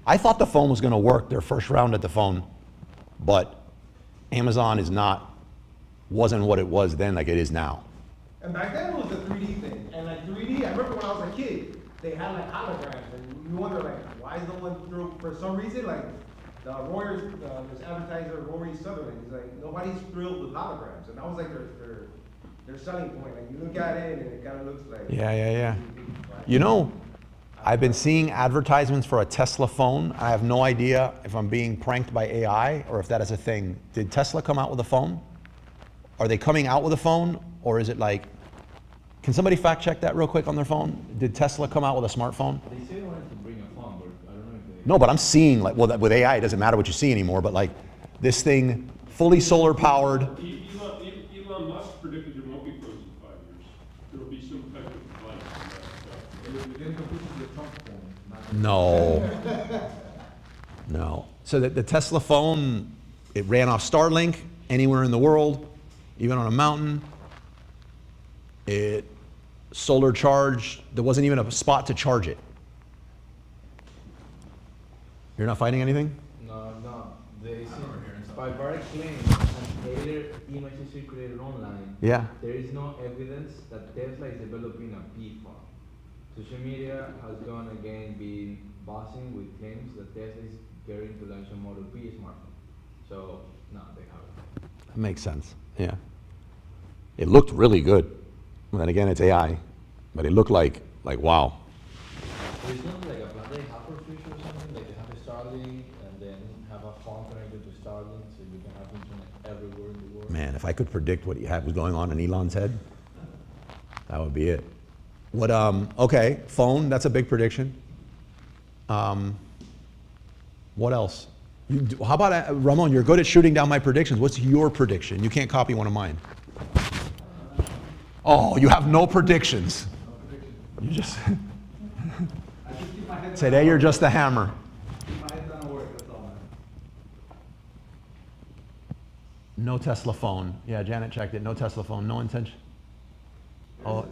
I thought the phone was going to work their first round at the phone, but Amazon wasn't what it was then like it is now. And back then it was the 3D thing. And like 3D, I remember when I was a kid, they had like holograms, and you wonder like, why is no one through? For some reason, like the Reuters, this advertiser Rory Sutherland, he's like, nobody's thrilled with holograms, and that was like their selling point. Like you look at it, and it kind of looks like. Yeah. You know, I've been seeing advertisements for a Tesla phone. I have no idea if I'm being pranked by AI or if that is a thing. Did Tesla come out with a phone? Are they coming out with a phone, or is it like? Can somebody fact check that real quick on their phone? Did Tesla come out with a smartphone? They say they wanted to bring a phone, but I don't know if they. No, but I'm seeing like, well, with AI, it doesn't matter what you see anymore, but like this thing, fully solar powered. Elon Musk predicted it won't be frozen in 5 years. There'll be some type of device in that stuff. And we're getting competition with the Trump phone. No. No. So the Tesla phone, it ran off Starlink anywhere in the world, even on a mountain. It solar charged. There wasn't even a spot to charge it. You're not finding anything? No. They by various claims and later images circulated online. Yeah. There is no evidence that Tesla is developing a P phone. Social media has gone again been buzzing with claims that Tesla is gearing to launch a Model P smartphone. So no, they haven't. That makes sense. Yeah. It looked really good. And then again, it's AI, but it looked like wow. There's not like a plan they have for future or something, like they have a Starlink and then have a phone connected to Starlink so you can have internet everywhere in the world. Man, if I could predict what was going on in Elon's head, that would be it. What? Okay, phone. That's a big prediction. What else? How about Ramon? You're good at shooting down my predictions. What's your prediction? You can't copy one of mine. Oh, you have no predictions. You just I just keep my head today. down. You're just a hammer. Keep my head down and work, that's all, man. No Tesla phone. Yeah, Janet checked it. No Tesla phone. No intention. Oh,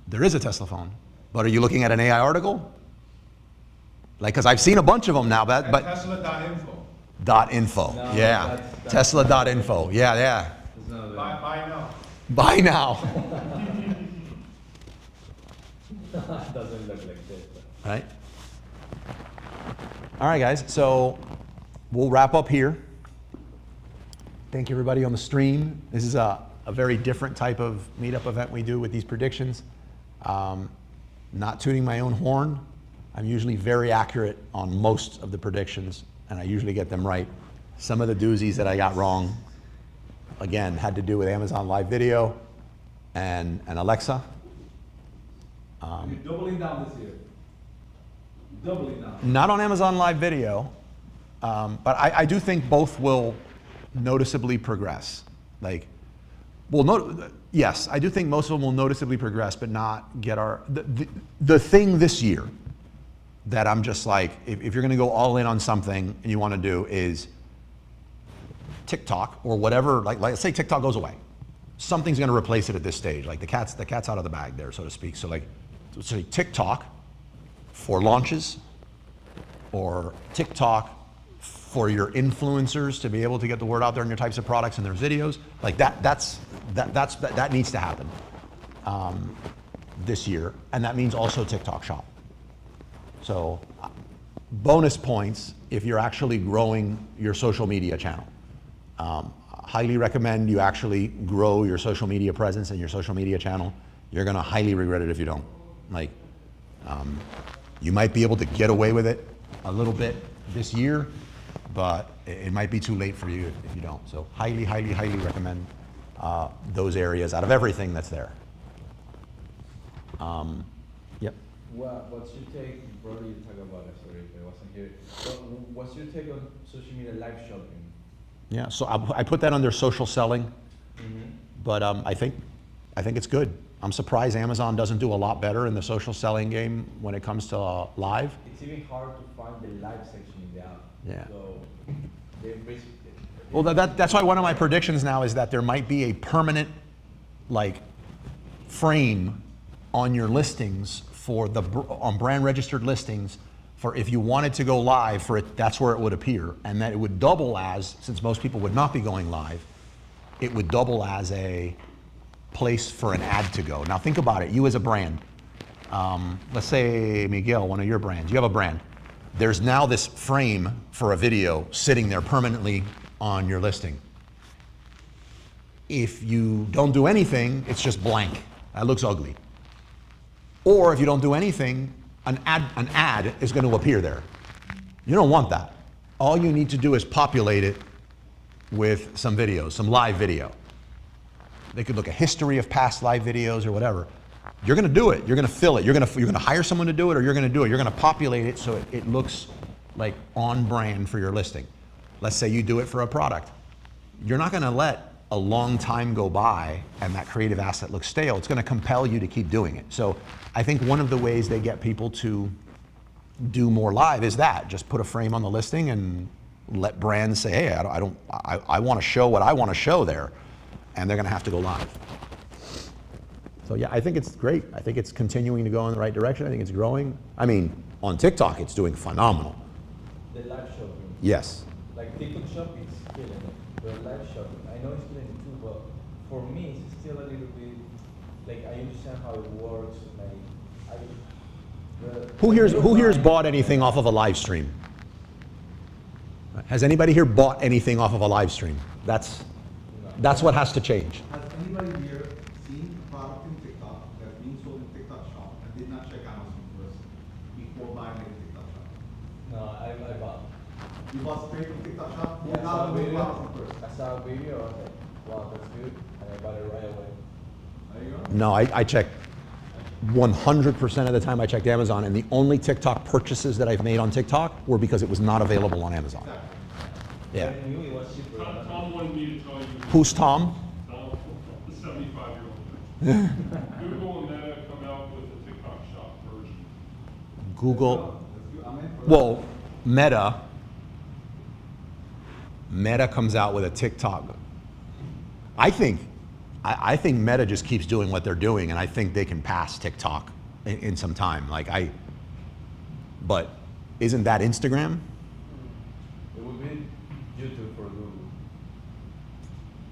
there is a Tesla phone. But are you looking at an AI article? Like, because I've seen a bunch of them now, but Tesla.info. .info. No, Yeah. that's- Tesla.info. Yeah. It's not Buy now. Buy now. doesn't look like Tesla. Right? All right, guys. So we'll wrap up here. Thank you, everybody on the stream. This is a very different type of meetup event we do with these predictions. Not tooting my own horn. I'm usually very accurate on most of the predictions, and I usually get them right. Some of the doozies that I got wrong, again, had to do with Amazon Live Video and Alexa. You're doubling down this year. Doubling down. Not on Amazon Live Video, but I do think both will noticeably progress. Like, well, yes, I do think most of them will noticeably progress, but not get the thing this year that I'm just like, if you're going to go all in on something and you want to do is TikTok or whatever, like let's say TikTok goes away. Something's going to replace it at this stage. Like the cat's out of the bag there, so to speak. So like, say TikTok for launches, or TikTok for your influencers to be able to get the word out there on your types of products and their videos. Like that needs to happen. this year, and that means also TikTok Shop. So bonus points if you're actually growing your social media channel. Highly recommend you actually grow your social media presence and your social media channel. You're gonna highly regret it if you don't. Like, you might be able to get away with it a little bit this year, but it might be too late for you if you don't. So highly, highly, highly recommend those areas out of everything that's there. Yep. What's your take, broadly you talk about it, sorry if I wasn't here. What's your take on social media live shopping? Yeah, so I put that under social selling, but I think it's good. I'm surprised Amazon doesn't do a lot better in the social selling game when it comes to live. It's even hard to find the live section in the app. Yeah. So they basically. Well, that's why one of my predictions now is that there might be a permanent, like, frame on your listings for on brand registered listings for if you wanted to go live for it, that's where it would appear, and that it would double as, since most people would not be going live, it would double as a place for an ad to go. Now think about it, you as a brand, let's say Miguel, one of your brands, you have a brand. There's now this frame for a video sitting there permanently on your listing. If you don't do anything, it's just blank. That looks ugly. Or if you don't do anything, an ad is going to appear there. You don't want that. All you need to do is populate it with some videos, some live video. They could look at history of past live videos or whatever. You're going to do it. You're going to fill it. You're going to hire someone to do it, or you're going to do it. You're going to populate it so it looks like on brand for your listing. Let's say you do it for a product. You're not going to let a long time go by and that creative asset looks stale. It's going to compel you to keep doing it. So I think one of the ways they get people to do more live is that. Just put a frame on the listing and let brands say, hey, I want to show what I want to show there. And they're going to have to go live. So yeah, I think it's great. I think it's continuing to go in the right direction. I think it's growing. I mean, on TikTok, it's doing phenomenal. The live shopping. Yes. Like TikTok shop is killing it. But live shopping, I know it's killing it too, but for me, it's still a little bit, like I understand how it works. Who here's bought anything off of a live stream? Has anybody here bought anything off of a live stream? That's what has to change. Has anybody here seen a product in TikTok that's being sold in TikTok shop and did not check Amazon first before buying it in TikTok shop? No, I bought. You bought straight from TikTok shop? Yeah, I saw a video. Amazon first. I saw a video, I was like, wow, that's good, and I bought it right away. There you go. No, I checked 100% of the time I checked Amazon, and the only TikTok purchases that I've made on TikTok were because it was not available on Amazon. Yeah. I knew it was cheaper. Tom wanted me to tell you. Who's Tom? Tom, the 75-year-old. Google and Meta come out with the TikTok shop version. Google. I'm in for that. Well, Meta comes out with a TikTok. I think Meta just keeps doing what they're doing, and I think they can pass TikTok in some time. But isn't that Instagram? It would be YouTube for Google.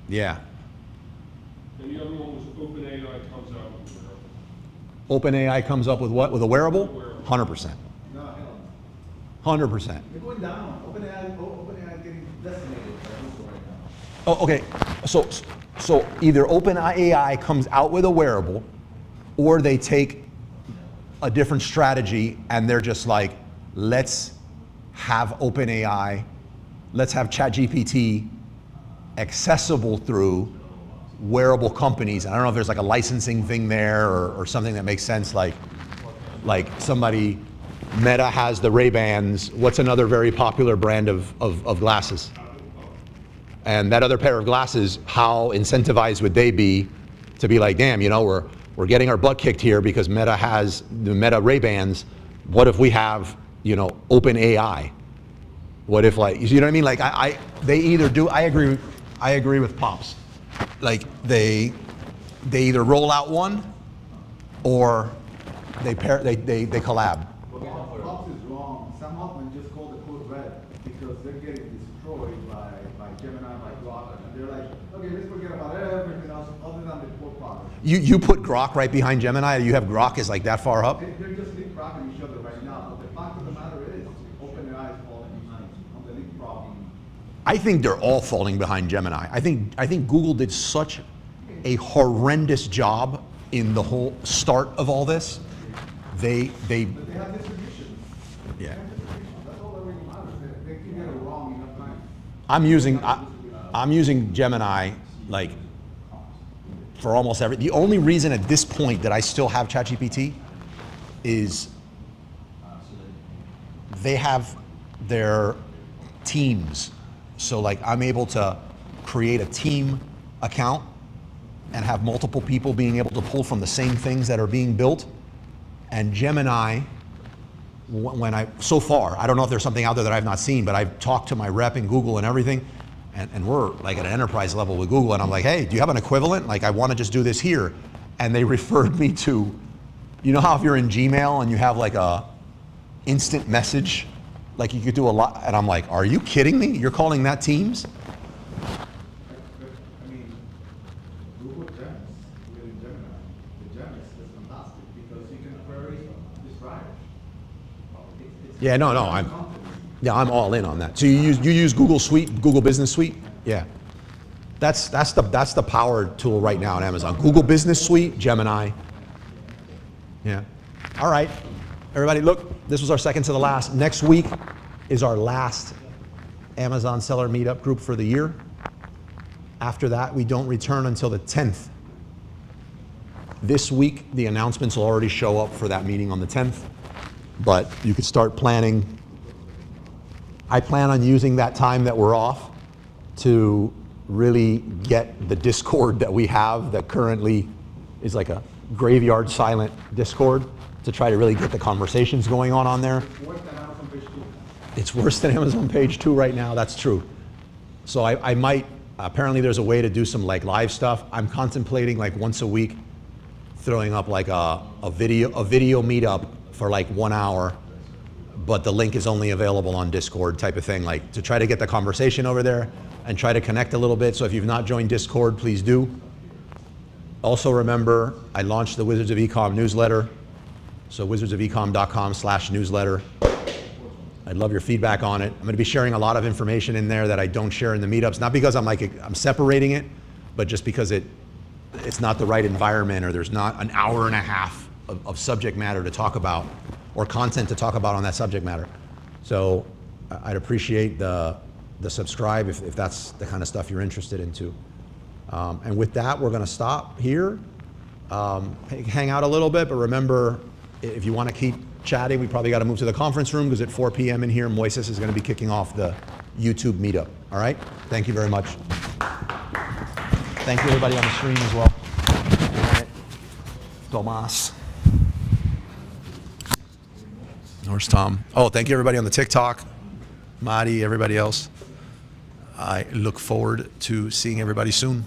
Yeah. And the other one was OpenAI comes out with a wearable. OpenAI comes up with what? With a wearable? 100%. No, hell no. 100%. They're going down. OpenAI is getting decimated by Google right now. Oh, okay. So either OpenAI comes out with a wearable, or they take a different strategy and they're just like, let's have OpenAI, let's have ChatGPT accessible through wearable companies. And I don't know if there's like a licensing thing there or something that makes sense, like somebody, Meta has the Ray-Bans. What's another very popular brand of glasses? And that other pair of glasses, how incentivized would they be to be like, damn, we're getting our butt kicked here because Meta has the Meta Ray-Bans. What if we have, OpenAI? What if, like, you know what I mean? Like, they either do. I agree with Pops. Like, they either roll out one, or they collab. Pops is wrong. Sam Altman just called the code red because they're getting destroyed by Gemini, by Grok, and they're like, okay, let's forget about everything else other than the core product. You put Grok right behind Gemini? You have Grok is like that far up? They're just leapfrogging each other right now, but the fact of the matter is, OpenAI is falling behind on the leapfrogging. I think they're all falling behind Gemini. I think Google did such a horrendous job in the whole start of all this. They But they have distribution. yeah. That's all that really matters. They can get it wrong enough times. I'm using Gemini like for almost every. The only reason at this point that I still have ChatGPT is they have their teams. So like I'm able to create a team account and have multiple people being able to pull from the same things that are being built. And Gemini, so far, I don't know if there's something out there that I've not seen, but I've talked to my rep in Google and everything, and we're like at an enterprise level with Google, and I'm like, hey, do you have an equivalent? Like I want to just do this here. And they referred me to, you know how if you're in Gmail and you have like a instant message, like you could do a lot, and I'm like, are you kidding me? You're calling that Teams? I mean, Google Gems with Gemini, the Gems is fantastic because you can query describe. Yeah, no, I'm all in on that. So you use Google Suite, Google Business Suite? Yeah. That's the power tool right now on Amazon. Google Business Suite, Gemini. Yeah. All right. Everybody, look, this was our second to the last. Next week is our last Amazon seller meetup group for the year. After that, we don't return until the 10th. This week, the announcements will already show up for that meeting on the 10th, but you could start planning. I plan on using that time that we're off to really get the Discord that we have that currently is like a graveyard silent Discord, to try to really get the conversations going on there. Worse than Amazon page 2. It's worse than Amazon page 2 right now, that's true. So I might, apparently there's a way to do some like live stuff. I'm contemplating like once a week throwing up like a video meetup for like 1 hour, but the link is only available on Discord type of thing, like to try to get the conversation over there and try to connect a little bit. So if you've not joined Discord, please do. Also remember, I launched the Wizards of Ecom newsletter. So wizardsofecom.com/newsletter. I'd love your feedback on it. I'm going to be sharing a lot of information in there that I don't share in the meetups, not because I'm separating it, but just because it's not the right environment, or there's not an hour and a half of subject matter to talk about or content to talk about on that subject matter. So I'd appreciate the subscribe if that's the kind of stuff you're interested into. And with that, we're going to stop here, hang out a little bit, but remember, if you want to keep chatting, we probably got to move to the conference room, because at 4 p.m. in here, Moises is going to be kicking off the YouTube meetup. All right? Thank you very much. Thank you, everybody on the stream as well. Tomas. Where's Tom? Oh, thank you, everybody on the TikTok. Madi, everybody else. I look forward to seeing everybody soon.